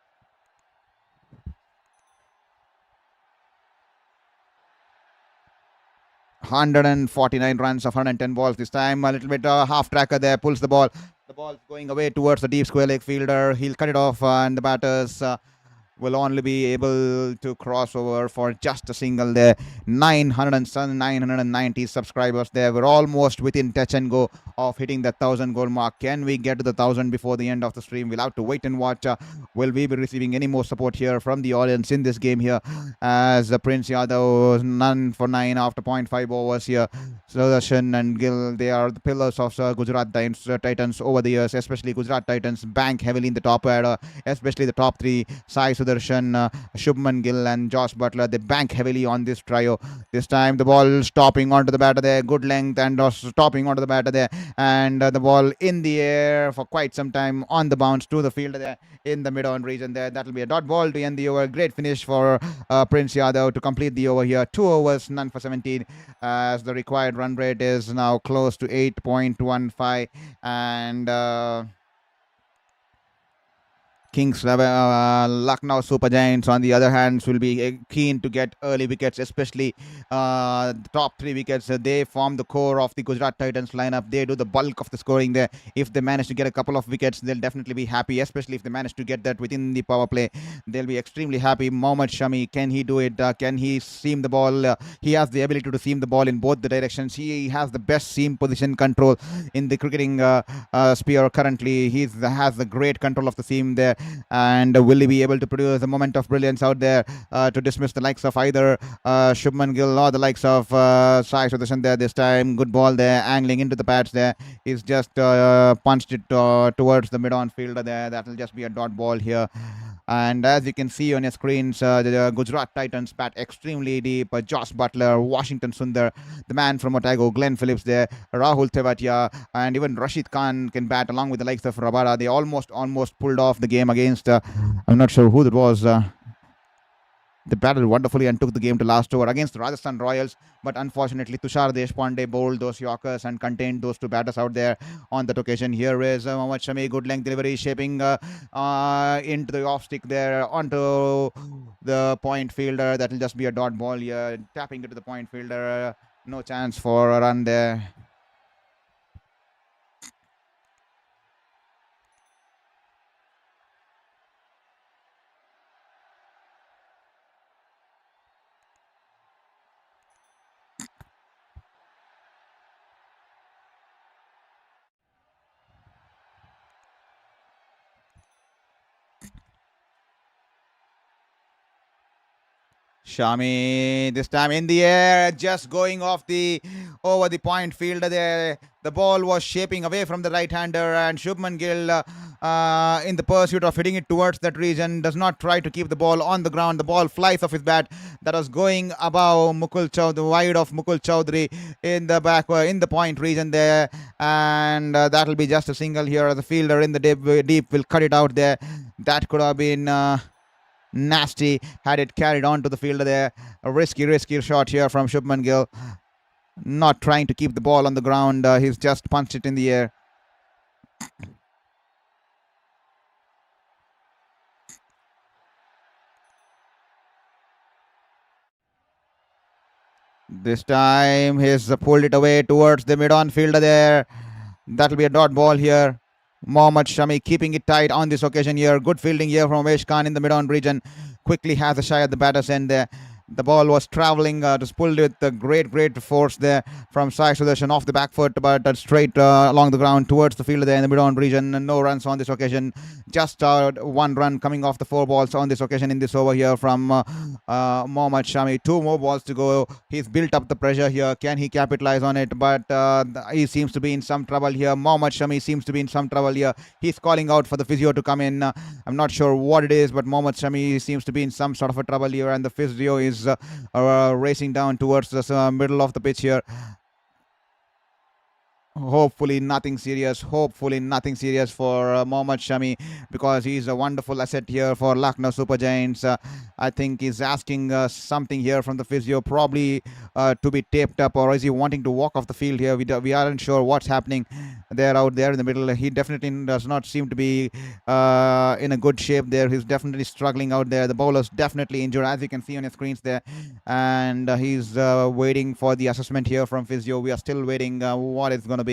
...149 runs of 110 balls this time. A little bit half tracker there, pulls the ball. The ball's going away towards the deep square leg fielder. He'll cut it off, and the batters will only be able to cross over for just a single there. 990 subscribers there. We're almost within touch and go of hitting the 1,000 goal mark. Can we get to the 1,000 before the end of the stream? We'll have to wait and watch. Will we be receiving any more support here from the audience in this game here, as Prince Yadav none for 9 after 0.5 overs here. Sudarshan and Gill, they are the pillars of Gujarat Titans over the years, especially Gujarat Titans bank heavily in the top order, especially the top 3, Sai Sudarshan, Shubman Gill and Josh Butler. They bank heavily on this trio. This time the ball stopping onto the batter there, good length, and stopping onto the batter there, and the ball in the air for quite some time on the bounce to the fielder there in the mid-on region there. That'll be a dot ball to end the over. Great finish for Prince Yadav to complete the over here. 2 overs, none for 17, as the required run rate is now close to 8.15, and Kings Lucknow Super Giants, on the other hand, will be keen to get early wickets, especially the top 3 wickets. They form the core of the Gujarat Titans lineup. They do the bulk of the scoring there. If they manage to get a couple of wickets, they'll definitely be happy, especially if they manage to get that within the power play. They'll be extremely happy. Mohammad Shami, can he do it? Can he seam the ball? He has the ability to seam the ball in both the directions. He has the best seam position control in the cricketing sphere currently. He has the great control of the seam there. And will he be able to produce a moment of brilliance out there to dismiss the likes of either Shubman Gill or the likes of Sai Sudarshan there this time? Good ball there, angling into the pads there. He's just punched it towards the mid-on fielder there. That will just be a dot ball here. And as you can see on your screens, the Gujarat Titans bat extremely deep. Josh Butler, Washington Sundar, the man from Otago, Glenn Phillips there, Rahul Tewatia, and even Rashid Khan can bat along with the likes of Rabada. They almost pulled off the game against, I'm not sure who that was. They battled wonderfully and took the game to last over against the Rajasthan Royals, but unfortunately Tushar Deshpande bowled those Yorkers and contained those 2 batters out there on that occasion. Here is Mohammad Shami, good length delivery, shaping into the off stick there onto the point fielder. That will just be a dot ball here, tapping it to the point fielder. No chance for a run there. Shami this time in the air, just going off the over the point fielder there. The ball was shaping away from the right-hander, and Shubman Gill, in the pursuit of hitting it towards that region, does not try to keep the ball on the ground. The ball flies off his bat. That was going above Mukul Chowdhury, wide of Mukul Chowdhury in the back, in the point region there, and that'll be just a single here. The fielder in the deep will cut it out there. That could have been nasty had it carried on to the fielder there. A risky shot here from Shubman Gill, not trying to keep the ball on the ground. He's just punched it in the air. This time he's pulled it away towards the mid-on fielder there. That'll be a dot ball here. Mohammad Shami keeping it tight on this occasion here. Good fielding here from Umesh Khan in the mid-on region. Quickly has a shy at the batter's end there. The ball was traveling, just pulled with a great force there from Sai Sudarshan off the back foot, but straight along the ground towards the fielder there in the mid-on region. No runs on this occasion. Just 1 run coming off the 4 balls on this occasion in this over here from Mohammad Shami. 2 more balls to go. He's built up the pressure here. Can he capitalize on it? But he seems to be in some trouble here. Mohammad Shami seems to be in some trouble here. He's calling out for the physio to come in. I'm not sure what it is, but Mohammad Shami seems to be in some sort of a trouble here, and the physio is racing down towards the middle of the pitch here. Hopefully nothing serious for Mohammad Shami, because he's a wonderful asset here for Lucknow Super Giants. I think he's asking something here from the physio, probably to be taped up, or is he wanting to walk off the field here? We aren't sure what's happening there out there in the middle. He definitely does not seem to be in a good shape there. He's definitely struggling out there. The bowler's definitely injured, as you can see on your screens there, and he's waiting for the assessment here from physio. We are still waiting what it's going to be.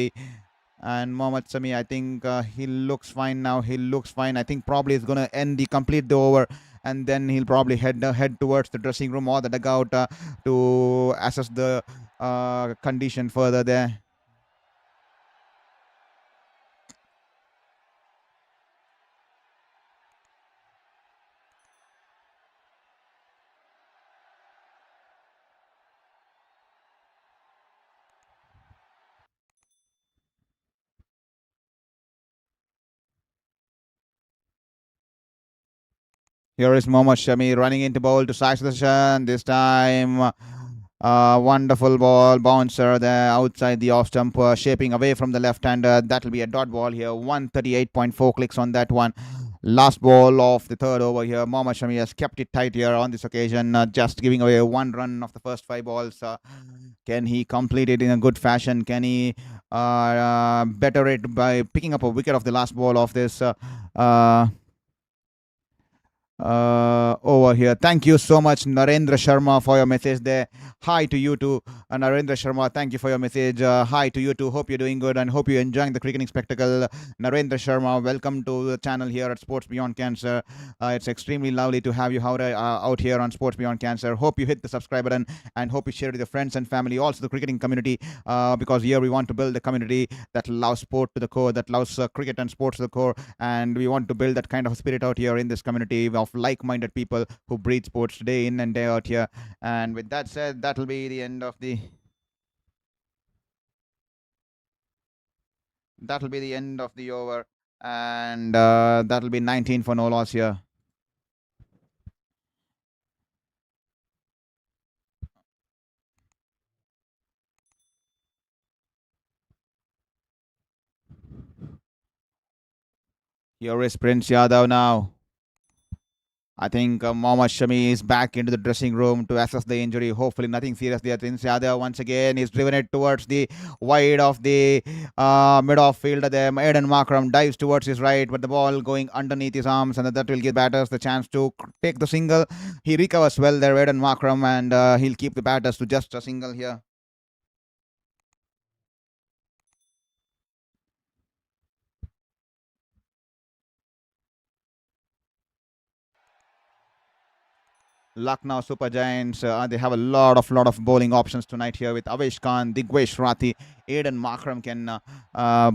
And Mohammad Shami, I think he looks fine now. I think probably he's going to complete the over, and then he'll probably head towards the dressing room or the dugout to assess the condition further there. Here is Mohammad Shami running into bowl to Sai Sudarshan. This time, wonderful ball bouncer there outside the off stump, shaping away from the left-hander. That'll be a dot ball here. 138.4 clicks on that one. Last ball of the 3rd over here. Mohammad Shami has kept it tight here on this occasion, just giving away 1 run of the first 5 balls. Can he complete it in a good fashion? Can he better it by picking up a wicket of the last ball of this over here? Thank you so much, Narendra Sharma, for your message there. Hi to you too, Narendra Sharma. Thank you for your message. Hi to you too. Hope you're doing good and hope you're enjoying the cricketing spectacle. Narendra Sharma, welcome to the channel here at Sports Beyond Cancer. It's extremely lovely to have you out here on Sports Beyond Cancer. Hope you hit the subscribe button and hope you share it with your friends and family, also the cricketing community, because here we want to build a community that loves sport to the core, that loves cricket and sports to the core, and we want to build that kind of spirit out here in this community of like-minded people who breathe sports day in and day out here. And with that said, that'll be the end of the over, and that'll be 19 for no loss here. Here is Prince Yadav now. I think Mohammad Shami is back into the dressing room to assess the injury. Hopefully nothing serious there. Prince Yadav once again is driven it towards the wide of the mid-off fielder there. Aiden Markram dives towards his right, but the ball going underneath his arms, and that will give batters the chance to take the single. He recovers well there, Aiden Markram, and he'll keep the batters to just a single here. Lucknow Super Giants, they have a lot of bowling options tonight here with Avesh Khan, Digvesh Rathi, Aiden Markram can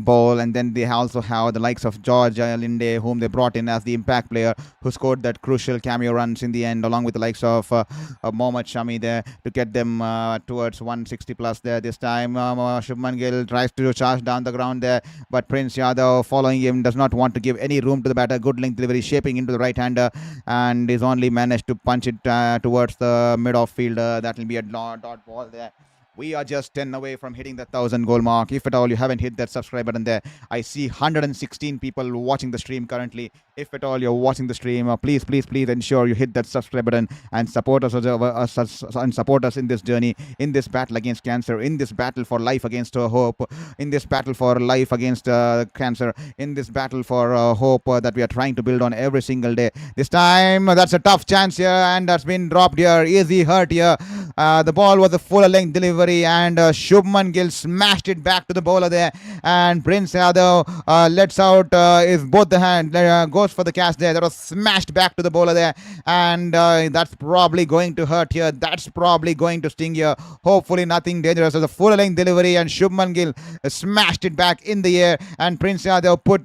bowl, and then they also have the likes of George Linde, whom they brought in as the impact player, who scored that crucial cameo runs in the end, along with the likes of Mohammad Shami there to get them towards 160 plus there. This time, Shubman Gill tries to charge down the ground there, but Prince Yadav following him does not want to give any room to the batter. Good length delivery, shaping into the right hander, and is only managed to punch it towards the mid off fielder. That will be a dot ball there. We are just 10 away from hitting the 1,000 goal mark. If at all you haven't hit that subscribe button there, I see 116 people watching the stream currently. If at all you're watching the stream, please, please, please ensure you hit that subscribe button and support and support us in this journey, in this battle against cancer, in this battle for life against hope, in this battle for life against cancer, in this battle for hope that we are trying to build on every single day. This time, that's a tough chance here, and that's been dropped here. Easy hurt here. The ball was a full length delivery, and Shubman Gill smashed it back to the bowler there, and Prince Yadav lets out is both the hand goes for the catch there. That was smashed back to the bowler there, and that's probably going to hurt here. That's probably going to sting here. Hopefully nothing dangerous. As a full length delivery, and Shubman Gill smashed it back in the air, and Prince Yadav put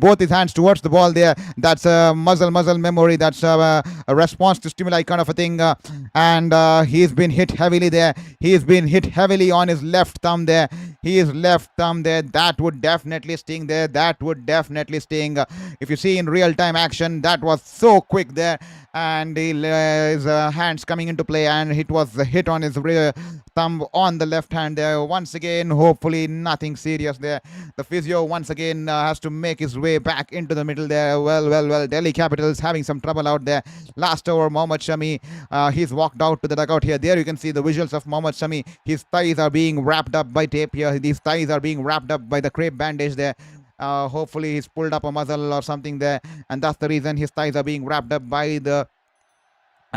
both his hands towards the ball there. That's a muscle memory. That's a response to stimuli kind of a thing, and he's been hit heavily there. He's been hit heavily on his left thumb there. His left thumb there. That would definitely sting there. That would definitely sting. If you see in real time action, that was so quick there, and his hands coming into play, and it was a hit on his rear thumb on the left hand there. Once again, hopefully nothing serious there. The physio once again has to make his way back into the middle there. Well. Delhi Capitals having some trouble out there. Last over, Mohammad Shami. He's walked out to the dugout here. There you can see the visuals of Mohammad Shami. His thighs are being wrapped up by tape here. These thighs are being wrapped up by the crepe bandage there. Hopefully he's pulled up a muscle or something there, and that's the reason his thighs are being wrapped up by the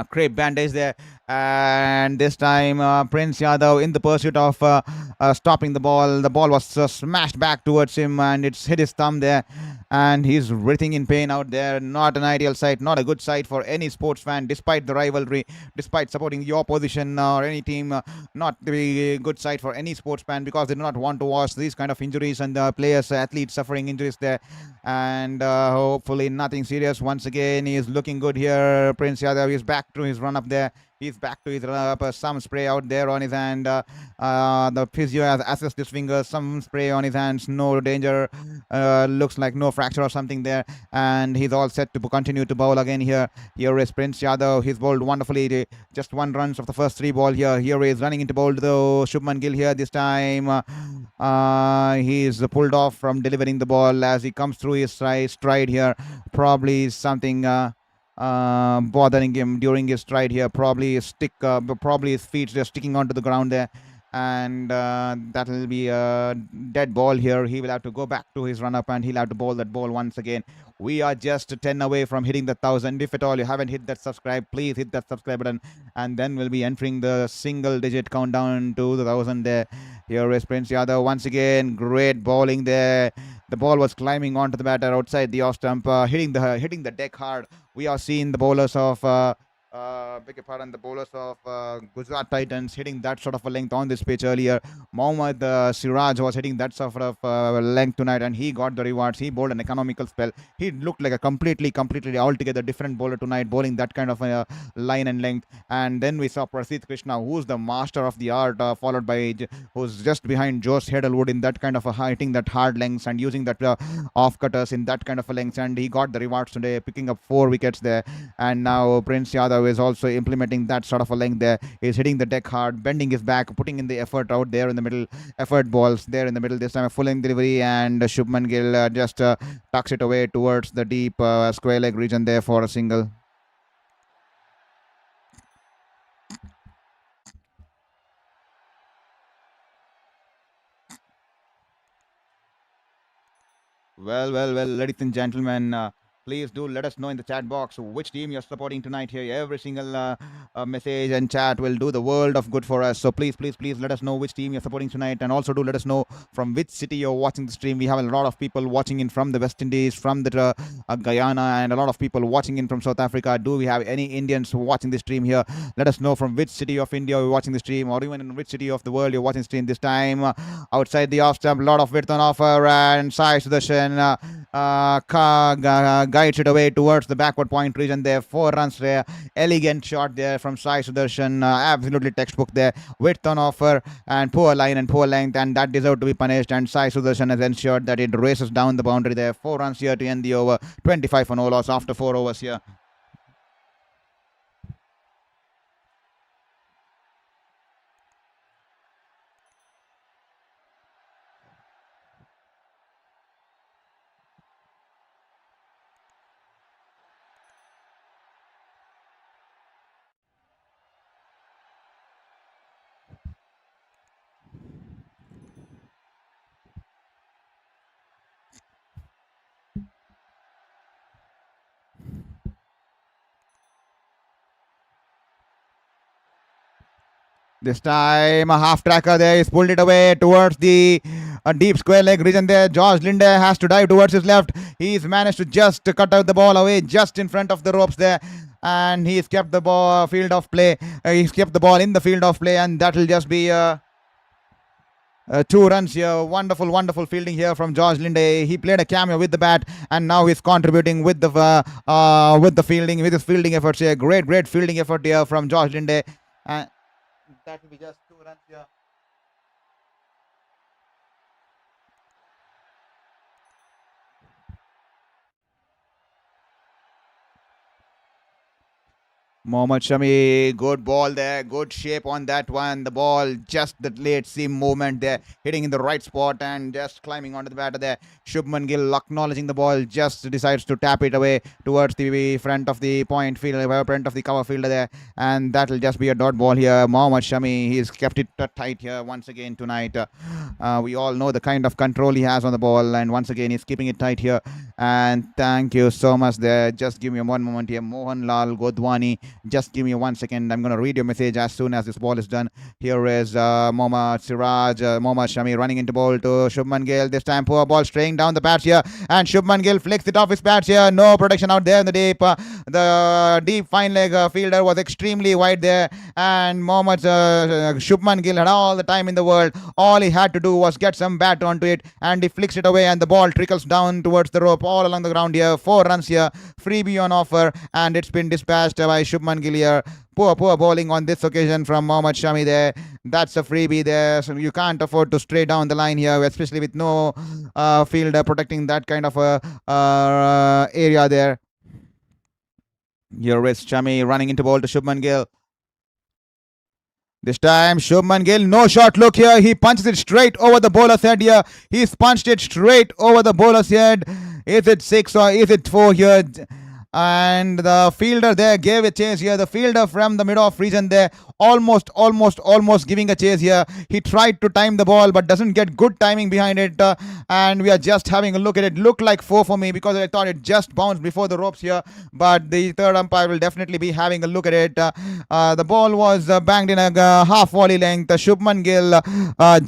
crepe bandage there. And this time Prince Yadav, in the pursuit of stopping the ball was smashed back towards him, and it's hit his thumb there, and he's writhing in pain out there. Not an ideal sight, not a good sight for any sports fan, despite the rivalry, despite supporting your position or any team. Not the good sight for any sports fan, because they do not want to watch these kind of injuries and players, athletes suffering injuries there. And hopefully nothing serious. Once again, he is looking good here. Prince Yadav is back to his run up there. He's back to his run up. Some spray out there on his hand. The physio has assessed his fingers. Some spray on his hands. No danger. Looks like no fracture or something there. And he's all set to continue to bowl again here. Here is Prince Yadav. He's bowled wonderfully. Just 1 run of the first 3 ball here. Here he is running into bowl though. Shubman Gill here this time. He's pulled off from delivering the ball as he comes through his stride here. Probably something bothering him during his stride here. Probably his feet just sticking onto the ground there, and that will be a dead ball here. He will have to go back to his run up, and he'll have to bowl that ball once again. We are just 10 away from hitting the 1,000. If at all you haven't hit that subscribe, please hit that subscribe button, and then we'll be entering the single digit countdown to the 1,000 there. Here is Prince Yadav once again. Great bowling there. The ball was climbing onto the batter outside the off stump, hitting the deck hard. We are seeing the bowlers of the bowlers of Gujarat Titans hitting that sort of a length on this pitch earlier. Mohammad Siraj was hitting that sort of length tonight, and he got the rewards. He bowled an economical spell. He looked like a completely altogether different bowler tonight, bowling that kind of line and length. And then we saw Prasidh Krishna, who's the master of the art, followed by who's just behind Josh Headalwood in that kind of a hitting that hard lengths and using that off cutters in that kind of a length. And he got the rewards today, picking up 4 wickets there. And now Prince Yadav is also implementing that sort of a length there. He's hitting the deck hard, bending his back, putting in the effort out there in the middle. Effort balls there in the middle. This time a full length delivery, and Shubman Gill just tucks it away towards the deep square leg region there for a single. Well, ladies and gentlemen, Please do let us know in the chat box which team you're supporting tonight here. Every single message and chat will do the world of good for us. So please, please, please let us know which team you're supporting tonight. And also do let us know from which city you're watching the stream. We have a lot of people watching in from the West Indies, from the Guyana, and a lot of people watching in from South Africa. Do we have any Indians watching the stream here? Let us know from which city of India you're watching the stream, or even in which city of the world you're watching the stream this time. Outside the off stump, a lot of width on offer, and Sai Sudarshan guides it away towards the backward point region there. 4 runs there. Elegant shot there from Sai Sudarshan. Absolutely textbook there. Width on offer and poor line and poor length, and that deserved to be punished. And Sai Sudarshan has ensured that it races down the boundary there. 4 runs here to end the over. 25 for no loss after 4 overs here. This time a half tracker there. He's pulled it away towards the deep square leg region there. George Linde has to dive towards his left. He's managed to just cut out the ball away just in front of the ropes there. And he's kept the ball field of play. He's kept the ball in the field of play, and that will just be 2 runs here. Wonderful, wonderful fielding here from George Linde. He played a cameo with the bat, and now he's contributing with the fielding, with his fielding efforts here. Great, great fielding effort here from George Linde. And that will be just 2 runs here. Mohammad Shami, good ball there, good shape on that one. The ball, just the late seam movement there, hitting in the right spot and just climbing onto the batter there. Shubman Gill acknowledging the ball, just decides to tap it away towards the front of the point field, front of the cover fielder there, and that will just be a dot ball here. Mohammad Shami, he's kept it tight here once again tonight. We all know the kind of control he has on the ball, and once again he's keeping it tight here. And thank you so much there. Just give me one moment here. Mohan Lal Godwani, just give me 1 second. I'm going to read your message as soon as this ball is done. Here is Mohammad Siraj, Mohammad Shami running into ball to Shubman Gill. This time poor ball straying down the bats here, and Shubman Gill flicks it off his bats here. No protection out there in the deep. The deep fine leg fielder was extremely wide there, and Mohammad Shubman Gill had all the time in the world. All he had to do was get some bat onto it, and he flicks it away, and the ball trickles down towards the rope all along the ground here. 4 runs here, freebie on offer, and it's been dispatched by Shubman Gill here. Poor bowling on this occasion from Mohammad Shami there. That's a freebie there. So you can't afford to stray down the line here, especially with no fielder protecting that kind of area there. Here is Shami running into ball to Shubman Gill. This time Shubman Gill, no shot look here. He punches it straight over the bowler's head here. He's punched it straight over the bowler's head. Is it 6 or is it 4 here? And the fielder there gave a chase here. The fielder from the mid-off region there almost giving a chase here. He tried to time the ball but doesn't get good timing behind it. And we are just having a look at it. Looked like 4 for me because I thought it just bounced before the ropes here. But the third umpire will definitely be having a look at it. The ball was banged in a half volley length. Shubman Gill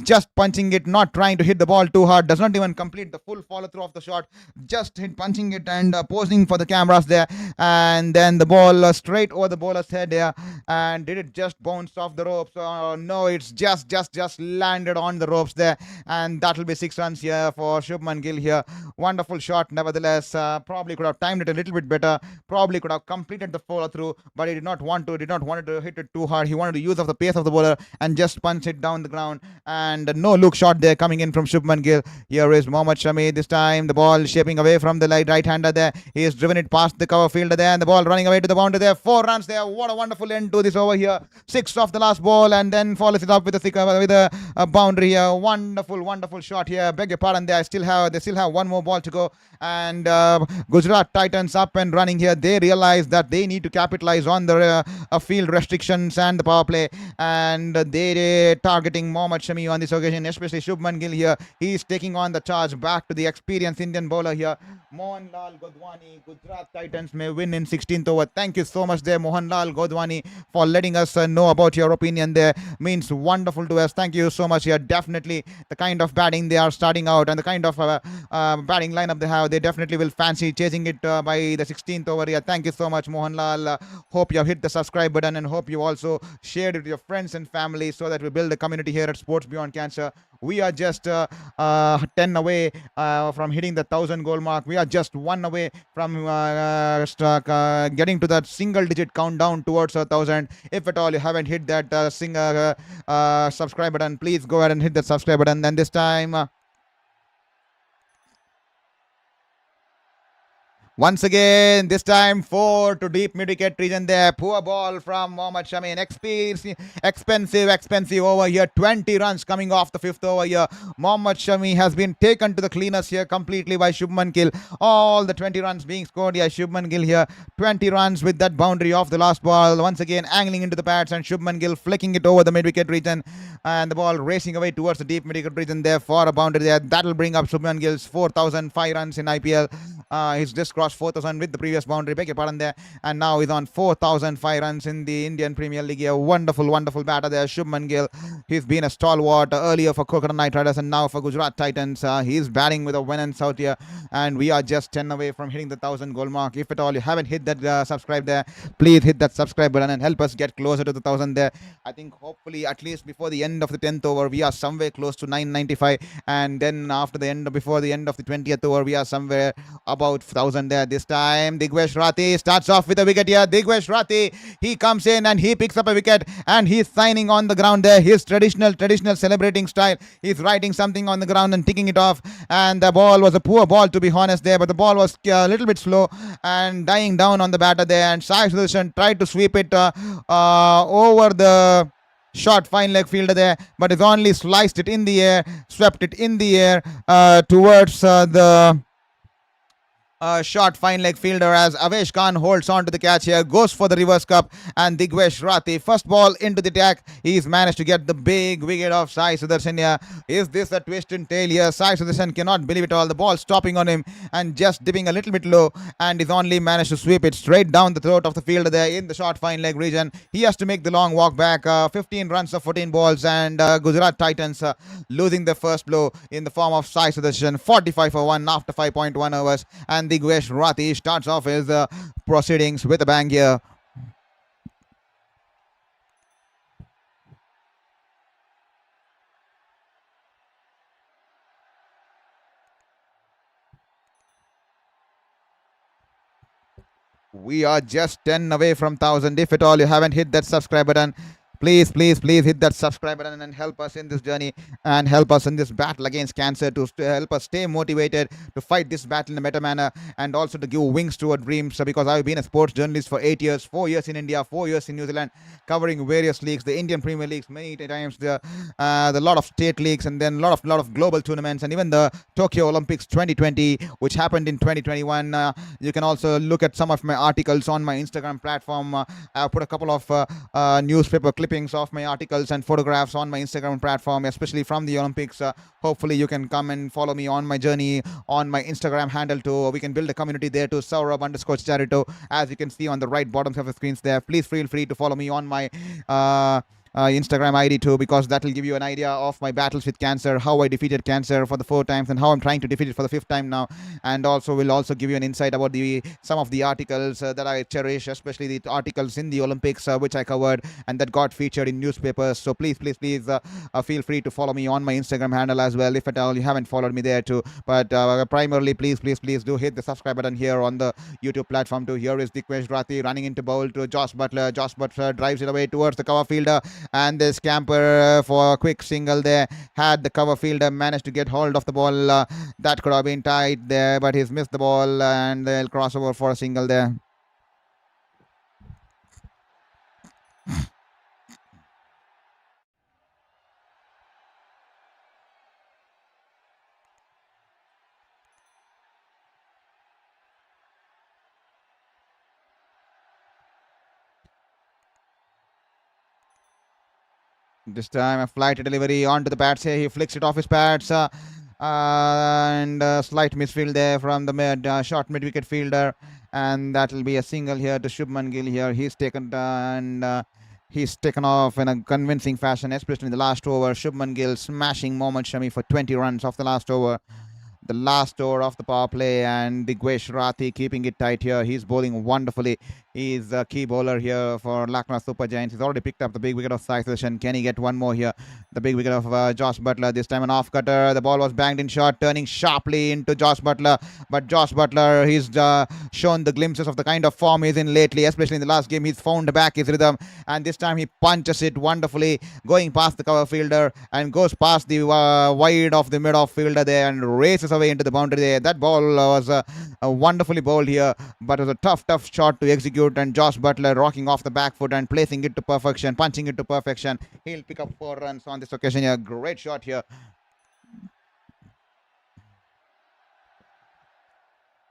just punching it, not trying to hit the ball too hard. Does not even complete the full follow through of the shot. Just punching it and posing for the cameras there. And then the ball straight over the bowler's head there, and did it just bounce off the ropes? No, it's just landed on the ropes there, and that will be 6 runs here for Shubman Gill here. Wonderful shot nevertheless. Probably could have timed it a little bit better, probably could have completed the follow through, but he did not want to hit it too hard. He wanted to use of the pace of the bowler and just punch it down the ground. And no look shot there coming in from Shubman Gill. Here is Mohammad Shami. This time the ball shaping away from the right hander there. He has driven it past the the cover fielder there, and the ball running away to the boundary there. 4 runs there. What a wonderful end to this over here. 6 off the last ball, and then follows it up with a boundary here. Wonderful shot here. Beg your pardon there. They still have one more ball to go, and Gujarat Titans up and running here. They realize that they need to capitalize on the field restrictions and the power play, and they targeting Mohammad Shami on this occasion, especially Shubman Gill here. He's taking on the charge back to the experienced Indian bowler here, Mohanlal Godwani. Gujarat Titans may win in 16th over. Thank you so much there, Mohanlal Godwani, for letting us know about your opinion there. Means wonderful to us. Thank you so much here. Definitely the kind of batting they are starting out and the kind of batting lineup they have, they definitely will fancy chasing it by the 16th over here. Thank you so much, Mohanlal. Hope you have hit the subscribe button, and hope you also shared it with your friends and family so that we build a community here at Sports Beyond Cancer. We are just 10 away from hitting the 1,000 goal mark. We are just 1 away from getting to that single-digit countdown towards 1,000. If at all you haven't hit that subscribe button, please go ahead and hit that subscribe button. And this time, once again, this time 4 to deep mid-wicket region there. Poor ball from Mohammad Shami. Expensive over here. 20 runs coming off the 5th over here. Mohammad Shami has been taken to the cleaners here completely by Shubman Gill. All the 20 runs being scored here. Shubman Gill here. 20 runs with that boundary off the last ball. Once again, angling into the pads, and Shubman Gill flicking it over the mid-wicket region. And the ball racing away towards the deep mid-wicket region there for a boundary there. That'll bring up Shubman Gill's 4,005 runs in IPL. He's just crossed 4,000 with the previous boundary, beg your pardon there, and now he's on 4,005 runs in the Indian Premier League. A wonderful batter there, Shubman Gill. He's been a stalwart earlier for Coconut Knight Riders and now for Gujarat Titans. He's batting with a win and south here, and we are just 10 away from hitting the 1,000 goal mark. If at all you haven't hit that subscribe there, please hit that subscribe button and help us get closer to the 1,000 there. I think hopefully at least before the end of the 10th over, we are somewhere close to 995, and then before the end of the 20th over, we are somewhere about 1,000 there. This time Digvesh Rathi starts off with a wicket here. Digvesh Rathi, he comes in and he picks up a wicket, and he's signing on the ground there. His traditional celebrating style. He's writing something on the ground and ticking it off, and the ball was a poor ball, to be honest there, but the ball was a little bit slow and dying down on the batter there, and Sai Sudarshan tried to sweep it over the short fine leg fielder there, but it's only sliced it in the air, swept it in the air towards the short fine leg fielder, as Avesh Khan holds on to the catch here, goes for the reverse cup, and Digvesh Rathi, first ball into the attack, he's managed to get the big wicket of Sai Sudarshan here. Is this a twist in tail here? Sai Sudarshan cannot believe it all. The ball stopping on him and just dipping a little bit low, and he's only managed to sweep it straight down the throat of the fielder there in the short fine leg region. He has to make the long walk back. 15 runs of 14 balls, and Gujarat Titans losing the first blow in the form of Sai Sudarshan, 45 for 1 after 5.1 overs, and Digvesh Rathi starts off his proceedings with a bang here. We are just 10 away from 1,000. If at all you haven't hit that subscribe button, please hit that subscribe button and help us in this journey and help us in this battle against cancer, to help us stay motivated to fight this battle in a better manner, and also to give wings to our dreams, because I've been a sports journalist for 8 years, 4 years in India, 4 years in New Zealand, covering various leagues, the Indian Premier Leagues many times, the lot of state leagues, and then lot of global tournaments, and even the Tokyo Olympics 2020, which happened in 2021. You can also look at some of my articles on my Instagram platform. I've put a couple of newspaper clippings of my articles and photographs on my Instagram platform, especially from the Olympics. Hopefully you can come and follow me on my journey on my Instagram handle too. We can build a community there to Saurabh_Charito, as you can see on the right bottom of the screens there. Please feel free to follow me on my Instagram ID too, because that will give you an idea of my battles with cancer, how I defeated cancer for the 4 times and how I'm trying to defeat it for the 5th time now, and also will also give you an insight about some of the articles that I cherish, especially the articles in the Olympics which I covered and that got featured in newspapers. So please feel free to follow me on my Instagram handle as well, if at all you haven't followed me there too. But primarily please do hit the subscribe button here on the YouTube platform too. Here is Digvesh Rathi running into bowl to Josh Butler. Josh Butler drives it away towards the cover fielder, and they scamper for a quick single there. Had the cover fielder managed to get hold of the ball, that could have been tight there, but he's missed the ball and they'll cross over for a single there. This time a flight delivery onto the pads here. He flicks it off his pads. And slight misfield there from the short mid wicket fielder, and that will be a single here to Shubman Gill here. He's taken he's taken off in a convincing fashion, especially in the last over. Shubman Gill smashing Mohammad Shami for 20 runs off the last over. The last over of the power play, and Digwesh Rathi keeping it tight here. He's bowling wonderfully. He's a key bowler here for Lucknow Super Giants. He's already picked up the big wicket of Succession. Can he get one more here? The big wicket of Josh Butler. This time an off cutter. The ball was banged in short, turning sharply into Josh Butler. But Josh Butler, he's shown the glimpses of the kind of form he's in lately, especially in the last game. He's found back his rhythm, and this time he punches it wonderfully, going past the cover fielder and goes past the wide of the mid-off fielder there and races away into the boundary there. That ball was wonderfully bowled here, but it was a tough shot to execute, and Josh Butler rocking off the back foot and placing it to perfection, punching it to perfection. He'll pick up 4 runs on this occasion here. Great shot here.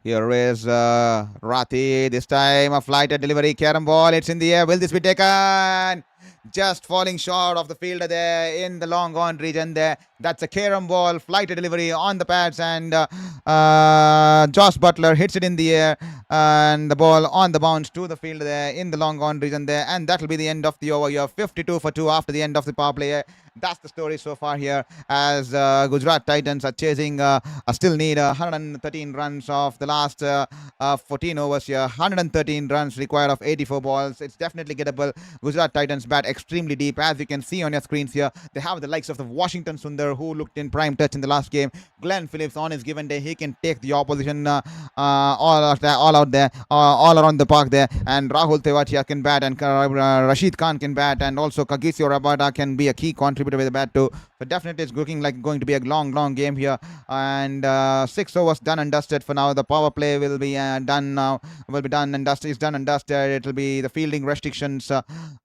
Here is Rathi. This time a flighted delivery. Carom ball. It's in the air. Will this be taken? Just falling short of the fielder there in the long on region there. That's a carom ball. Flighted delivery on the pads, and Josh Butler hits it in the air, and the ball on the bounce to the fielder there in the long on region there. And that will be the end of the over. You have 52 for 2 after the end of the power play. That's the story so far here, as Gujarat Titans are chasing, still need 113 runs of the last 14 overs here. 113 runs required of 84 balls. It's definitely gettable. Gujarat Titans bat extremely deep, as you can see on your screens here. They have the likes of the Washington Sundar, who looked in prime touch in the last game. Glenn Phillips on his given day, he can take the opposition all out there, all around the park there. And Rahul Tewatia can bat, and Rashid Khan can bat, and also Kagisio Rabada can be a key contributor with the bat too. So definitely it's looking like going to be a long game here, and 6 overs done and dusted for now. The power play will be done now, will be done and dusted. It's done and dusted. It will be the fielding restrictions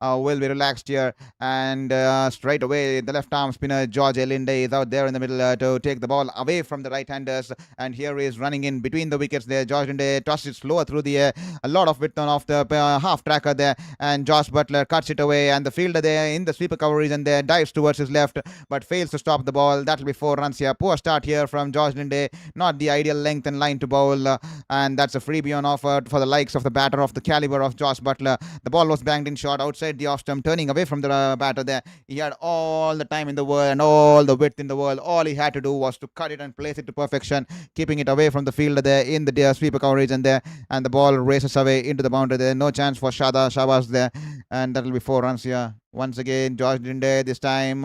will be relaxed here, and straight away the left arm spinner George Elinde is out there in the middle to take the ball away from the right-handers, and here is running in between the wickets there. George Elinde tosses it slower through the air, a lot of width on off the half tracker there, and Josh Butler cuts it away, and the fielder there in the sweeper coverage and there dives towards his left but fails to stop the ball. That will be 4 runs here. Poor start here from George Linde, not the ideal length and line to bowl, and that's a freebie on offer for the likes of the batter of the caliber of Josh Butler. The ball was banged in short outside the off stump, turning away from the batter there. He had all the time in the world and all the width in the world. All he had to do was to cut it and place it to perfection, keeping it away from the fielder there in the sweeper coverage and there, and the ball races away into the boundary there. No chance for Shabazz there, and that will be 4 runs here. Once again, George Linde, this time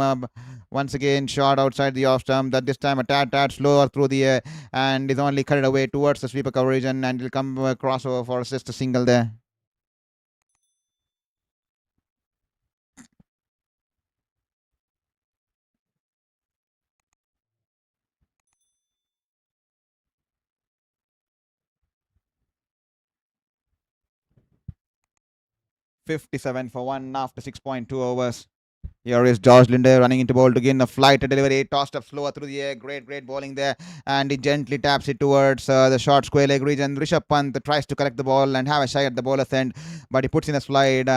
once again shot outside the off stump. That this time a tad slower through the air, and is only carried away towards the sweeper coverage, and will come crossover for just a single there. $57 for 1 after 6.2 overs. Here is George Linde running into ball to gain a flight delivery, tossed up slower through the air. Great bowling there, and he gently taps it towards the short square leg region. Rishabh Pant tries to collect the ball and have a shy at the bowler's end, but he puts in a slide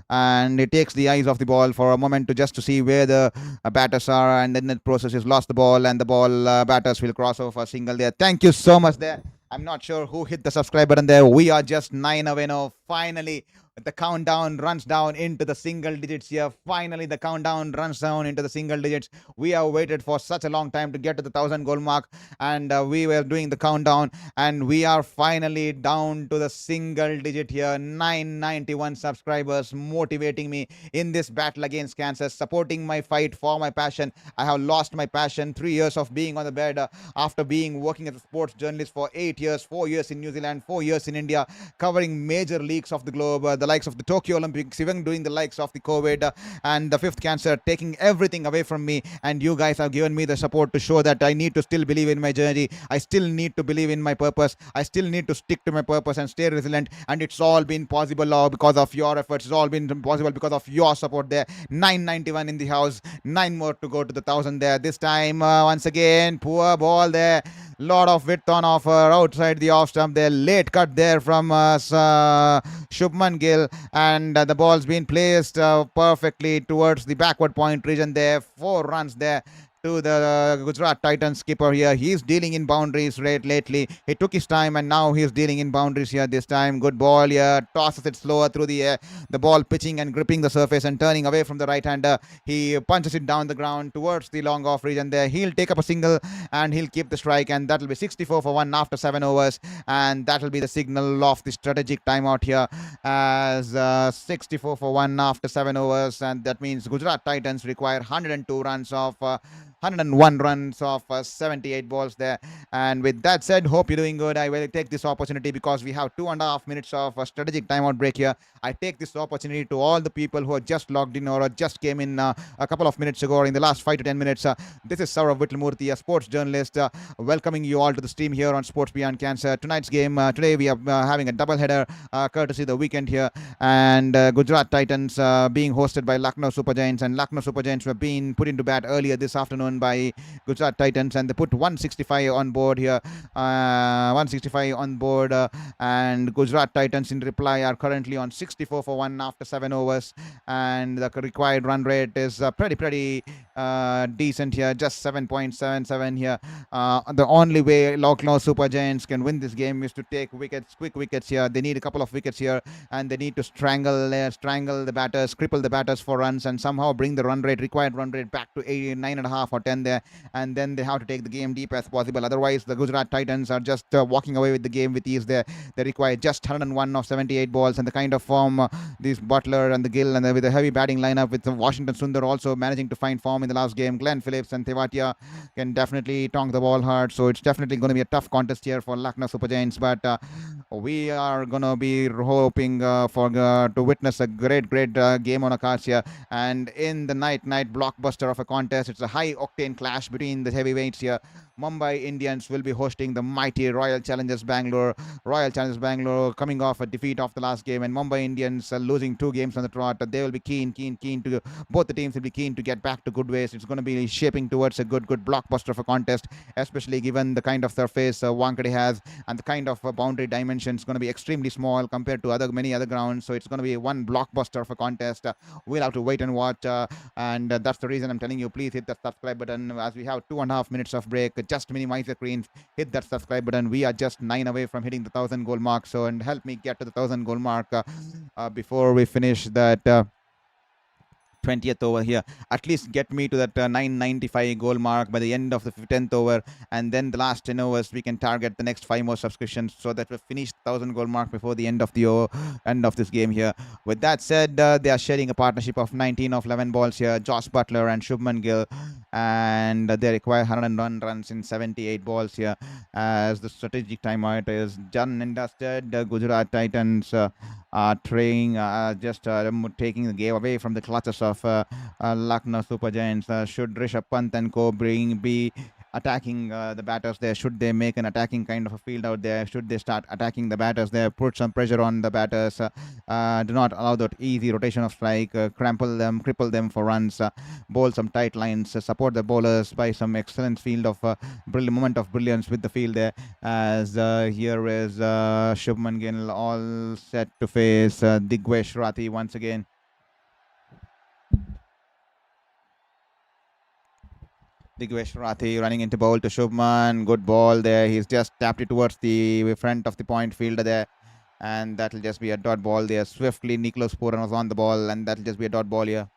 and he takes the eyes off the ball for a moment to see where the batters are, and in that process he's lost the ball, and the ball batters will cross over for a single there. Thank you so much there. I'm not sure who hit the subscribe button there. We are just 9 away now. Finally, the countdown runs down into the single digits here. Finally, the countdown runs down into the single digits. We have waited for such a long time to get to the 1,000 goal mark, and we were doing the countdown, and we are finally down to the single digit here. 991 subscribers motivating me in this battle against cancer, supporting my fight for my passion. I have lost my passion. 3 years of being on the bed after working as a sports journalist for 8 years, 4 years in New Zealand, 4 years in India, covering major leagues of the globe. the likes of the Tokyo Olympics, even during the likes of the COVID and the fifth cancer, taking everything away from me. And you guys have given me the support to show that I need to still believe in my journey. I still need to believe in my purpose. I still need to stick to my purpose and stay resilient. And it's all been possible because of your efforts. It's all been possible because of your support there. 991 in the house, 9 more to go to the 1,000 there. This time, once again, poor ball there. Lot of width on offer outside the off stump there. Late cut there from Shubman Gill, and the ball's been placed perfectly towards the backward point region there. 4 runs there to the Gujarat Titans skipper here. He's dealing in boundaries lately. He took his time and now he's dealing in boundaries here this time. Good ball here. Tosses it slower through the air. The ball pitching and gripping the surface and turning away from the right-hander. He punches it down the ground towards the long off region there. He'll take up a single and he'll keep the strike, and that'll be 64 for 1 after 7 overs. And that'll be the signal of the strategic timeout here, as 64 for 1 after 7 overs. And that means Gujarat Titans require 102 runs of 101 runs of 78 balls there. And with that said, hope you're doing good. I will take this opportunity because we have 2.5 minutes of a strategic timeout break here. I take this opportunity to all the people who are just logged in or just came in a couple of minutes ago or in the last 5 to 10 minutes. This is Shourabh Vittalmurthy, a sports journalist, welcoming you all to the stream here on Sports Beyond Cancer. Tonight's game, today we are having a double header courtesy the weekend here, and Gujarat Titans being hosted by Lucknow Super Giants, and Lucknow Super Giants were being put into bat earlier this afternoon by Gujarat Titans, and they put 165 on board here, 165 on board, and Gujarat Titans in reply are currently on 64 for 1 after 7 overs, and the required run rate is pretty decent here, just 7.77 here. The only way Lucknow Super Giants can win this game is to take quick wickets here. They need a couple of wickets here, and they need to strangle the batters, cripple the batters for runs, and somehow bring the required run rate back to 9.5 or 10 there, and then they have to take the game deep as possible. Otherwise, the Gujarat Titans are just walking away with the game with ease there. They require just 101 of 78 balls, and the kind of form these Butler and the Gill, and with a heavy batting lineup with Washington Sundar also managing to find form in the last game. Glenn Phillips and Tewatia can definitely tonk the ball hard, so it's definitely going to be a tough contest here for Lucknow Super Giants, but we are going to be hoping to witness a great game on a cards here. And in the night blockbuster of a contest, it's a high octane clash between the heavyweights here. Mumbai Indians will be hosting the mighty Royal Challengers Bangalore. Royal Challengers Bangalore coming off a defeat of the last game, and Mumbai Indians losing 2 games on the trot. They will be keen to, both the teams will be keen to get back to good ways. It's going to be shaping towards a good blockbuster of a contest, especially given the kind of surface Wankhede has and the kind of boundary dimension is going to be extremely small compared to many other grounds. So it's going to be one blockbuster of a contest. We'll have to wait and watch, and that's the reason I'm telling you, please hit that subscribe button as we have 2.5 minutes of break. Just minimize the screen, hit that subscribe button. We are just 9 away from hitting the 1,000 goal mark, so and help me get to the 1,000 goal mark before we finish that 20th over here. At least get me to that 995 goal mark by the end of the 10th over, and then the last 10 overs we can target the next 5 more subscriptions so that we finish the 1,000 goal mark before the end of this game here. With that said, they are sharing a partnership of 19 of 11 balls here, Josh Butler and Shubman Gill, and they require 101 runs in 78 balls here as the strategic timeout is done and dusted. Gujarat Titans taking the game away from the clutches of Lucknow Super Giants. Should Rishabh Pant and co be attacking the batters there? Should they make an attacking kind of a field out there? Should they start attacking the batters there? Put some pressure on the batters. Do not allow that easy rotation of strike. Cripple them for runs. Bowl some tight lines. Support the bowlers by some excellent field of moment of brilliance with the field there. As here is Shubman Gill all set to face Digwesh Rathi once again. Digwesh Rathi running into bowl to Shubman. Good ball there. He's just tapped it towards the front of the point fielder there. And that'll just be a dot ball there. Swiftly, Nicholas Puran was on the ball, and that'll just be a dot ball here.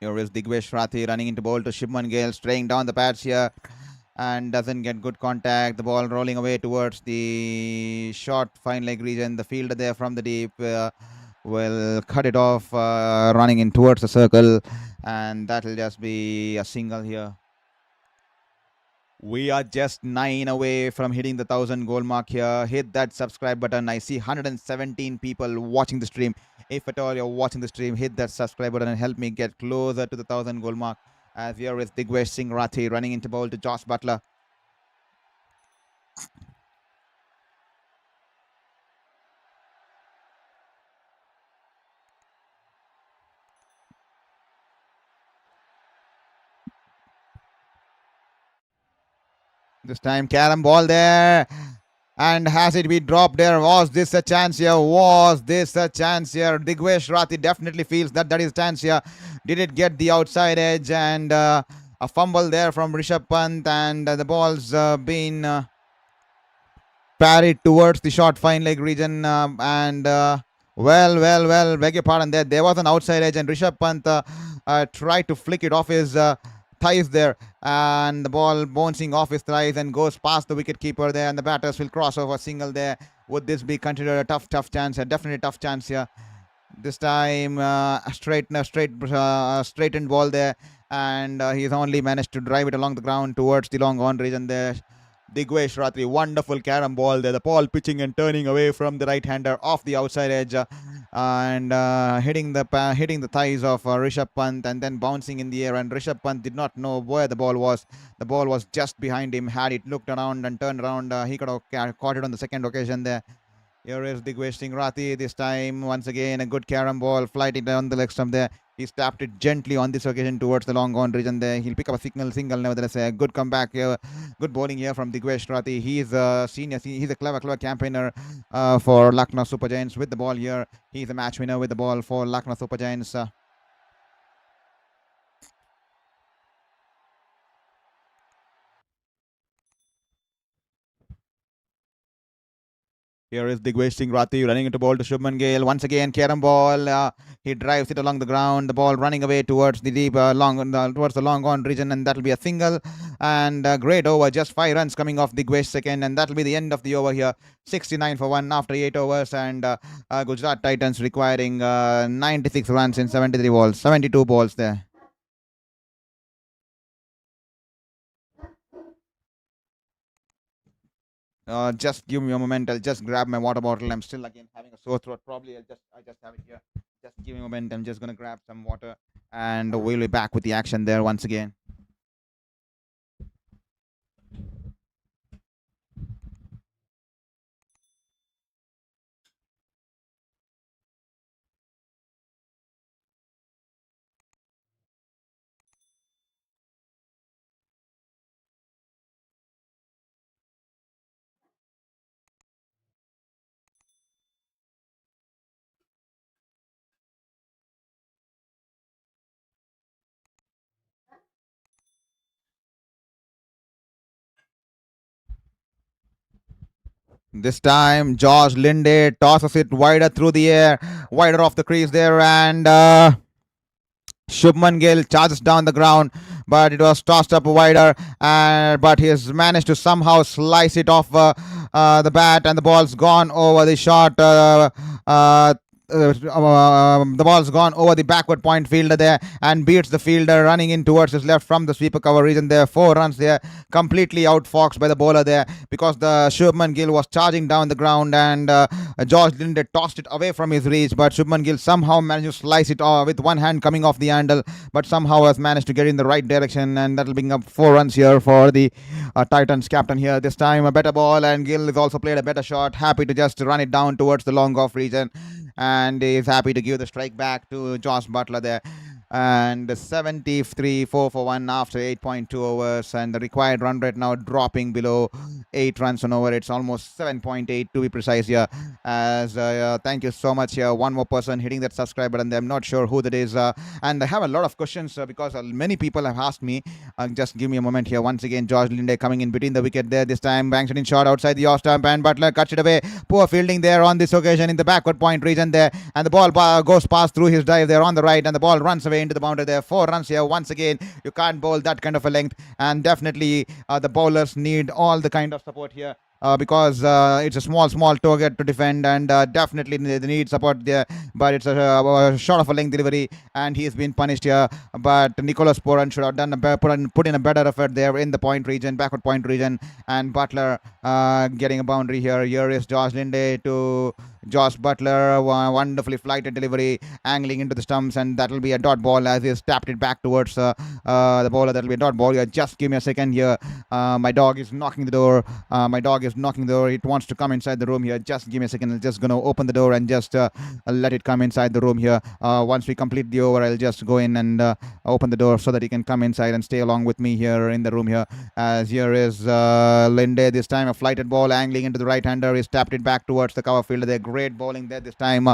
Here is Digwesh Rathi running into bowl to Shubman Gill, straying down the pads here. and doesn't get good contact. The ball rolling away towards the short fine leg region. The fielder there from the deep will cut it off, running in towards the circle, and that will just be a single here. We are just 9 away from hitting the 1,000 goal mark here. Hit that subscribe button. I see 117 people watching the stream. If at all you're watching the stream, hit that subscribe button and help me get closer to the 1,000 goal mark. As here is Digwesh Singh Rathi running into bowl to Josh Butler. This time carom ball there. And has it been dropped there? Was this a chance here? Was this a chance here? Digwesh Rathi definitely feels that is a chance here. Did it get the outside edge? And a fumble there from Rishabh Pant. And the ball's been parried towards the short fine leg region. Well, beg your pardon there. There was an outside edge and Rishabh Pant tried to flick it off his thighs there, and the ball bouncing off his thighs and goes past the wicket keeper there, and the batters will cross over single there. Would this be considered a tough chance? A definitely tough chance here. This time straightened ball there, and he's only managed to drive it along the ground towards the long on region there. Digwesh Rathi, wonderful carom ball there. The ball pitching and turning away from the right-hander off the outside edge, and hitting the thighs of Rishabh Pant, and then bouncing in the air. And Rishabh Pant did not know where the ball was. The ball was just behind him. Had it looked around and turned around, he could have caught it on the second occasion there. Here is Digwesh Singh Rathi. This time, once again, a good carom ball, flighting down the leg stump there. He tapped it gently on this occasion towards the long on region there. He'll pick up a single. Nevertheless, a good comeback here. Good bowling here from Digwesh Rathi. He's a senior. He's a clever campaigner for Lucknow Super Giants with the ball here. He's a match winner with the ball for Lucknow Super Giants. Here is Digwesh Singh Rathi running into ball to Shubman Gill. Once again, carom ball. He drives it along the ground. The ball running away towards the deep, towards the long on region, and that'll be a single. And a great over, just 5 runs coming off Digwesh second, and that'll be the end of the over here. 69 for 1 after 8 overs, and Gujarat Titans requiring 96 runs in 73 balls, 72 balls there. Just give me a moment. I'll just grab my water bottle. I'm still again having a sore throat. Probably I just have it here. Just give me a moment. I'm just gonna grab some water, and we'll be back with the action there once again. This time, Josh Linde tosses it wider through the air, wider off the crease there, and Shubman Gill charges down the ground, but it was tossed up wider, but he has managed to somehow slice it off the bat, and the ball's gone over the short. The ball's gone over the backward point fielder there and beats the fielder running in towards his left from the sweeper cover region there. 4 runs there, completely outfoxed by the bowler there, because the Shubman Gill was charging down the ground, and George Linde tossed it away from his reach, but Shubman Gill somehow managed to slice it with one hand coming off the handle, but somehow has managed to get in the right direction, and that'll bring up 4 runs here for the Titans captain here. This time a better ball, and Gill has also played a better shot, happy to just run it down towards the long off region, and is happy to give the strike back to Josh Butler there. And 73 4 for 1 after 8.2 overs, and the required run rate now dropping below 8 runs on over. It's almost 7.8 to be precise here. As thank you so much here. One more person hitting that subscribe button. I'm not sure who that is, and I have a lot of questions because many people have asked me Just give me a moment here. Once again, George Linde coming in between the wicket there. This time banks it in short outside the off stump, and Butler cuts it away. Poor fielding there on this occasion in the backward point region there, and the ball goes past through his dive there on the right, and the ball runs away into the boundary there. 4 runs here. Once again, you can't bowl that kind of a length, and definitely the bowlers need all the kind of support here. Because it's a small target to defend, and definitely they need support there. But it's a short of a length delivery, and he's been punished here. But Nicholas Poran should have done put in a better effort there in the point region, backward point region, and Butler getting a boundary here. Here is Josh Linde to Josh Butler, wonderfully flighted delivery, angling into the stumps, and that will be a dot ball as he's tapped it back towards the bowler. That will be a dot ball here. Just give me a second here. My dog is knocking the door. It wants to come inside the room here. Just give me a second. I'm just going to open the door and just let it come inside the room here. Once we complete the over, I'll just go in and open the door so that he can come inside and stay along with me here in the room here. As here is Linde. This time a flighted ball angling into the right-hander. He's tapped it back towards the cover fielder there. Great bowling there this time.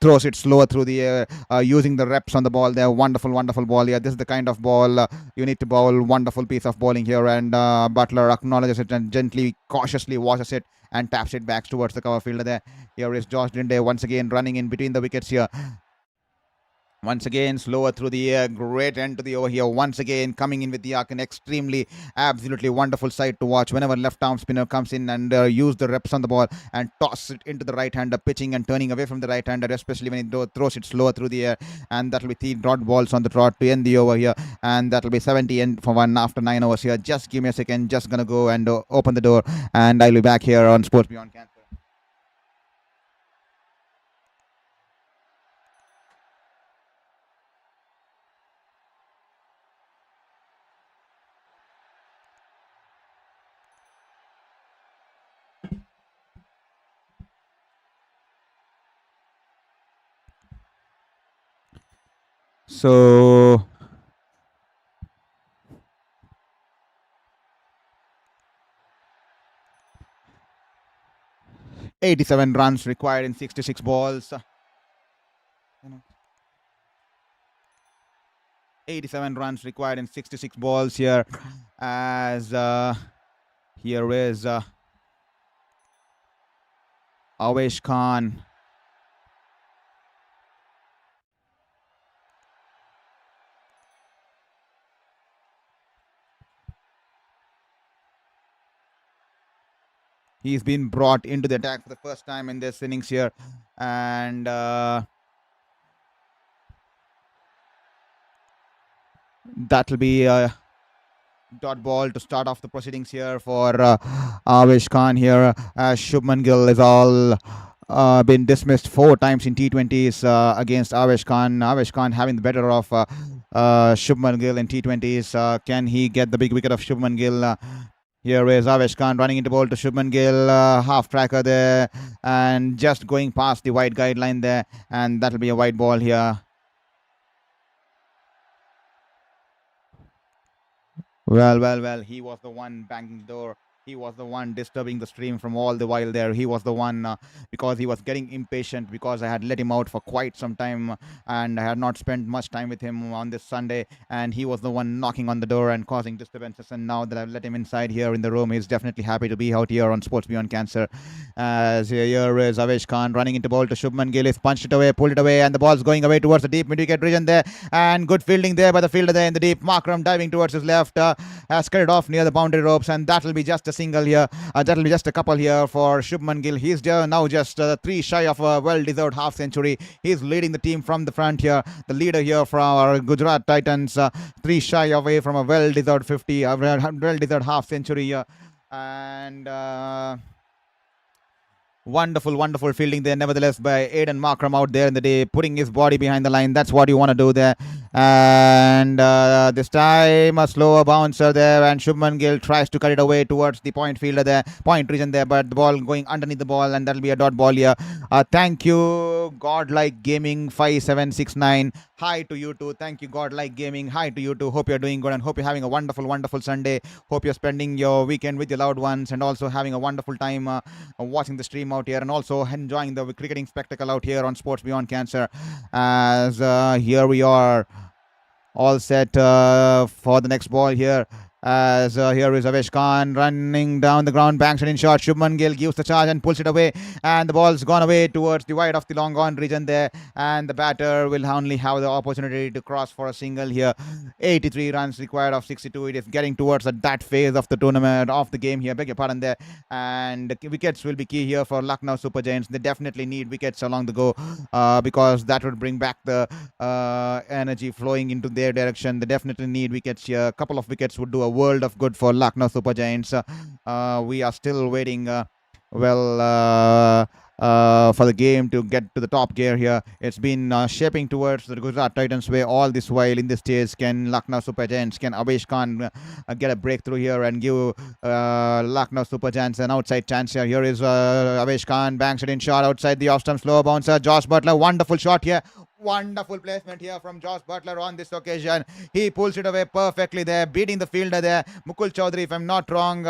Throws it slower through the air using the reps on the ball there. Wonderful ball here. This is the kind of ball you need to bowl. Wonderful piece of bowling here, and Butler acknowledges it and gently, cautiously washes it and taps it back towards the cover fielder there. Here is Josh Linde once again running in between the wickets here. Once again, slower through the air. Great end to the over here. Once again, coming in with the arc. An extremely, absolutely wonderful sight to watch whenever left-arm spinner comes in and use the reps on the ball and toss it into the right-hander, pitching and turning away from the right-hander, especially when he throws it slower through the air. And that will be 3 dot balls on the trot to end the over here. And that will be 70 and for 1 after 9 overs here. Just give me a second. Just going to go and open the door. And I'll be back here on Sports Beyond Cancer. So 87 runs required in 66 balls. 87 runs required in 66 balls here. As here is Avesh Khan. He's been brought into the attack for the first time in this innings here, and that'll be a dot ball to start off the proceedings here for Avesh Khan here. Shubman Gill is all been dismissed 4 times in T20s against Avesh Khan. Avesh Khan having the better of Shubman Gill in T20s. Can he get the big wicket of Shubman Gill? Here is Avesh Khan running into ball to Shubman Gill, half tracker there, and just going past the wide guideline there, and that'll be a wide ball here. Well, he was the one banging the door. He was the one disturbing the stream from all the while there. He was the one because he was getting impatient because I had let him out for quite some time and I had not spent much time with him on this Sunday, and he was the one knocking on the door and causing disturbances. And now that I've let him inside here in the room, he's definitely happy to be out here on Sports Beyond Cancer. As here is Avesh Khan running into ball to Shubman Gill. He's punched it away, pulled it away, and the ball's going away towards the deep mid-wicket region there. And good fielding there by the fielder there in the deep. Markram diving towards his left, has cut it off near the boundary ropes, and that'll be just a single here. That'll be just a couple here for Shubman Gill. He's now just 3 shy of a well-deserved half century. He's leading the team from the front here. The leader here from our Gujarat Titans, 3 shy away from a well-deserved 50, a well-deserved half century here. And wonderful fielding there nevertheless by Aiden Markram out there in the day, putting his body behind the line. That's what you want to do there. And this time a slower bouncer there, and Shubman Gill tries to cut it away towards the point fielder there, point region there, but the ball going underneath the ball, and that'll be a dot ball here. Thank you Godlike Gaming 5769. Hi to you too. Thank you Godlike Gaming. Hi to you too. Hope you're doing good and hope you're having a wonderful Sunday. Hope you're spending your weekend with your loved ones and also having a wonderful time watching the stream out here and also enjoying the cricketing spectacle out here on Sports Beyond Cancer. As here we are. all set for the next ball here. As here is Avesh Khan running down the ground, banks it in short. Shubman Gill gives the charge and pulls it away, and the ball's gone away towards the wide of the long on region there. And the batter will only have the opportunity to cross for a single here. 83 runs required of 62. It is getting towards that phase of the tournament of the game here. Beg your pardon there. And the wickets will be key here for Lucknow Super Giants. They definitely need wickets along the go because that would bring back the energy flowing into their direction. They definitely need wickets here. A couple of wickets would do a world of good for Lucknow Super Giants. We are still waiting. Well, for the game to get to the top gear here. It's been shaping towards the Gujarat Titans way all this while. In this stage, can Lucknow Super Giants, can Avesh Khan get a breakthrough here and give Lucknow Super Giants an outside chance here? Here is Avesh Khan, banks it in shot outside the off-stump, slow bouncer. Josh Butler, wonderful shot here. Wonderful placement here from Josh Butler on this occasion. He pulls it away perfectly there, beating the fielder there. Mukul Chaudhary, if I'm not wrong,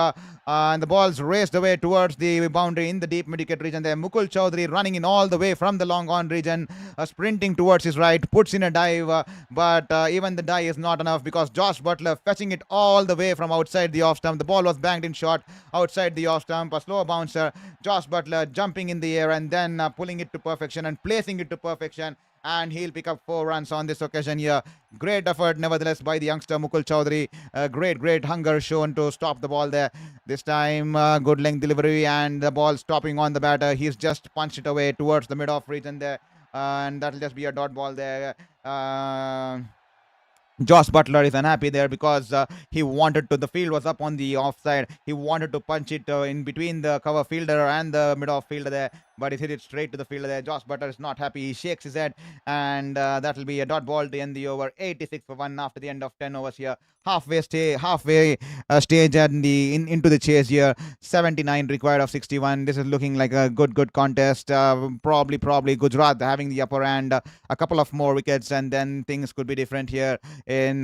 and the ball's raced away towards the boundary in the deep mid-wicket region there. Mukul Chaudhary running in all the way from the long on region, sprinting towards his right, puts in a dive, but even the dive is not enough because Josh Butler fetching it all the way from outside the off stump. The ball was banged in short outside the off stump. A slow bouncer. Josh Butler jumping in the air and then pulling it to perfection and placing it to perfection. And he'll pick up 4 runs on this occasion here. Great effort, nevertheless, by the youngster Mukul Chaudhary. Great hunger shown to stop the ball there. This time, good length delivery and the ball stopping on the batter. He's just punched it away towards the mid-off region there. And that'll just be a dot ball there. Josh Butler is unhappy there because he wanted to. The field was up on the offside. He wanted to punch it in between the cover fielder and the mid-off fielder there, but he hit it straight to the fielder there. Josh Butler is not happy. He shakes his head, and that will be a dot ball to end the over. 86 for 1 after the end of 10 overs here. Halfway stage and into the chase here. 79 required of 61. This is looking like a good contest. Probably Gujarat having the upper hand. A couple of more wickets, and then things could be different here in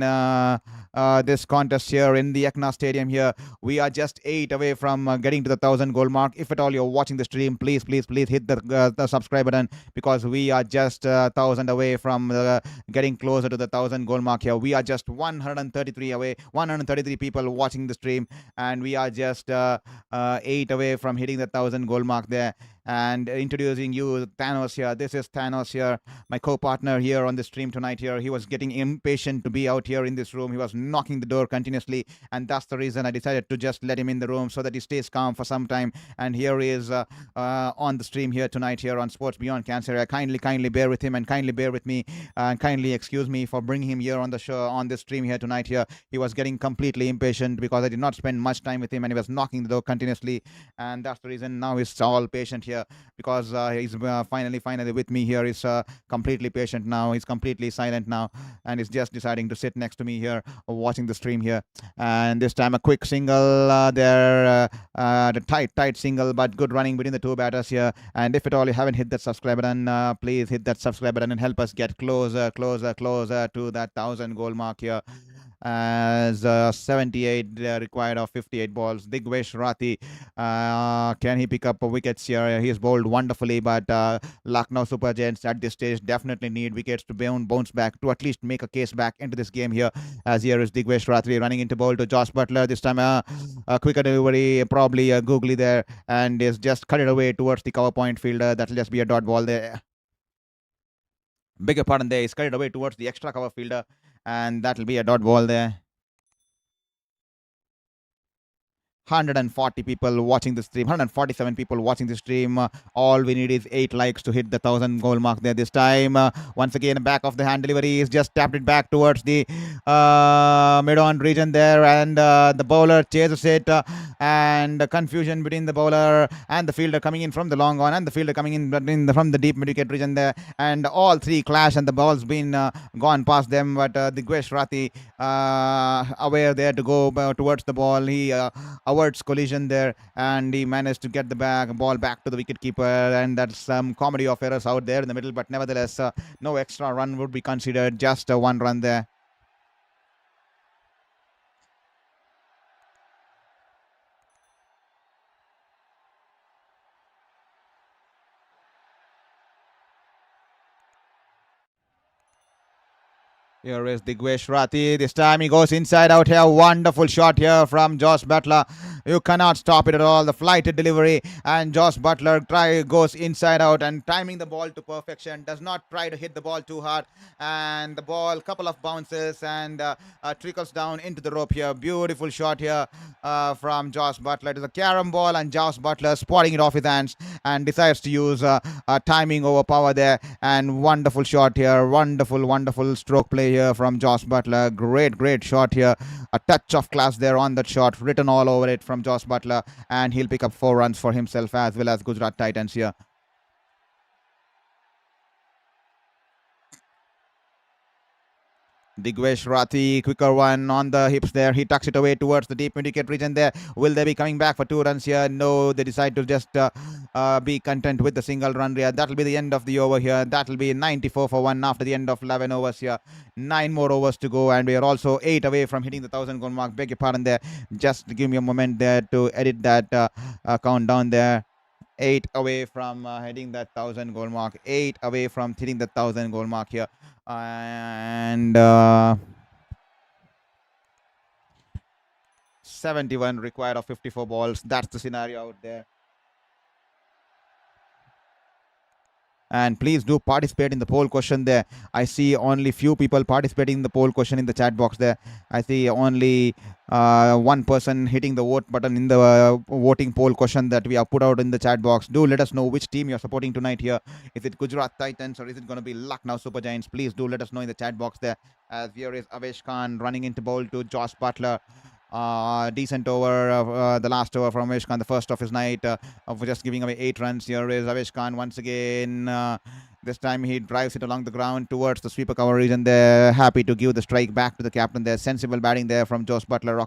this contest here in the Ekana Stadium here. We are just 8 away from getting to the 1,000 goal mark. If at all you're watching the stream, please hit the subscribe button because we are just 1,000 away from getting closer to the 1,000 goal mark here. We are just 133 away, 133 people watching the stream, and we are just 8 away from hitting the 1,000 goal mark there. And introducing you, Thanos here. This is Thanos here, my co-partner here on the stream tonight here. He was getting impatient to be out here in this room. He was knocking the door continuously, and that's the reason I decided to just let him in the room so that he stays calm for some time. And here he is on the stream here tonight here on Sports Beyond Cancer. Kindly bear with him and kindly bear with me and kindly excuse me for bringing him here on the show, on this stream here tonight here. He was getting completely impatient because I did not spend much time with him, and he was knocking the door continuously, and that's the reason now he's all patient here because he's finally with me here. He's completely patient now. He's completely silent now, and he's just deciding to sit next to me here watching the stream here. And this time a quick single there, the tight single, but good running between the two batters here. And if at all you haven't hit that subscribe button, please hit that subscribe button and help us get closer to that 1,000 goal mark here. As 78 required of 58 balls. Digvesh Rathi, can he pick up wickets here? He is bowled wonderfully, but Lucknow Super Giants at this stage definitely need wickets to bounce back, to at least make a case back into this game here. As here is Digvesh Rathi running into bowl to Josh Butler. This time a quicker delivery, probably a googly there, and is just cut it away towards the cover point fielder. That'll just be a dot ball there. Bigger pardon there. He's cut it away towards the extra cover fielder, and that'll be a dot ball there. 140 people watching the stream, 147 people watching the stream. All we need is 8 likes to hit the 1,000 goal mark there this time. Once again, back of the hand delivery is just tapped it back towards the mid-on region there, and the bowler chases it, and confusion between the bowler and the fielder coming in from the long on, and the fielder coming in from the deep mid-wicket region there, and all three clash, and the ball's been gone past them, but the Digvesh Rathi aware there to go towards the ball. He awards collision there, and he managed to get the ball back to the wicket keeper, and that's some comedy of errors out there in the middle, but nevertheless no extra run would be considered, just 1 run there. Here is Digwesh Rathi. This time he goes inside out here. Wonderful shot here from Josh Butler. You cannot stop it at all. The flighted delivery, and Josh Butler goes inside out and timing the ball to perfection. Does not try to hit the ball too hard, and the ball couple of bounces and trickles down into the rope here. Beautiful shot here from Josh Butler. It is a carom ball, and Josh Butler spotting it off his hands and decides to use timing over power there. And wonderful shot here. Wonderful stroke play here from Josh Butler. Great shot here. A touch of class there on that shot, written all over it from Josh Butler, and he'll pick up 4 runs for himself as well as Gujarat Titans here. Digwesh Rathi, quicker one on the hips there. He tucks it away towards the deep mid-wicket region there. Will they be coming back for 2 runs here? No, they decide to just be content with the single run here. That'll be the end of the over here. That'll be 94 for 1 after the end of 11 overs here. 9 more overs to go, and we are also 8 away from hitting the 1,000 goal mark. Beg your pardon there. Just give me a moment there to edit that countdown there. 8 away from hitting that 1,000 goal mark. 8 away from hitting the 1,000 goal mark here. And 71 required of 54 balls. That's the scenario out there. And please do participate in the poll question there. I see only few people participating in the poll question in the chat box there. I see only one person hitting the vote button in the voting poll question that we have put out in the chat box. Do let us know which team you're supporting tonight here. Is it Gujarat Titans or is it going to be Lucknow Super Giants? Please do let us know in the chat box there. As here is Avesh Khan running into bowl to Josh Butler. Decent over, the last over from Avesh Khan, the first of his night, of just giving away 8 runs. Here is Avesh Khan once again. This time he drives it along the ground towards the sweeper cover region there. Happy to give the strike back to the captain there. Sensible batting there from Josh Butler,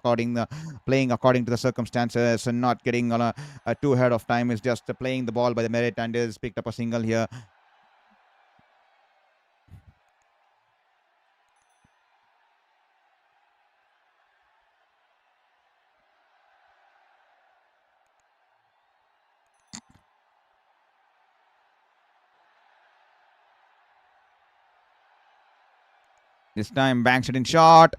playing according to the circumstances and not getting a too ahead of time. Is just playing the ball by the merit and is picked up a single here. This time banks it in short,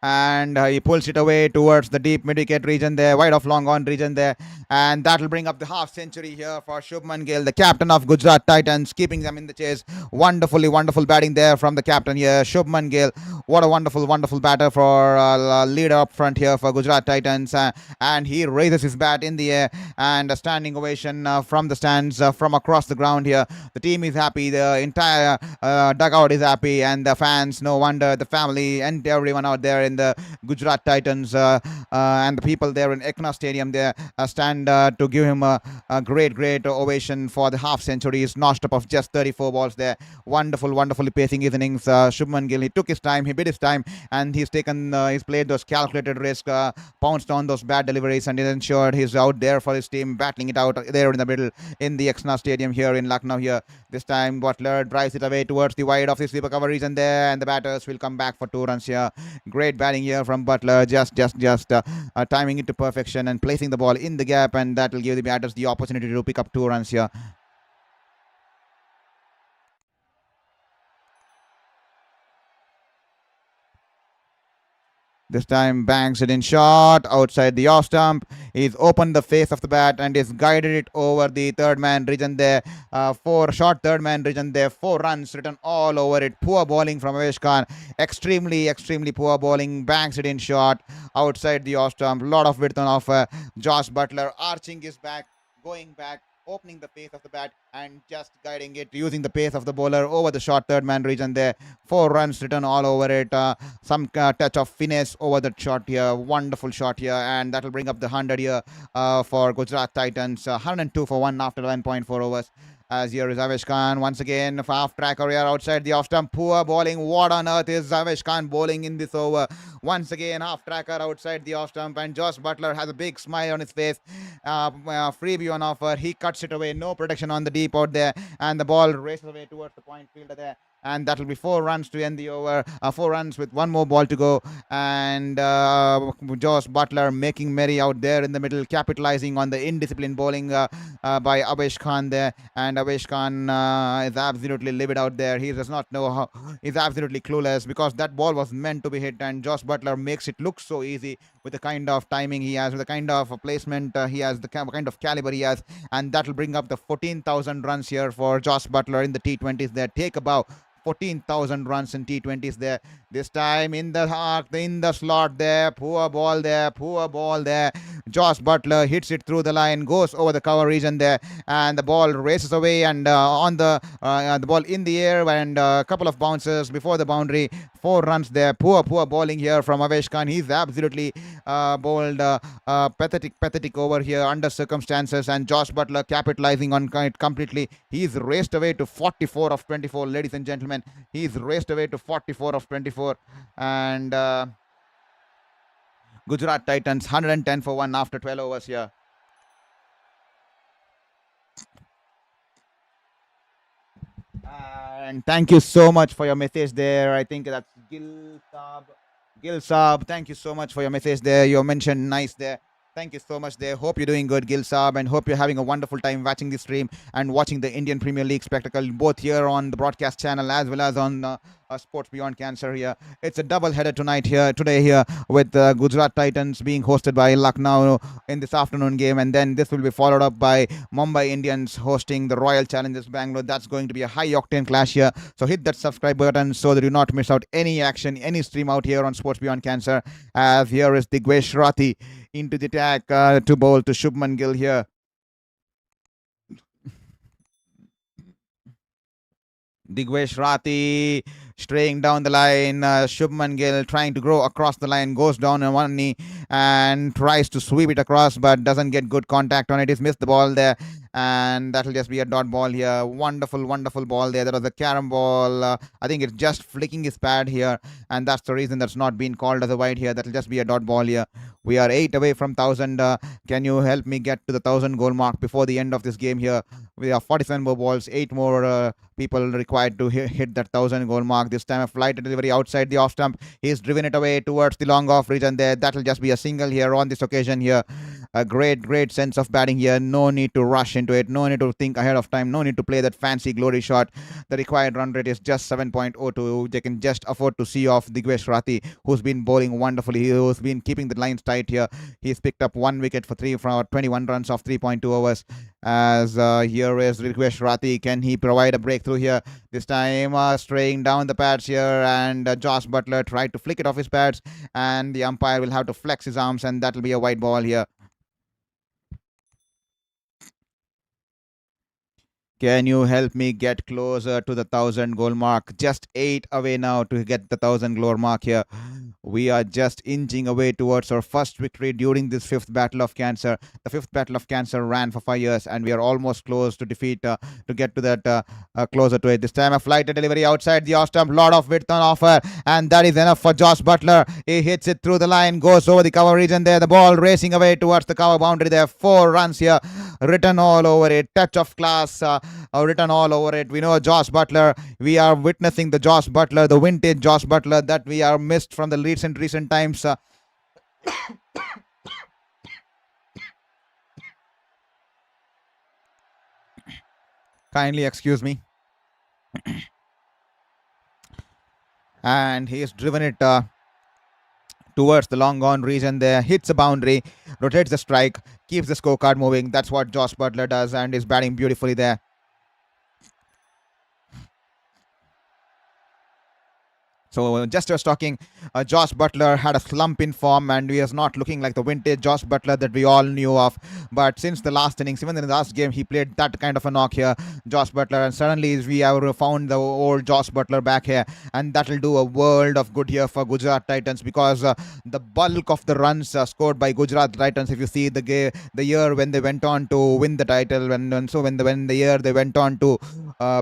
and he pulls it away towards the deep mid-wicket region there, wide of long on region there, and that'll bring up the half century here for Shubman Gill, the captain of Gujarat Titans, keeping them in the chase. Wonderful batting there from the captain here, Shubman Gill. What a wonderful batter for leader up front here for Gujarat Titans, and he raises his bat in the air, and a standing ovation from the stands from across the ground here. The team is happy, the entire dugout is happy, and the fans, no wonder, the family and everyone out there in the Gujarat Titans and the people there in Ekana Stadium there stand to give him a great ovation for the half century. He's notched up of just 34 balls there. Wonderfully pacing his innings. Shubman Gill, he took his time, he bid his time, and he's played those calculated risks, pounced on those bad deliveries, and he's ensured he's out there for his team, battling it out there in the middle in the Ekana Stadium here in Lucknow here. This time Butler drives it away towards the wide of the sleeper cover region there, and the batters will come back for 2 runs here. Great batting here from Butler, just timing it to perfection and placing the ball in the gap, and that will give the batters the opportunity to pick up 2 runs here. This time banks it in short outside the off stump. He's opened the face of the bat and he's guided it over the third man region there. 4 short third man region there. 4 runs written all over it. Poor bowling from Avesh Khan. Extremely poor bowling. Banks it in short outside the off stump. Lot of width on of Josh Butler arching his back, going back, opening the pace of the bat and just guiding it using the pace of the bowler over the short third man region there. 4 runs written all over it. Some touch of finesse over that shot here. Wonderful shot here, and that will bring up the 100 here for Gujarat Titans. 102 for 1 after 11.4 overs. As here is Avesh Khan once again, half tracker here outside the off stump. Poor bowling. What on earth is Avesh Khan bowling in this over? Once again, half tracker outside the off stump, and Josh Butler has a big smile on his face. Freebie on offer. He cuts it away. No protection on the deep out there, and the ball races away towards the point fielder there. and that will be 4 runs to end the over. 4 runs with 1 more ball to go, and Josh Butler making merry out there in the middle, capitalizing on the indisciplined bowling by Avesh Khan there, and Avesh Khan is absolutely livid out there. He does not know how. He's absolutely clueless because that ball was meant to be hit, and Josh Butler makes it look so easy with the kind of timing he has, with the kind of placement he has, the kind of caliber he has, and that will bring up the 14,000 runs here for Josh Butler in the T20s there. Take about 14,000 runs in T20s there. This time in the arc, in the slot there. Poor ball there. Poor ball there. Josh Butler hits it through the line, goes over the cover region there, and the ball races away, and on the ball in the air, and a couple of bounces before the boundary. 4 runs there. Poor bowling here from Avesh Khan. He's absolutely bowled pathetic over here under circumstances, and Josh Butler capitalizing on it completely. He's raced away to 44 of 24, ladies and gentlemen. He's raced away to 44 of 24, and Gujarat Titans 110 for 1 after 12 overs here. And thank you so much for your message there. I think that's Gill Saab. Thank you so much for your message there. You mentioned nice there. Thank you so much there. Hope you're doing good, Gill Saab, and hope you're having a wonderful time watching this stream and watching the Indian Premier League spectacle, both here on the broadcast channel as well as on Sports Beyond Cancer here. It's a double header today here with Gujarat Titans being hosted by Lucknow in this afternoon game, and then this will be followed up by Mumbai Indians hosting the Royal Challengers Bangalore. That's going to be a high octane clash here, so hit that subscribe button so that you do not miss out any action, any stream out here on Sports Beyond Cancer. As here is Digvesh Rathi into the attack to bowl to Shubman Gill here. Digvesh Rathi straying down the line. Shubman Gill trying to go across the line, goes down on one knee and tries to sweep it across, but doesn't get good contact on it. He's missed the ball there, and that'll just be a dot ball here. Wonderful ball there. That was a carom ball. I think it's just flicking his pad here, and that's the reason that's not been called as a wide here. That'll just be a dot ball here. We are 8 away from 1,000. Can you help me get to the 1,000 goal mark before the end of this game here? We have 47 more balls, 8 more people required to hit that 1,000 goal mark. This time a flight delivery outside the off stump. He's driven it away towards the long off region there. That'll just be a single here on this occasion here. A great sense of batting here. No need to rush into it. No need to think ahead of time. No need to play that fancy glory shot. The required run rate is just 7.02. They can just afford to see off Digvesh Rathi, who's been bowling wonderfully. Who's been keeping the lines tight here. He's picked up 1 wicket for 21 runs off 3.2 overs. As here is Digvesh Rathi. Can he provide a breakthrough here? This time straying down the pads here, and Josh Butler tried to flick it off his pads, and the umpire will have to flex his arms, and that will be a white ball here. Can you help me get closer to the 1,000 goal mark? Just 8 away now to get the 1,000 goal mark here. We are just inching away towards our first victory during this 5th Battle of Cancer. The 5th Battle of Cancer ran for 5 years, and we are almost close to defeat, to get to that closer to it. This time a flight delivery outside the off stump, lot of width on offer, and that is enough for Josh Butler. He hits it through the line, goes over the cover region there. The ball racing away towards the cover boundary there. 4 runs here, written all over it. Touch of class, written all over it. We know Josh Butler. We are witnessing the Josh Butler, the vintage Josh Butler that we are missed from the recent times. Kindly excuse me. And he has driven it towards the long gone region there, hits a boundary, rotates the strike, keeps the scorecard moving. That's what Josh Butler does, and is batting beautifully there. So just was talking, Josh Butler had a slump in form, and he was not looking like the vintage Josh Butler that we all knew of. But since the last innings, even in the last game, he played that kind of a knock here, Josh Butler, and suddenly we have found the old Josh Butler back here, and that will do a world of good here for Gujarat Titans, because the bulk of the runs scored by Gujarat Titans, if you see the year when they went on to win the title, when the year they went on to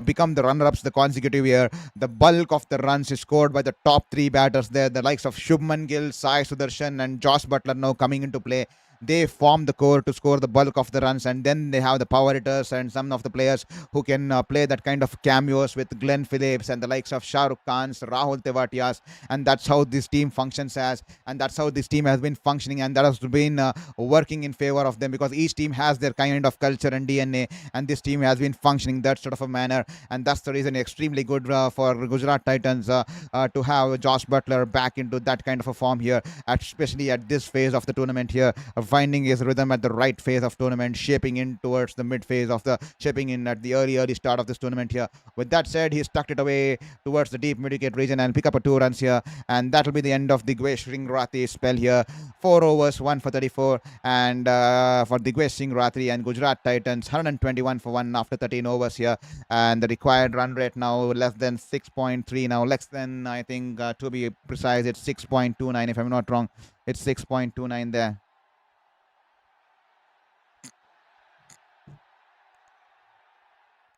become the runner-ups the consecutive year, the bulk of the runs is scored by the top 3 batters there, the likes of Shubman Gill, Sai Sudarshan, and Josh Butler now coming into play. they form the core to score the bulk of the runs, and then they have the power hitters and some of the players who can play that kind of cameos with Glenn Phillips and the likes of Shah Rukh Khan's, Rahul Tewatia's, and that's how this team functions as, and that's how this team has been functioning, and that has been working in favor of them, because each team has their kind of culture and DNA, and this team has been functioning that sort of a manner, and that's the reason extremely good for Gujarat Titans to have Josh Butler back into that kind of a form here, especially at this phase of the tournament here, finding his rhythm at the right phase of tournament, shaping in towards the mid phase of the shaping in at the early start of this tournament here. With that said, he's tucked it away towards the deep mid-wicket region and pick up a 2 runs here, and that will be the end of the Digvesh Singh Rathi spell here. 4 overs, 1 for 34, and for Digvesh Singh Rathi and Gujarat Titans, 121 for 1 after 13 overs here, and the required run rate now less than 6.3, now less than, I think, to be precise, it's 6.29 if I'm not wrong. It's 6.29 there.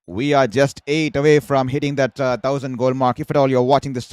We are just 8 away from hitting that 1,000 goal mark. If at all you're watching this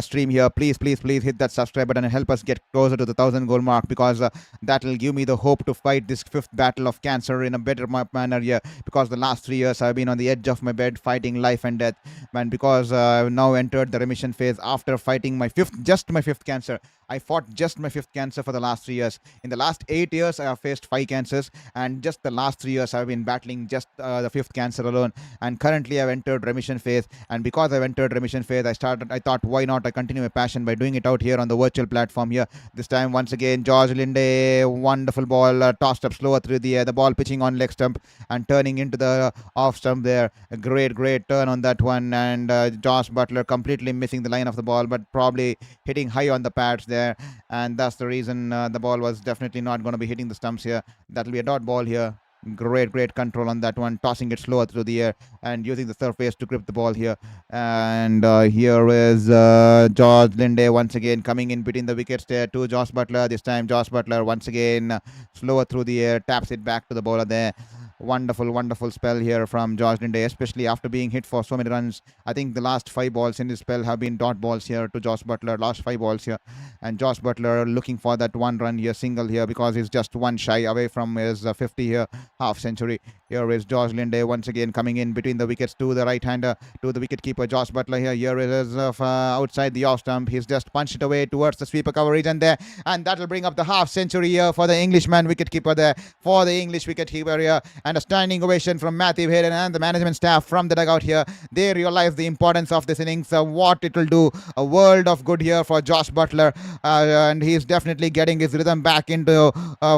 stream here, please hit that subscribe button and help us get closer to the 1,000 goal mark, because that will give me the hope to fight this 5th battle of cancer in a better manner here, because the last 3 years I've been on the edge of my bed fighting life and death, man, because I've now entered the remission phase after fighting my 5th cancer. I fought just my 5th cancer for the last 3 years. In the last 8 years, I have faced 5 cancers, and just the last 3 years, I've been battling just the 5th cancer alone. And currently, I've entered remission phase. And because I've entered remission phase, I thought, why not I continue my passion by doing it out here on the virtual platform here. This time, once again, George Linde, wonderful ball, tossed up slower through the air. The ball pitching on leg stump and turning into the off stump there. A great turn on that one. And Josh Butler completely missing the line of the ball, but probably hitting high on the pads there. And that's the reason the ball was definitely not going to be hitting the stumps here. That'll be a dot ball here. Great control on that one, tossing it slower through the air and using the surface to grip the ball here. And here is George Linde once again coming in between the wickets there to Josh Butler. This time Josh Butler once again slower through the air, taps it back to the bowler there. Wonderful spell here from George Linde, especially after being hit for so many runs. I think the last 5 balls in this spell have been dot balls here to Josh Butler, last 5 balls here. And Josh Butler looking for that 1 run here, single here, because he's just 1 shy away from his 50 here, half century. Here is George Linde once again coming in between the wickets to the right-hander, to the wicket-keeper Josh Butler here. Here it is outside the off stump. He's just punched it away towards the sweeper cover region there, and that will bring up the half century here for the Englishman wicket-keeper there, for the English wicket-keeper here. And a standing ovation from Matthew Hayden and the management staff from the dugout here. They realize the importance of this innings, what it will do, a world of good here for Josh Butler, and he's definitely getting his rhythm back into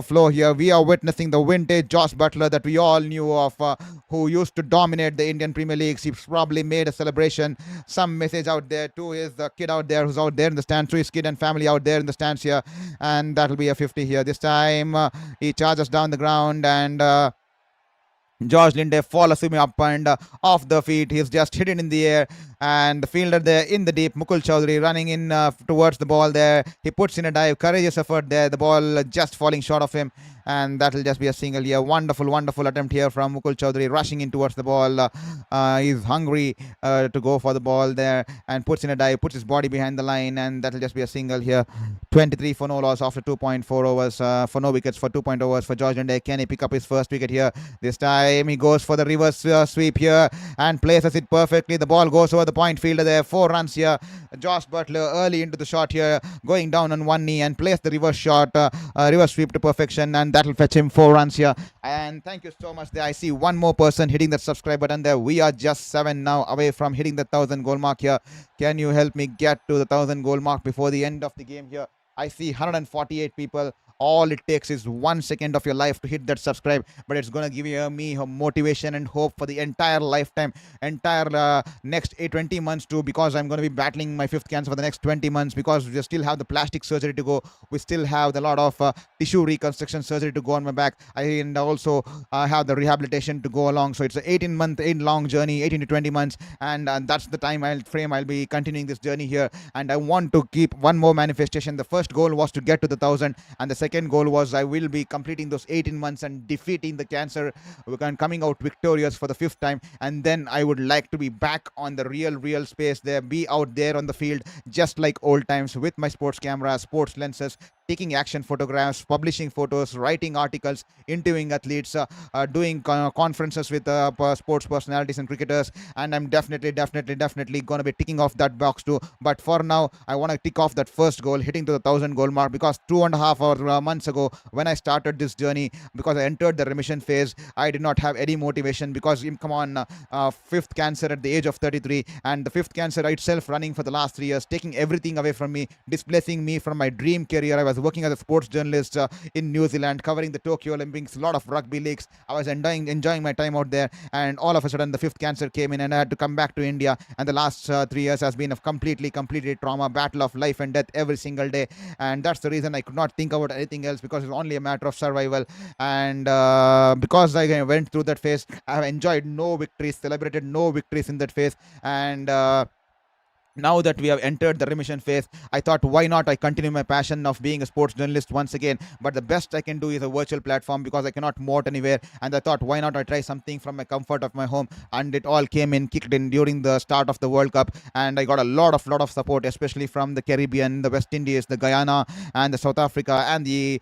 flow here. We are witnessing the vintage Josh Butler that we all knew of, who used to dominate the Indian Premier Leagues. He probably made a celebration, some message out there to his kid out there who's out there in the stands, to his kid and family out there in the stands here, and that'll be a 50 here. This time he charges down the ground, and George Linde follows him up and off the feet. He's just hit it in the air, and the fielder there in the deep, Mukul Chowdhury, running in towards the ball there. He puts in a dive, courageous effort there. The ball just falling short of him, and that will just be a single here. Wonderful attempt here from Mukul Chowdhury, rushing in towards the ball. He's hungry to go for the ball there, and puts in a dive, puts his body behind the line, and that will just be a single here. 23 for no loss after 2.4 overs, for no wickets for 2 overs for George Linde. Can he pick up his first wicket here? This time he goes for the reverse sweep here and places it perfectly. The ball goes over the point fielder there. 4 runs here. Josh Butler early into the shot here, going down on one knee and plays the reverse shot, reverse sweep to perfection, and that will fetch him 4 runs here. And thank you so much there. I see one more person hitting that subscribe button there. We are just 7 now away from hitting the 1,000 goal mark here. Can you help me get to the 1,000 goal mark before the end of the game here? I see 148 people. All it takes is 1 second of your life to hit that subscribe, but it's going to give you me motivation and hope for the entire lifetime, entire next 20 months too, because I'm going to be battling my 5th cancer for the next 20 months, because we still have the plastic surgery to go. We still have a lot of tissue reconstruction surgery to go on my back. And also have the rehabilitation to go along. So it's an 18-month long journey, 18 to 20 months, and that's the time I'll be continuing this journey here. And I want to keep one more manifestation. The first goal was to get to the 1,000, and the second goal was I will be completing those 18 months and defeating the cancer, coming out victorious for the 5th time. And then I would like to be back on the real space there, be out there on the field just like old times with my sports camera, sports lenses, taking action photographs, publishing photos, writing articles, interviewing athletes, doing conferences with sports personalities and cricketers. And I'm definitely going to be ticking off that box too. But for now, I want to tick off that first goal, hitting to the 1,000 goal mark, because 2.5 months ago, when I started this journey, because I entered the remission phase, I did not have any motivation, because come on, fifth cancer at the age of 33, and the fifth cancer itself running for the last 3 years, taking everything away from me, displacing me from my dream career. I was working as a sports journalist in New Zealand, covering the Tokyo Olympics, a lot of rugby leagues. I was enjoying my time out there, and all of a sudden the fifth cancer came in, and I had to come back to India. And the last 3 years has been a completely trauma, battle of life and death every single day. And that's the reason I could not think about anything else, because it's only a matter of survival. And because I went through that phase, I have enjoyed no victories, celebrated no victories in that phase. And now that we have entered the remission phase, I thought, why not I continue my passion of being a sports journalist once again. But the best I can do is a virtual platform, because I cannot moat anywhere. And I thought, why not I try something from my comfort of my home. And it all kicked in during the start of the World Cup. And I got a lot of support, especially from the Caribbean, the West Indies, the Guyana, and the South Africa, and the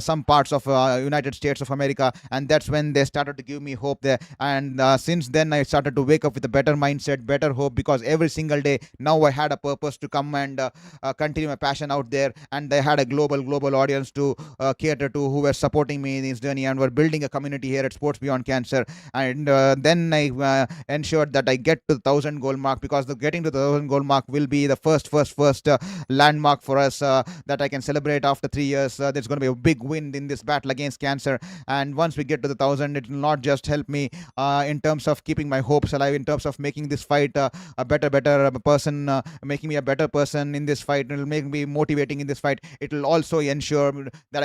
some parts of United States of America. And that's when they started to give me hope there. And since then, I started to wake up with a better mindset, better hope, because every single day now I had a purpose to come and continue my passion out there. And I had a global audience to cater to, who were supporting me in this journey, and were building a community here at Sports Beyond Cancer. And then I ensured that I get to the 1,000 goal mark, because getting to the 1,000 goal mark will be the first landmark for us, that I can celebrate after 3 years. There's going to be a big win in this battle against cancer. And once we get to the 1,000, it will not just help me in terms of keeping my hopes alive, in terms of making this fight a better person, making me a better person in this fight. It will make me motivating in this fight. It will also ensure that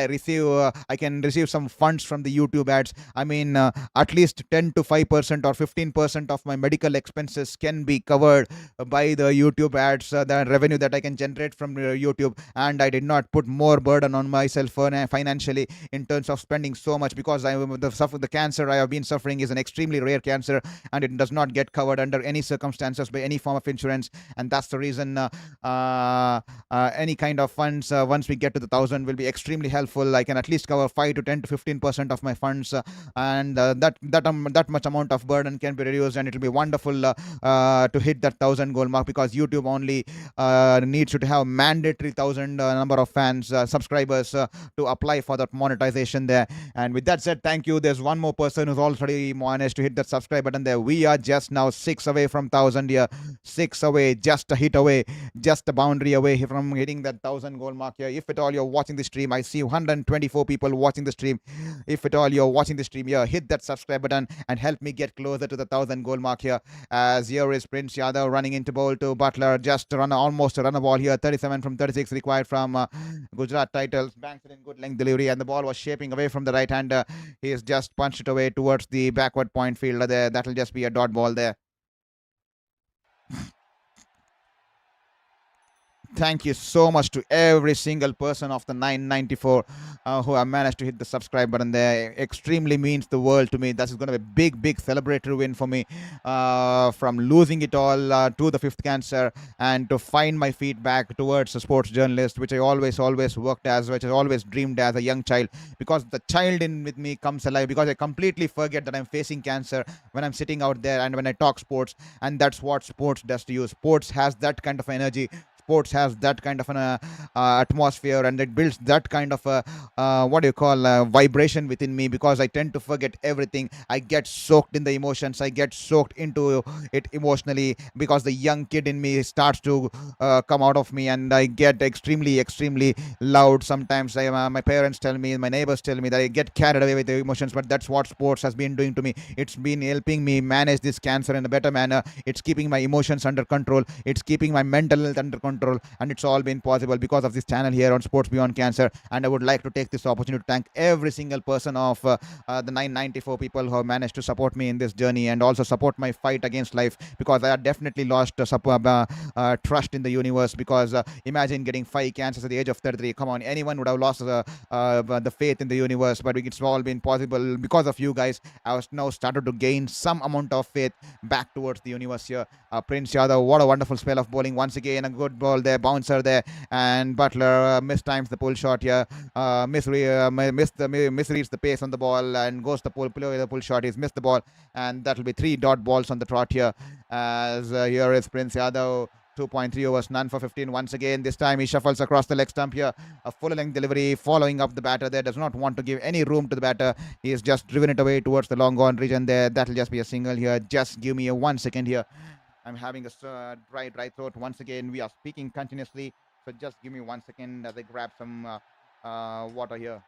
I can receive some funds from the YouTube ads. I mean, at least 10 to 5% or 15% of my medical expenses can be covered by the YouTube ads, the revenue that I can generate from YouTube. And I did not put more burden on myself financially in terms of spending so much, because the cancer I have been suffering is an extremely rare cancer, and it does not get covered under any circumstances by any form of insurance. And that's the reason any kind of funds, once we get to the 1,000, will be extremely helpful. I can at least cover 5 to 10 to 15% of my funds, and that much amount of burden can be reduced, and it will be wonderful to hit that 1,000 goal mark, because YouTube only needs you to have mandatory 1,000 number of fans, subscribers, to apply for that monetization there. And with that said, thank you. There's one more person who's already managed to hit that subscribe button there. We are just now 6 away from 1,000 here. 6 away, just a hit away, just a boundary away from hitting that 1,000 goal mark here. If at all you're watching the stream, I see 124 people watching the stream. If at all you're watching the stream here, hit that subscribe button and help me get closer to the 1,000 goal mark here. As here is Prince Yadav running into bowl to Butler, just almost a run a ball here. 37 from 36 required from Gujarat Titans. Banks it in, good length delivery, and the ball was shaping away from the right hander. He has just punched it away towards the backward point fielder there. That'll just be a dot ball there. Thank you so much to every single person of the 994 who have managed to hit the subscribe button there. Extremely means the world to me. That is going to be a big celebratory win for me, from losing it all to the fifth cancer, and to find my feet back towards a sports journalist, which I always worked as, which I always dreamed as a young child, because the child in with me comes alive, because I completely forget that I'm facing cancer when I'm sitting out there and when I talk sports. And that's what sports does to you. Sports has that kind of energy. Sports has that kind of an atmosphere, and it builds that kind of a vibration within me, because I tend to forget everything. I get soaked in the emotions. I get soaked into it emotionally, because the young kid in me starts to come out of me, and I get extremely loud. Sometimes my parents tell me, my neighbors tell me that I get carried away with the emotions, but that's what sports has been doing to me. It's been helping me manage this cancer in a better manner. It's keeping my emotions under control. It's keeping my mental health under control. And it's all been possible because of this channel here on Sports Beyond Cancer. And I would like to take this opportunity to thank every single person of the 994 people who have managed to support me in this journey, and also support my fight against life, because I have definitely lost trust in the universe. Because imagine getting 5 cancers at the age of 33. Come on, anyone would have lost the faith in the universe, but it's all been possible because of you guys. I was now started to gain some amount of faith back towards the universe here. Prince Yadav, what a wonderful spell of bowling once again. A good ball there, bouncer there, and Butler mistimes the pull shot here, misreads the pace on the ball and goes the pull shot. He's missed the ball, and that will be 3 dot balls on the trot here. As here is Prince Yadav. 2.3 overs, none for 15 once again. This time he shuffles across the leg stump here. A full length delivery following up the batter there. Does not want to give any room to the batter. He has just driven it away towards the long gone region there. That'll just be a single here. Just give me a 1 second here. I'm having a dry throat once again. We are speaking continuously. So just give me 1 second as I grab some water here.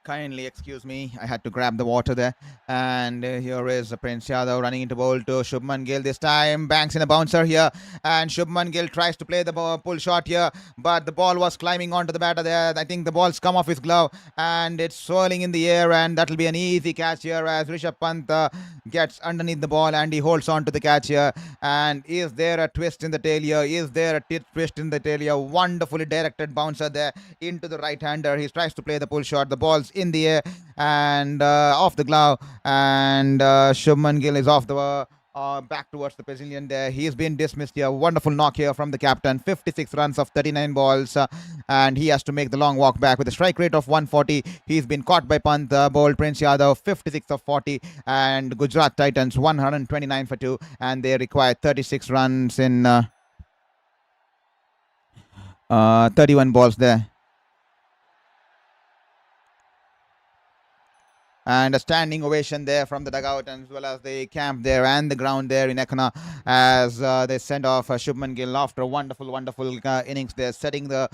Kindly excuse me, I had to grab the water there. And here is Prince Yadav running into bowl to Shubman Gill. This time banks in a bouncer here, and Shubman Gill tries to play the pull shot here, but the ball was climbing onto the batter there. I think the ball's come off his glove and it's swirling in the air, and that'll be an easy catch here as Rishabh Pant gets underneath the ball and he holds on to the catch here. And is there a twist in the tail here? Is there a twist in the tail here? Wonderfully directed bouncer there into the right-hander. He tries to play the pull shot. The ball's in the air and off the glove, and Shubman Gill is off the back towards the pavilion there. He's been dismissed here. Wonderful knock here from the captain. 56 runs of 39 balls, and he has to make the long walk back with a strike rate of 140. He's been caught by Pant, bowled Prince Yadav 56 of 40, and Gujarat Titans 129 for 2, and they require 36 runs in 31 balls there. And a standing ovation there from the dugout as well as the camp there and the ground there in Ekana as they send off Shubman Gill after a wonderful innings there, setting the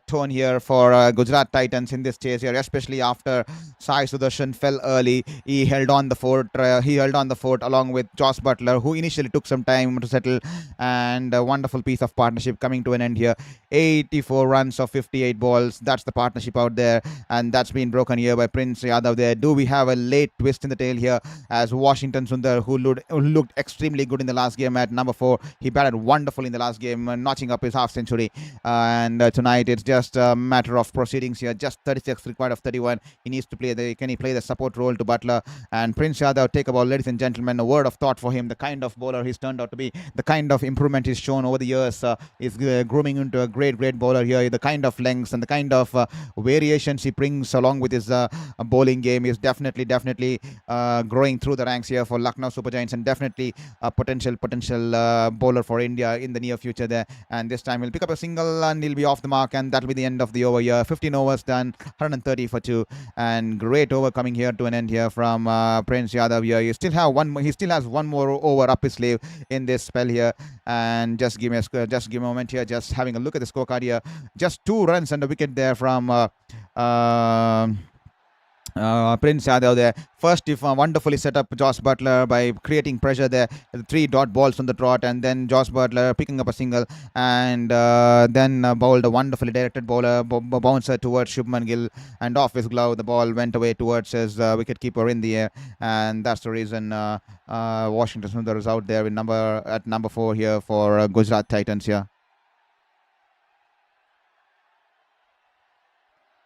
tone here for Gujarat Titans in this chase here, especially after Sai Sudarshan fell early. He held on the fort. Along with Josh Butler, who initially took some time to settle, and a wonderful piece of partnership coming to an end here. 84 runs of 58 balls. That's the partnership out there, and that's been broken here by Prince Yadav there. Do we have a late twist in the tail here as Washington Sundar, who looked extremely good in the last game at number 4. He batted wonderful in the last game, notching up his half century. And tonight it's just a matter of proceedings here. Just 36 required of 31. He needs to play the support role to Butler. And Prince Yadav, take a ball, ladies and gentlemen. A word of thought for him. The kind of bowler he's turned out to be, the kind of improvement he's shown over the years, is grooming into a great bowler here. The kind of lengths and the kind of variations he brings along with his bowling game is definitely growing through the ranks here for Lucknow Super Giants, and definitely a potential bowler for India in the near future there. And this time he'll pick up a single and he'll be off the mark, and that'll be the end of the over here. 15 overs done, 130 for 2, and great over coming here to an end here from Prince Yadav here. He still has one more over up his sleeve in this spell here. And just give me a moment here, just having a look at the scorecard here. Just 2 runs and a wicket there from Prince Yadav there. First, wonderfully set up Josh Butler by creating pressure there. 3 dot balls on the trot, and then Josh Butler picking up a single, and then bowled a wonderfully directed bouncer towards Shubman Gill, and off his glove the ball went away towards his wicketkeeper in the air, and that's the reason Washington Sundar is out there at number 4 here for Gujarat Titans here.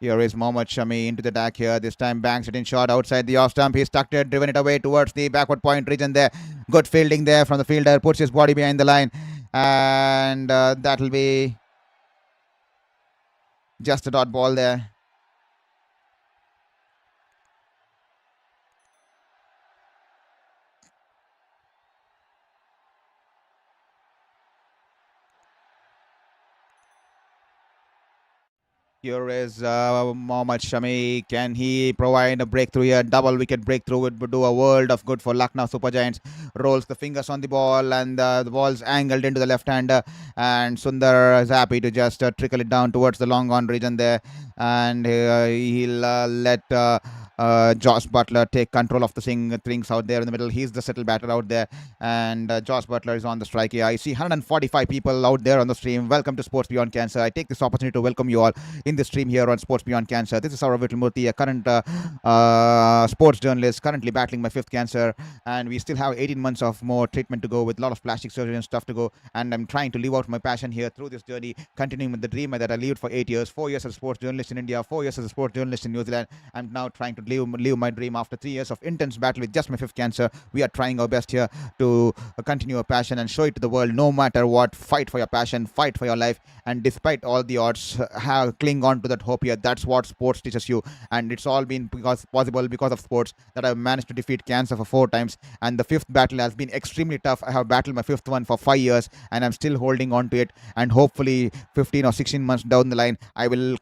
Here is Mohammad Shami into the attack here. This time banks it in short outside the off stump. He's tucked it, driven it away towards the backward point region there. Good fielding there from the fielder. Puts his body behind the line. And that'll be just a dot ball there. Here is Mohammad Shami. Can he provide a breakthrough here? Double wicket breakthrough would do a world of good for Lucknow Super Giants. Rolls the fingers on the ball, and the ball's angled into the left-hander. And Sundar is happy to just trickle it down towards the long on region there. And he'll let Josh Butler take control of the things out there in the middle. He's the settled batter out there, and Josh Butler is on the strike here. I see 145 people out there on the stream. Welcome to Sports Beyond Cancer. I take this opportunity to welcome you all in in the stream here on Sports Beyond Cancer. This is Shourabh Vittalmurthy, a current sports journalist, currently battling my 5th cancer, and we still have 18 months of more treatment to go with a lot of plastic surgery and stuff to go, and I'm trying to live out my passion here through this journey, continuing with the dream that I lived for 8 years, 4 years as a sports journalist in India, 4 years as a sports journalist in New Zealand. I'm now trying to live my dream after 3 years of intense battle with just my 5th cancer. We are trying our best here to continue our passion and show it to the world. No matter what, fight for your passion, fight for your life, and despite all the odds, cling on to that hope here. That's what sports teaches you, and it's all been possible because of sports that I've managed to defeat cancer for 4 times, and the 5th battle has been extremely tough. I have battled my 5th one for 5 years, and I'm still holding on to it, and hopefully 15 or 16 months down the line, I will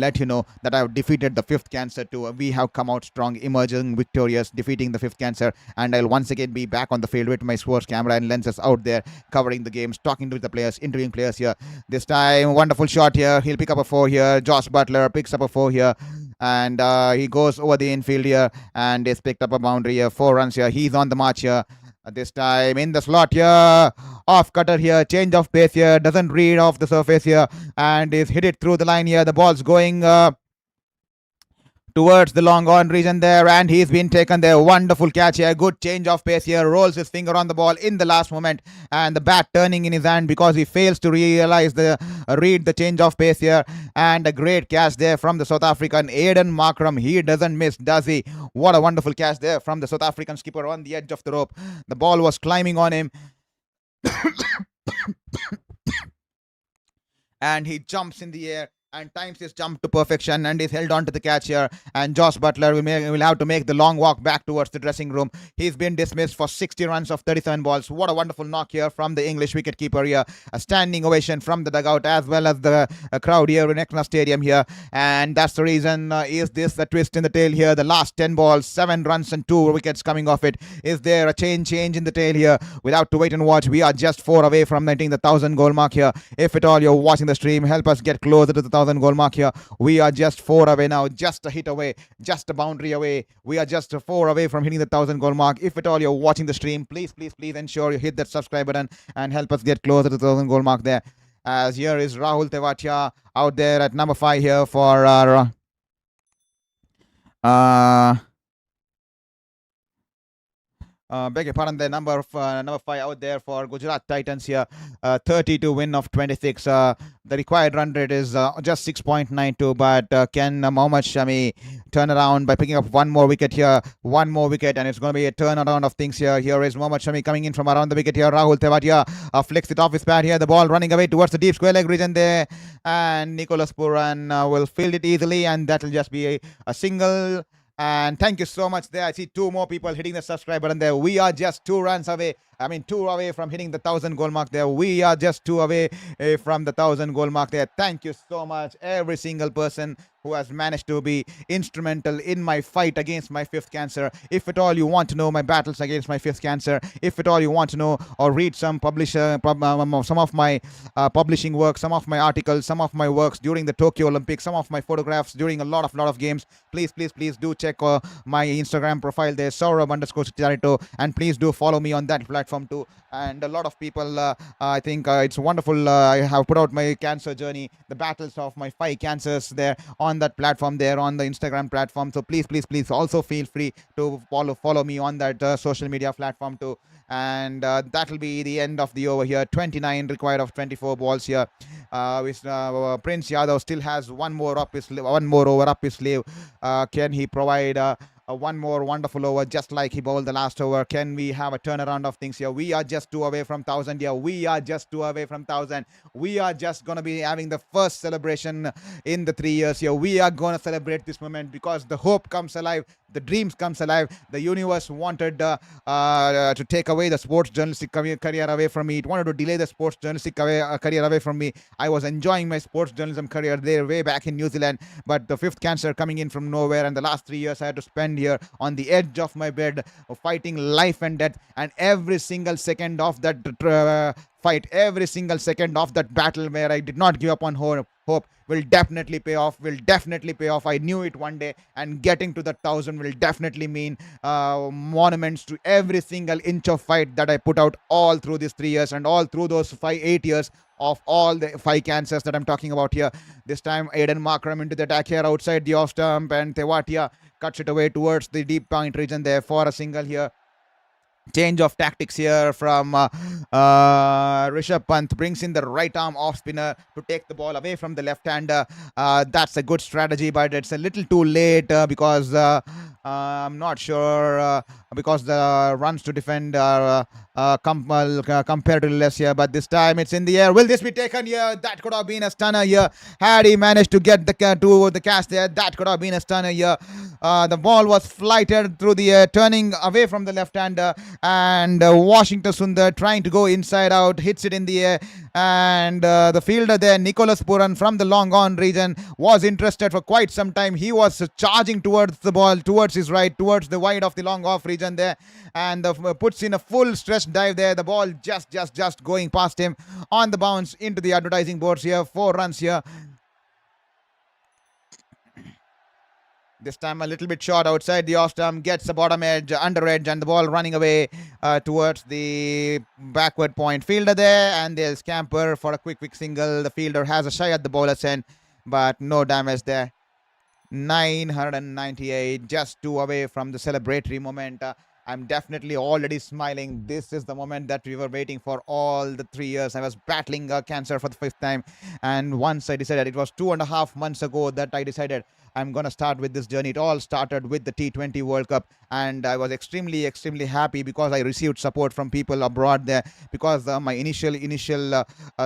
let you know that I've defeated the 5th cancer too. We have come out strong, emerging victorious, defeating the 5th cancer, and I'll once again be back on the field with my sports camera and lenses out there, covering the games, talking to the players, interviewing players here. This time, wonderful shot here. He'll pick up a 4 here. Josh Butler picks up a 4 here, and he goes over the infield here, and he's picked up a boundary here. 4 runs here. He's on the march here. This time in the slot here, off cutter here, change of pace here, doesn't read off the surface here, and is hit it through the line here. The ball's going towards the long on region there, and he's been taken there. Wonderful catch here, good change of pace here, rolls his finger on the ball in the last moment, and the bat turning in his hand because he fails to read the change of pace here, and a great catch there from the South African Aiden Markram. He doesn't miss, does he? What a wonderful catch there from the South African skipper on the edge of the rope. The ball was climbing on him and he jumps in the air and times his jump to perfection and is held on to the catch here, and Josh Butler will have to make the long walk back towards the dressing room. He's been dismissed for 60 runs of 37 balls. What a wonderful knock here from the English wicketkeeper here. A standing ovation from the dugout as well as the crowd here in Ekana Stadium here, and that's the reason. Is this the twist in the tail here? The last 10 balls, 7 runs and 2 wickets coming off it. Is there a change in the tail here? We'll have to wait and watch. We are just 4 away from hitting the 1,000 goal mark here. If at all you're watching the stream, help us get closer to the 1,000 goal mark here. We are just 4 away now, just a hit away, just a boundary away. We are just 4 away from hitting the 1,000 goal mark. If at all you're watching the stream, please ensure you hit that subscribe button and help us get closer to the 1,000 goal mark there. As here is Rahul Tewatia out there at number 5 here for beg your pardon, the number 5 out there for Gujarat Titans here. 32 win of 26. The required run rate is just 6.92, but can Mohammad Shami turn around by picking up 1 more wicket here? 1 more wicket, and it's going to be a turnaround of things here. Here is Mohammad Shami coming in from around the wicket here. Rahul Tewatia flicks it off his pad here. The ball running away towards the deep square leg region there, and Nicholas Puran will field it easily, and that will just be a single. And thank you so much there. I see 2 more people hitting the subscribe button there. We are just 2 runs away. 2 away from hitting the 1,000 goal mark there. We are just 2 away from the 1,000 goal mark there. Thank you so much, every single person who has managed to be instrumental in my fight against my 5th cancer. If at all you want to know my battles against my 5th cancer, if at all you want to know or read some of my publishing work, some of my articles, some of my works during the Tokyo Olympics, some of my photographs during a lot of games, please do check my Instagram profile there, Saurabh_Charito, and please do follow me on that platform too. And a lot of people, I think it's wonderful. I have put out my cancer journey, the battles of my 5 cancers there on that platform there, on the Instagram platform. So please also feel free to follow me on that social media platform too. And that will be the end of the over here. 29 required of 24 balls here. Prince Yadav still has one more over up his sleeve. Can he provide one more wonderful over just like he bowled the last over? Can we have a turnaround of things here? We are just 2 away from 1,000 here. We are just 2 away from 1,000. We are just going to be having the first celebration in the 3 years here. We are going to celebrate this moment because the hope comes alive, the dreams comes alive. The universe wanted to take away the sports journalistic career away from me. It wanted to delay the sports journalistic career away from me. I was enjoying my sports journalism career there way back in New Zealand, but the 5th cancer coming in from nowhere, and the last 3 years I had to spend here on the edge of my bed fighting life and death, and every single second of that fight, every single second of that battle where I did not give up on hope, hope will definitely pay off. I knew it one day, and getting to the 1,000 will definitely mean monuments to every single inch of fight that I put out all through these 3 years and all through those 8 years of all the 5 cancers that I'm talking about here. This time, Aiden Markram into the attack here outside the off stump, and Tewatia cuts it away towards the deep point region there for a single here. Change of tactics here from Rishabh Pant, brings in the right arm off spinner to take the ball away from the left hander. That's a good strategy, but it's a little too late because I'm not sure because the runs to defend are comparatively less here. But this time it's in the air. Will this be taken here? That could have been a stunner here. Had he managed to get to the catch there, that could have been a stunner here. The ball was flighted through the air, turning away from the left hander, and Washington Sundar trying to go inside out, hits it in the air, and the fielder there, Nicholas Puran from the long on region, was interested for quite some time. He was charging towards the ball, towards his right, towards the wide of the long off region there, and puts in a full stretch dive there. The ball just going past him on the bounce into the advertising boards here. 4 runs here. This time a little bit short outside the off stump, gets the bottom edge, under edge, and the ball running away towards the backward point. Fielder there, and they'll scamper for a quick single. The fielder has a shy at the bowler's end, but no damage there. 998, just 2 away from the celebratory moment. I'm definitely already smiling. This is the moment that we were waiting for all the 3 years. I was battling cancer for the 5th time, and once I decided, it was 2.5 months ago that I decided I'm going to start with this journey. It all started with the T20 World Cup, and I was extremely happy because I received support from people abroad there, because my initial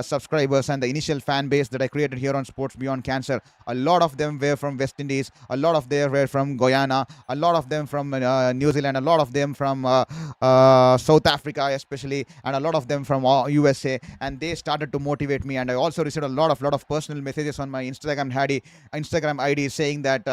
subscribers and the initial fan base that I created here on Sports Beyond Cancer, a lot of them were from West Indies, a lot of them were from Guyana, a lot of them from New Zealand, a lot of them from South Africa especially, and a lot of them from USA, and they started to motivate me. And I also received a lot of personal messages on my Instagram ID saying that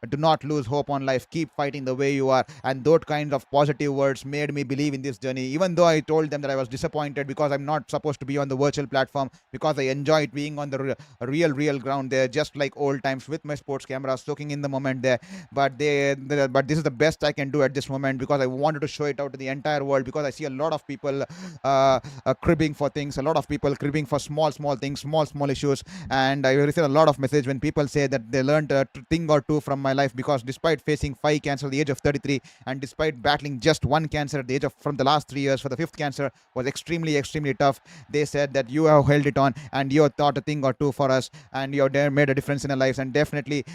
do not lose hope on life, keep fighting the way you are, and those kinds of positive words made me believe in this journey, even though I told them that I was disappointed because I'm not supposed to be on the virtual platform, because I enjoyed being on the real ground there, just like old times with my sports camera, soaking in the moment there. But this is the best I can do at this moment, because I wanted to show it out to the entire world, because I see a lot of people cribbing for things, a lot of people cribbing for small things, small issues, and I received a lot of message when people say that they learned a thing or two from my life, because despite facing 5 cancer at the age of 33, and despite battling just 1 cancer at the age of from the last 3 years, for the 5th cancer was extremely tough, they said that you have held it on, and you have thought a thing or two for us, and you have made a difference in our lives. And definitely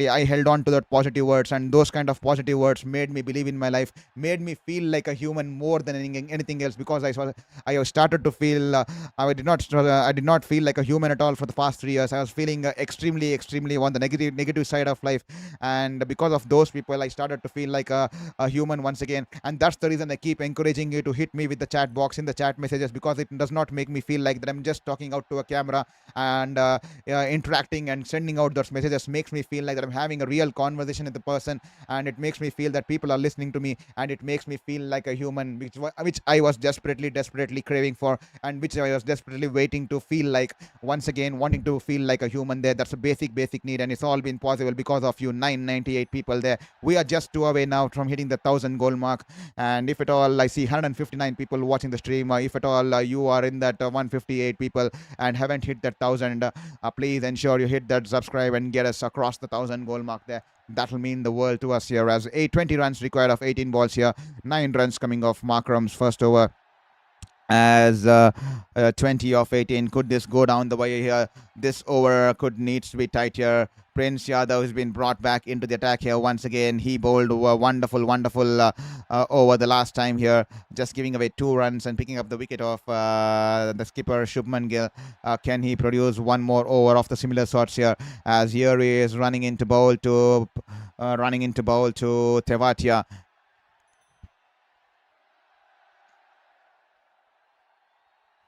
I held on to that positive words, and those kind of positive words made me believe in my life, made me feel like a human more than anything else, because I started to feel I did not feel like a human at all for the past 3 years. I was feeling extremely on the negative side of life, and because of those people I started to feel like a human once again. And that's the reason I keep encouraging you to hit me with the chat box in the chat messages, because it does not make me feel like that I'm just talking out to a camera and interacting and sending out those messages. Makes me feel like that I'm having a real conversation with the person, and it makes me feel that people are listening to me, and it makes me feel like a human, which I was desperately craving for, and which I was desperately waiting to feel like once again, wanting to feel like a human there. That's a basic need, and it's all been possible because of you 998 people there. We are just 2 away now from hitting the 1,000 goal mark, and if at all I see 159 people watching the stream, if at all you are in that 158 people and haven't hit that 1,000, please ensure you hit that subscribe and get us across the 1,000 goal mark there. That'll mean the world to us here, as 20 runs required of 18 balls here, 9 runs coming off Markram's first over, as 20 of 18. Could this go down the way here? This over needs to be tight here. Prince Yadav has been brought back into the attack here once again. He bowled wonderful over the last time here, just giving away 2 runs and picking up the wicket of the skipper Shubman Gill. Can he produce one more over of the similar sorts here, as here he is running into bowl to Tewatia.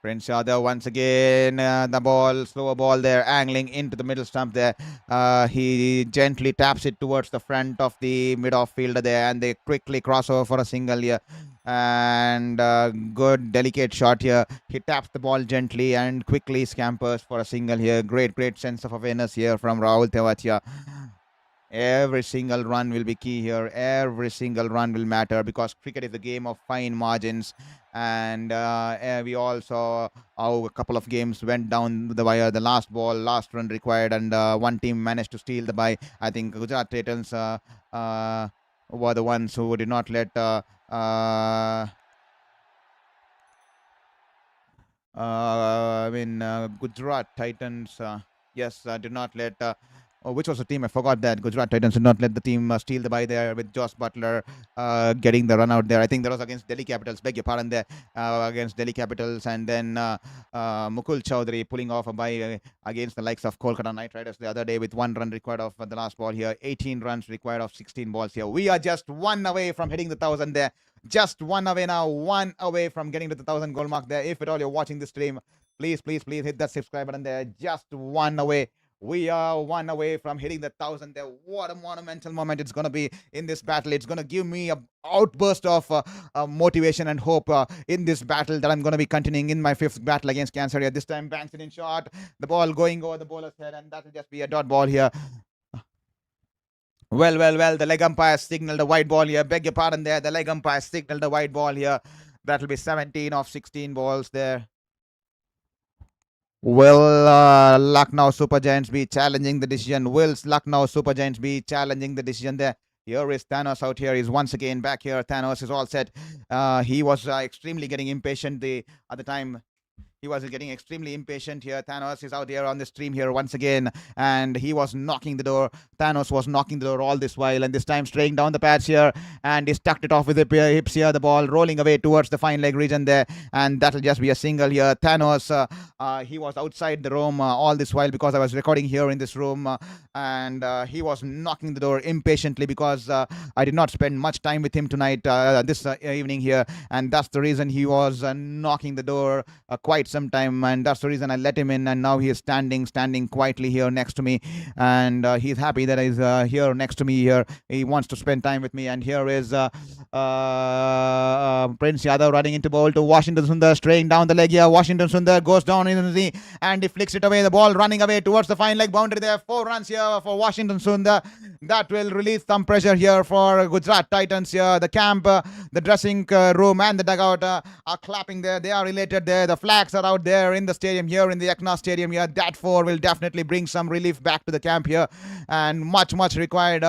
Prince Yadav once again, the ball, slower ball there, angling into the middle stump there. He gently taps it towards the front of the mid-off fielder there, and they quickly cross over for a single here. And good delicate shot here. He taps the ball gently and quickly scampers for a single here. Great sense of awareness here from Rahul Tewatia. Every single run will be key here. Every single run will matter because cricket is a game of fine margins. And we all saw how a couple of games went down the wire. The last ball, last run required, and one team managed to steal the bye. I think Gujarat Titans were the ones who did not let Gujarat Titans, did not let. Which was the team? I forgot that. Gujarat Titans did not let the team steal the bye there with Josh Butler getting the run out there. I think that was against Delhi Capitals. Beg your pardon there. Against Delhi Capitals. And then Mukul Chowdhury pulling off a bye against the likes of Kolkata Knight Riders the other day with 1 run required of the last ball here. 18 runs required of 16 balls here. We are just 1 away from hitting the 1,000 there. Just 1 away now. 1 away from getting to the 1,000 goal mark there. If at all you're watching this stream, please hit that subscribe button there. Just 1 away. We are 1 away from hitting the 1,000 there. What a monumental moment it's going to be in this battle. It's going to give me an outburst of motivation and hope in this battle that I'm going to be continuing in my 5th battle against Cancer here. This time banks it in short. The ball going over the bowler's head, and that will just be a dot ball here. Well. The leg umpire signaled a white ball here. Beg your pardon there. The leg umpire signaled a white ball here. That will be 17 of 16 balls there. Will Lucknow Super Giants be challenging the decision? Will Lucknow Super Giants be challenging the decision there? Here is Thanos out here. He's once again back here. Thanos is all set. He was extremely getting impatient at the time. He was getting extremely impatient here. Thanos is out here on the stream here once again. And he was knocking the door. Thanos was knocking the door all this while. And this time straying down the pads here. And he tucked it off with the hips here. The ball rolling away towards the fine leg region there. And that'll just be a single here. Thanos, he was outside the room all this while because I was recording here in this room. And he was knocking the door impatiently because I did not spend much time with him tonight, this evening here. And that's the reason he was knocking the door quite some time, and that's the reason I let him in. And now he is standing quietly here next to me, and he's happy that he's here next to me here. He wants to spend time with me. And here is Prince Yadav running into bowl to Washington Sundar, straying down the leg here. Washington Sundar goes down in the knee and he flicks it away. The ball running away towards the fine leg boundary there. 4 runs here for Washington Sundar. That will release some pressure here for Gujarat Titans here. The camp, the dressing room and the dugout are clapping there. They are related there. The flags are out there in the stadium here, in the Ekana stadium here. That 4 will definitely bring some relief back to the camp here. And much required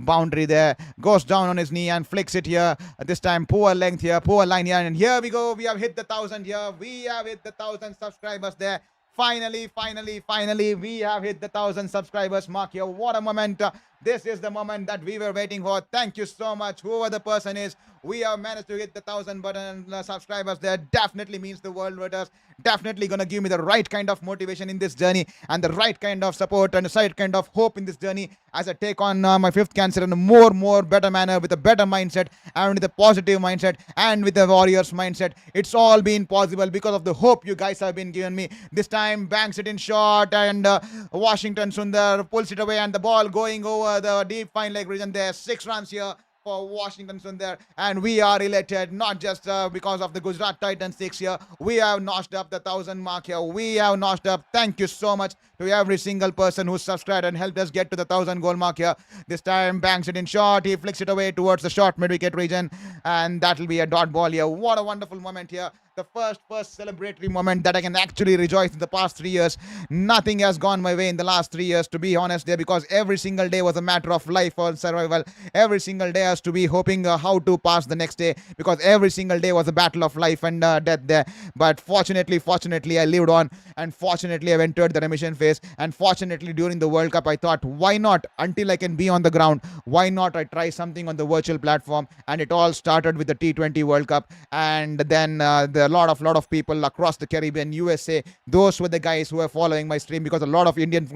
boundary there. Goes down on his knee and flicks it here. This time poor length here, poor line here. And here we go. We have hit the 1,000 here. We have hit the 1,000 subscribers there. Finally, we have hit the 1,000 subscribers mark here. What a moment. This is the moment that we were waiting for. Thank you so much, whoever the person is. We have managed to hit the 1,000 button subscribers there. Definitely means the world with us. Definitely gonna give me the right kind of motivation in this journey, and the right kind of support and the right kind of hope in this journey as I take on my 5th cancer in a more better manner, with a better mindset and with a positive mindset and with the Warriors mindset. It's all been possible because of the hope you guys have been giving me. This time banks it in short, and Washington Sundar pulls it away, and the ball going over the deep fine leg region there. 6 runs here for Washington Sundar, and we are elated, not just because of the Gujarat Titans 6 here. We have notched up the 1,000 mark here. We have notched up. Thank you so much to every single person who subscribed and helped us get to the 1,000 goal mark here. This time banks it in short. He flicks it away towards the short mid-wicket region, and that will be a dot ball here. What a wonderful moment here. The first celebratory moment that I can actually rejoice in the past 3 years. Nothing has gone my way in the last 3 years, to be honest there, because every single day was a matter of life or survival. Every single day has to be hoping how to pass the next day, because every single day was a battle of life and death there. But fortunately I lived on, and fortunately I've entered the remission phase, and fortunately during the World Cup I thought, why not, until I can be on the ground, why not I try something on the virtual platform. And it all started with the T20 World Cup, and then a lot of people across the Caribbean, USA, those were the guys who were following my stream, because a lot of Indian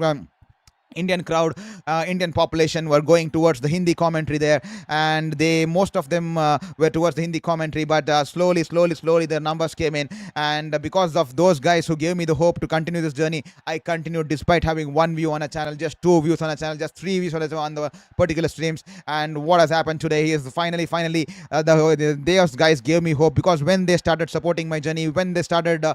crowd Indian population were going towards the Hindi commentary there, and most of them were towards the Hindi commentary, but slowly their numbers came in, and because of those guys who gave me the hope to continue this journey, I continued despite having one view on a channel, just two views on a channel, just three views on the particular streams. And what has happened today is finally those guys gave me hope, because when they started supporting my journey, when they started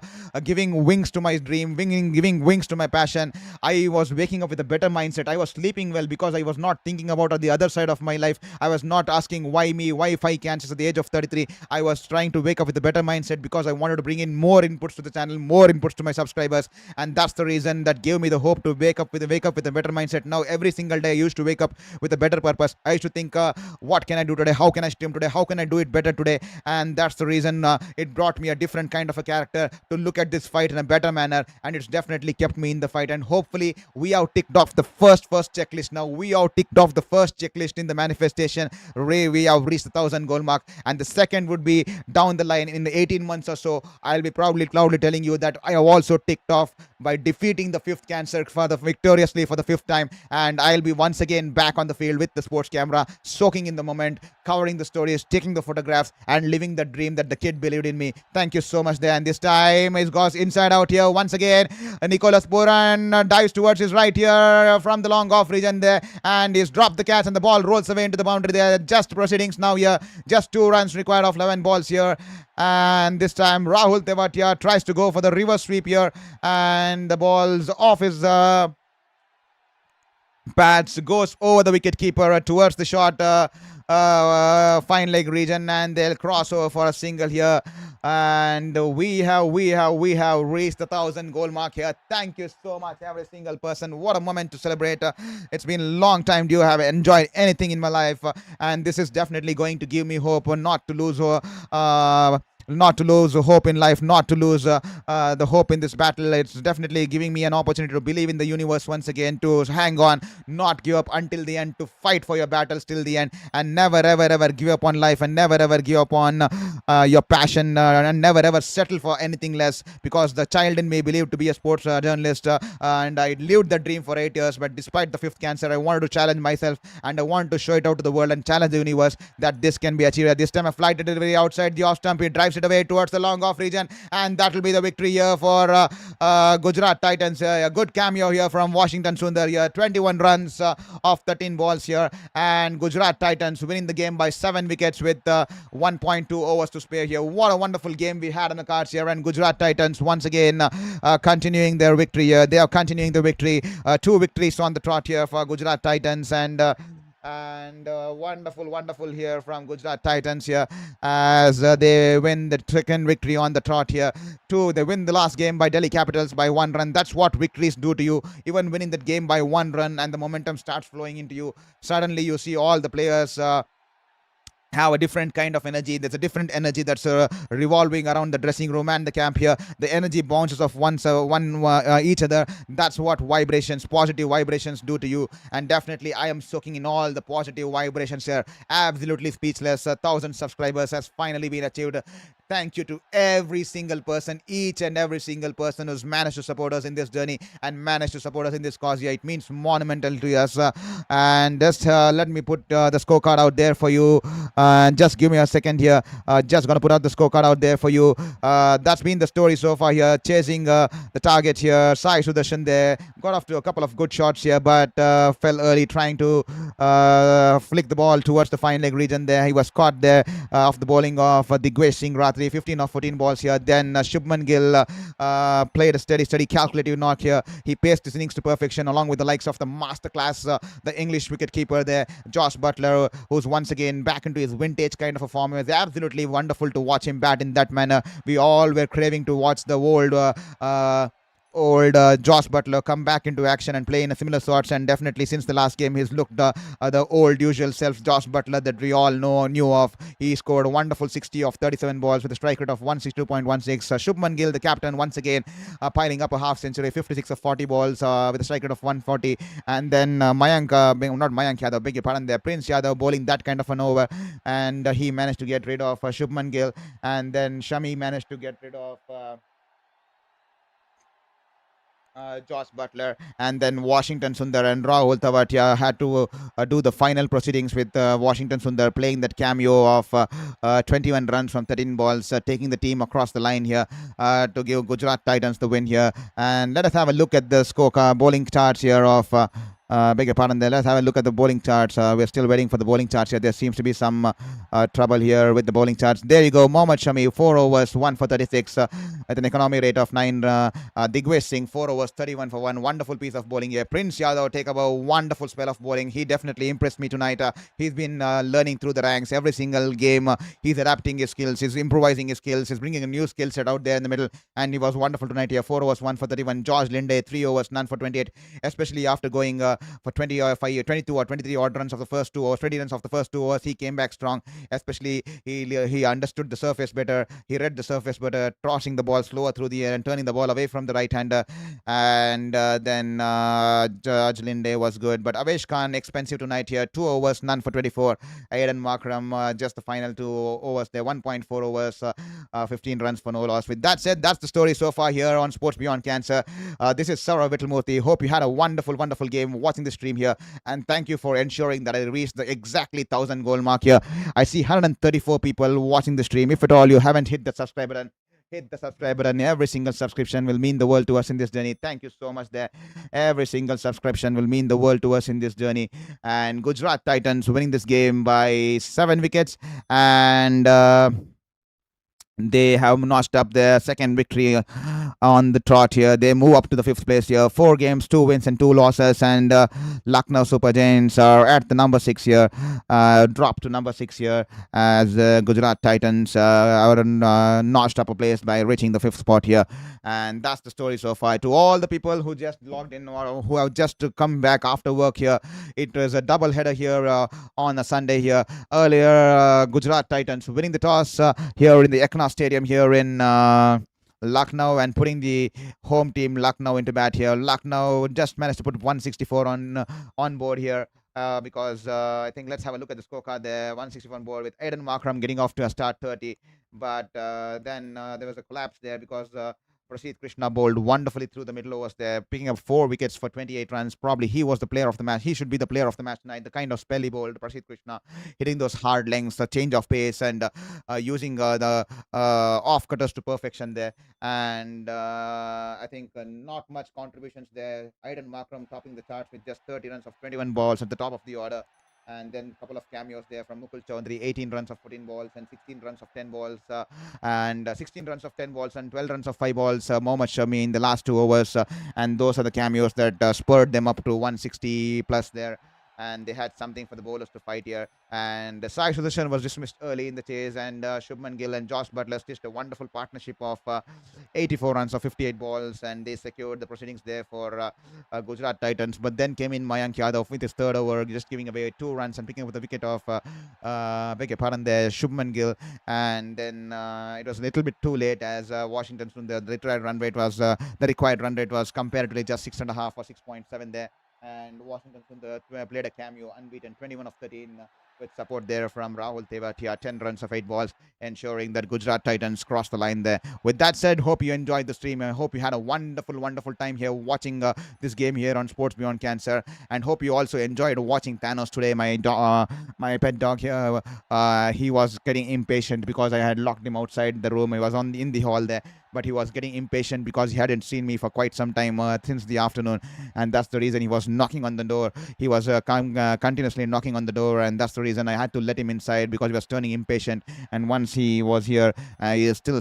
giving wings to my dream, giving wings to my passion, I was waking up with a better mindset. I was sleeping well because I was not thinking about the other side of my life. I was not asking why me, why 5 cancers at the age of 33. I was trying to wake up with a better mindset because I wanted to bring in more inputs to the channel, more inputs to my subscribers, and that's the reason that gave me the hope to wake up with a better mindset. Now every single day I used to wake up with a better purpose. I used to think, what can I do today? How can I stream today? How can I do it better today? And that's the reason it brought me a different kind of a character to look at this fight in a better manner, and it's definitely kept me in the fight. And hopefully we have ticked off the first checklist. Now we have ticked off the first checklist in the manifestation. We have reached the 1,000 goal mark, and the second would be down the line in the 18 months or so. I'll be proudly telling you that I have also ticked off by defeating the 5th cancer victoriously for the 5th time, and I'll be once again back on the field with the sports camera, soaking in the moment, covering the stories, taking the photographs, and living the dream that the kid believed in me. Thank you so much there. And this time it goes inside out here once again. Nicholas Puran dives towards his right here from the long off region there, and he's dropped the catch, and the ball rolls away into the boundary there. Just proceedings now here, just 2 runs required of 11 balls here. And this time Rahul Tewatia tries to go for the reverse sweep here, and the ball's off his pads, goes over the wicket keeper towards the short fine leg region, and they'll cross over for a single here. And we have reached the 1,000 goal mark here. Thank you so much, every single person. What a moment to celebrate. It's been a long time. Do you have enjoyed anything in my life? And this is definitely going to give me hope not to lose hope in life, not to lose the hope in this battle. It's definitely giving me an opportunity to believe in the universe once again, to hang on, not give up until the end, to fight for your battles till the end, and never ever give up on life, and never ever give up on your passion, and never ever settle for anything less, because the child in me believed to be a sports journalist, and I lived the dream for 8 years. But despite the 5th cancer, I wanted to challenge myself, and I wanted to show it out to the world and challenge the universe that this can be achieved. This time a flight delivery outside the off stump, he drives it away towards the long off region, and that will be the victory here for Gujarat Titans. A good cameo here from Washington Sundar here, 21 runs off 13 balls here, and Gujarat Titans winning the game by 7 wickets with 1.2 overs to spare here. What a wonderful game we had on the cards here, and Gujarat Titans once again continuing their victory here. They are continuing the victory, 2 victories on the trot here for Gujarat Titans, and wonderful here from Gujarat Titans here, as they win the second victory on the trot here. 2, they win the last game by Delhi Capitals by 1 run. That's what victories do to you. Even winning that game by 1 run, and the momentum starts flowing into you. Suddenly you see all the players have a different kind of energy. There's a different energy that's revolving around the dressing room and the camp here. The energy bounces off each other. That's what positive vibrations do to you. And definitely I am soaking in all the positive vibrations here. Absolutely speechless. 1,000 subscribers has finally been achieved. Thank you to every single person, each and every single person who's managed to support us in this journey and managed to support us in this cause. Yeah, it means monumental to us. And just let me put the scorecard out there for you. Just give me a second here. Just gonna put out the scorecard out there for you. That's been the story so far here. Chasing the target here. Sai Sudarshan there. Got off to a couple of good shots here, but fell early trying to flick the ball towards the fine leg region there. He was caught there off the bowling of Digvesh Singh Ratri. 15 of 14 balls here. Then Shubman Gill played a steady calculative knock here. He paced his innings to perfection along with the likes of the masterclass, the English wicketkeeper there, Josh Butler, who's once again back into his vintage kind of a form. It was absolutely wonderful to watch him bat in that manner. We all were craving to watch the old Josh Butler come back into action and play in a similar sorts, and definitely since the last game he's looked the old usual self Josh Butler that we all knew of. He scored a wonderful 60 of 37 balls with a strike rate of 162.16. Shubman Gill, the captain, once again piling up a half century, 56 of 40 balls with a strike rate of 140. And then not Mayank Yadav, beg your pardon there, Prince Yadav bowling that kind of an over, and he managed to get rid of Shubman Gill, and then Shami managed to get rid of Josh Butler, and then Washington Sundar and Rahul Tewatia had to do the final proceedings with Washington Sundar playing that cameo of 21 runs from 13 balls, taking the team across the line here to give Gujarat Titans the win here. And let us have a look at the scorecard bowling charts here of. Beg your pardon there. Let's have a look at the bowling charts. We're still waiting for the bowling charts here. There seems to be some trouble here with the bowling charts. There you go. Mohammad Shami, 4 overs, 1 for 36 at an economy rate of 9. Digwesh Singh, 4 overs, 31 for 1. Wonderful piece of bowling here. Prince Yadav take up a wonderful spell of bowling. He definitely impressed me tonight. He's been learning through the ranks every single game. He's adapting his skills. He's improvising his skills. He's bringing a new skill set out there in the middle. And he was wonderful tonight here. 4 overs, 1 for 31. George Linde, 3 overs, none for 28. Especially after going for 22 or 23 odd runs of the first 2 overs, 20 runs of the first 2 overs. He came back strong. Especially he understood the surface better. He read the surface better, tossing the ball slower through the air and turning the ball away from the right-hander. And then George Linde was good. But Avesh Khan, expensive tonight here. 2 overs, none for 24. Aiden Markram, just the final 2 overs there. 1.4 overs, 15 runs for no loss. With that said, that's the story so far here on Sports Beyond Cancer. This is Shourabh Vittalmurthy. Hope you had a wonderful, wonderful game watching the stream here. And thank you for ensuring that I reached the exactly 1,000 goal mark here. I see 134 people watching the stream. If at all you haven't hit the subscribe button, hit the subscribe button. Every single subscription will mean the world to us in this journey. Thank you so much there. Every single subscription will mean the world to us in this journey. And Gujarat Titans winning this game by 7 wickets. And they have notched up their second victory on the trot here. They move up to the 5th place here. 4 games, 2 wins and 2 losses. And Lucknow Super Giants are at the number 6 here. Drop to number 6 here as Gujarat Titans are notched up a place by reaching the 5th spot here. And that's the story so far. To all the people who just logged in or who have just come back after work here, it was a double header here on a Sunday here. Earlier, Gujarat Titans winning the toss here in the Ekana Stadium here in Lucknow and putting the home team Lucknow into bat here. Lucknow just managed to put 164 on board here. Because I think let's have a look at the scorecard there. 164 on board with Aiden Markram getting off to a start 30. But then there was a collapse there because Rashid Krishna bowled wonderfully through the middle overs there, picking up 4 wickets for 28 runs. Probably he was the player of the match. He should be the player of the match tonight. The kind of spell he bowled, Rashid Krishna, hitting those hard lengths, the change of pace, and using the off-cutters to perfection there. And I think not much contributions there. Aiden Markram topping the charts with just 30 runs of 21 balls at the top of the order. And then a couple of cameos there from Mukul Chaudhary, 18 runs of 14 balls and 16 runs of 10 balls and 16 runs of 10 balls and 12 runs of 5 balls. Mohammad Shami in the last 2 overs and those are the cameos that spurred them up to 160 plus there. And they had something for the bowlers to fight here. And Sai Sudarshan was dismissed early in the chase, and Shubman, Gill and Josh Butler stitched a wonderful partnership of 84 runs of 58 balls, and they secured the proceedings there for Gujarat Titans. But then came in Mayank Yadav with his 3rd over, just giving away 2 runs and picking up the wicket of beg your pardon there, Shubman Gill. And then it was a little bit too late as Washington Sundar, the required run rate was comparatively just 6.5 or 6.7 there. And Washington Sundar played a cameo, unbeaten, 21 of 13 with support there from Rahul Tewatia, 10 runs of 8 balls, ensuring that Gujarat Titans crossed the line there. With that said, hope you enjoyed the stream. I hope you had a wonderful, wonderful time here watching this game here on Sports Beyond Cancer, and hope you also enjoyed watching Thanos today. My pet dog here, he was getting impatient because I had locked him outside the room. He was in the hall there, but he was getting impatient because he hadn't seen me for quite some time since the afternoon, and that's the reason he was knocking on the door. He was continuously knocking on the door, and that's the reason I had to let him inside because he was turning impatient. And once he was here, he is still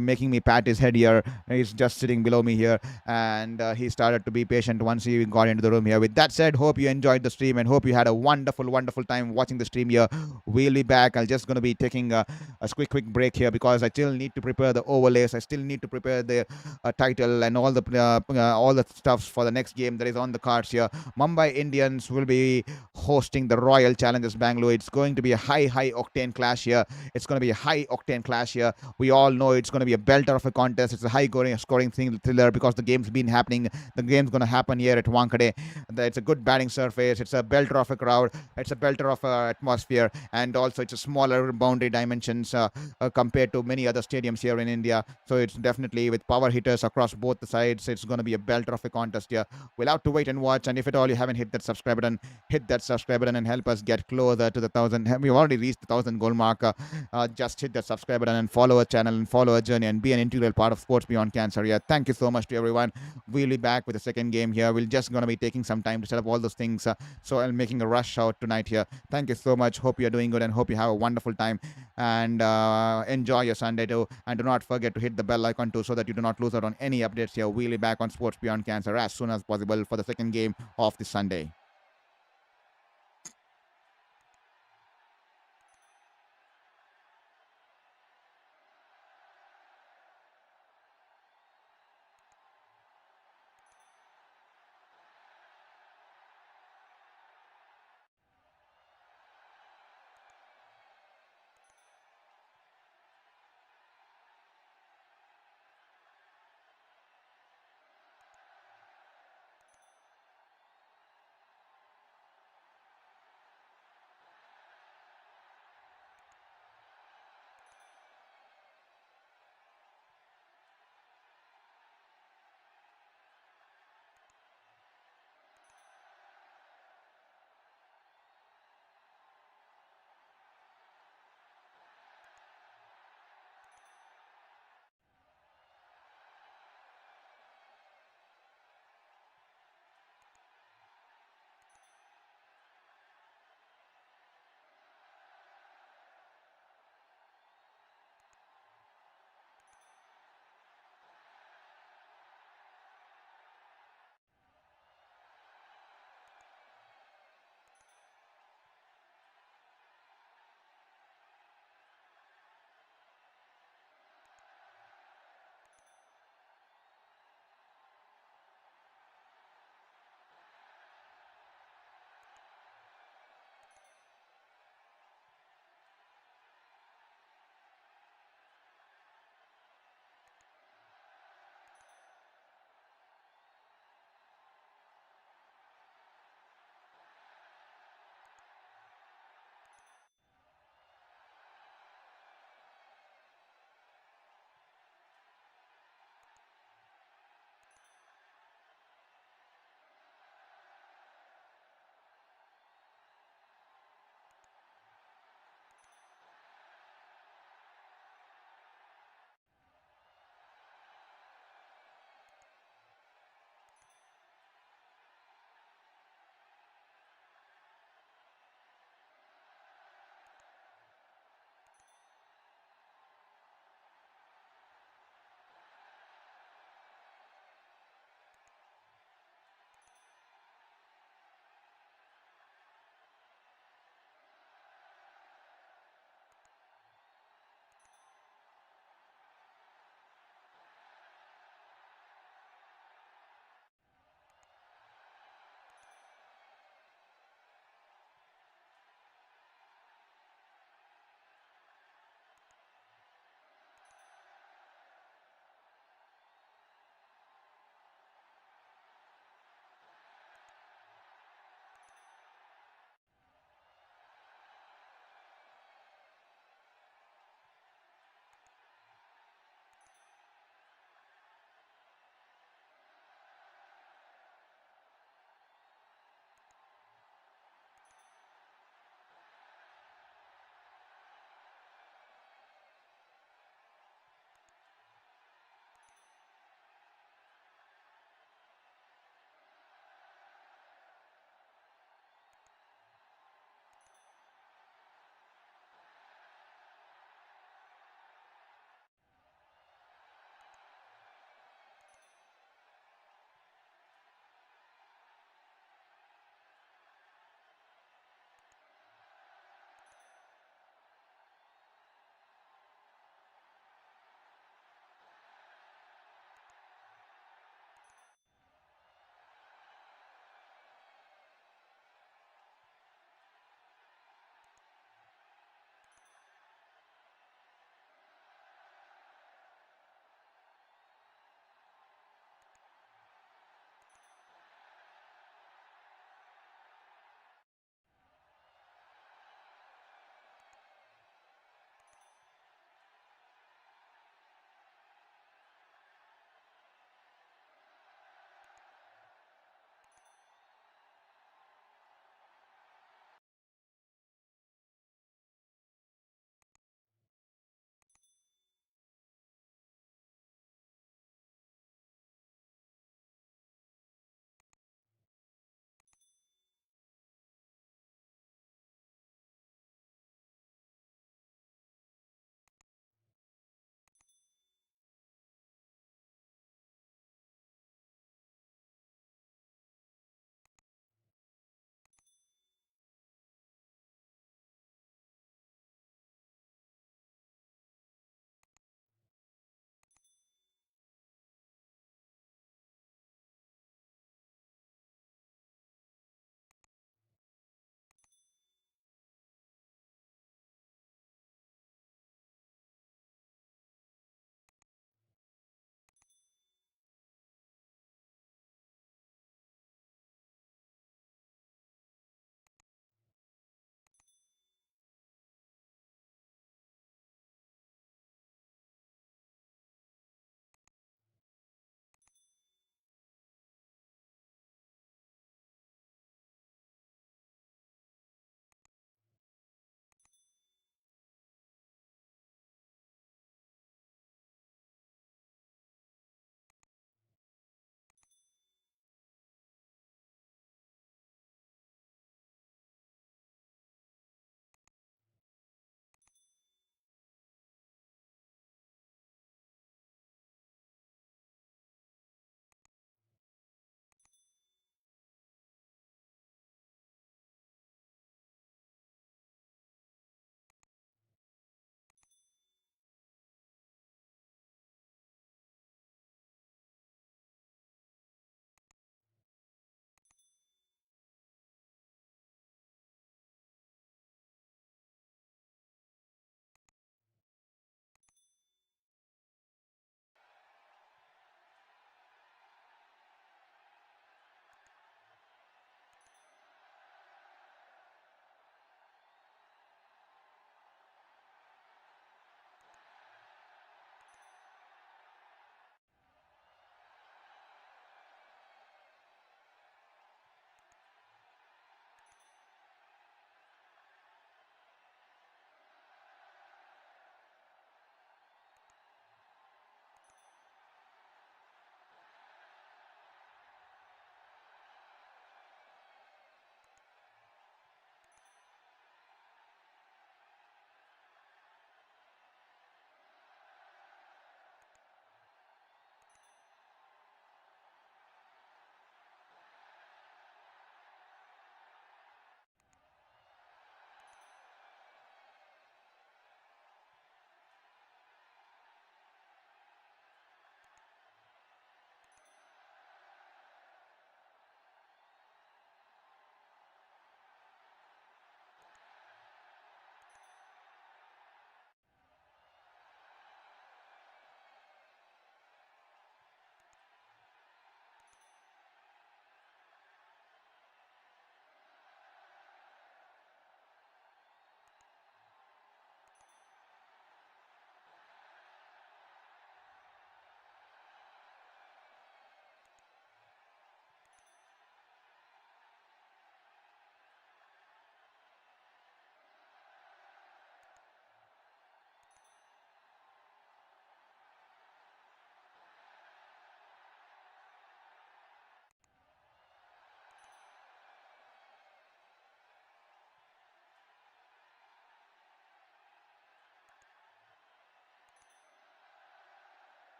making me pat his head here. He's just sitting below me here, and he started to be patient once he got into the room here. With that said, hope you enjoyed the stream and hope you had a wonderful, wonderful time watching the stream here. We'll be back. I'm just going to be taking a quick break here because I still need to prepare the overlays. I still need to prepare the title and all the stuffs for the next game that is on the cards here. Mumbai Indians will be hosting the Royal Challengers Bangalore. It's going to be a high octane clash here. We all know it's going to be a belter of a contest. It's a high scoring thriller because the game's been happening. The game's going to happen here at Wankhede. It's a good batting surface. It's a belter of a crowd. It's a belter of atmosphere, and also it's a smaller boundary dimensions compared to many other stadiums here. here in India. So it's definitely with power hitters across both the sides. It's going to be a belter of a contest here. We'll have to wait and watch. And if at all you haven't hit that subscribe button, hit that subscribe button and help us get closer to the 1,000. We've already reached the 1,000 goal mark. Just hit that subscribe button and follow our channel and follow our journey and be an integral part of Sports Beyond Cancer. Yeah, thank you so much to everyone. We'll be back with the second game here. We're just going to be taking some time to set up all those things. So I'm making a rush out tonight here. Thank you so much. Hope you're doing good and hope you have a wonderful time and enjoy your Sunday too. And do not forget to hit the bell icon too so that you do not lose out on any updates here. We'll be back on Sports Beyond Cancer as soon as possible for the second game of this Sunday.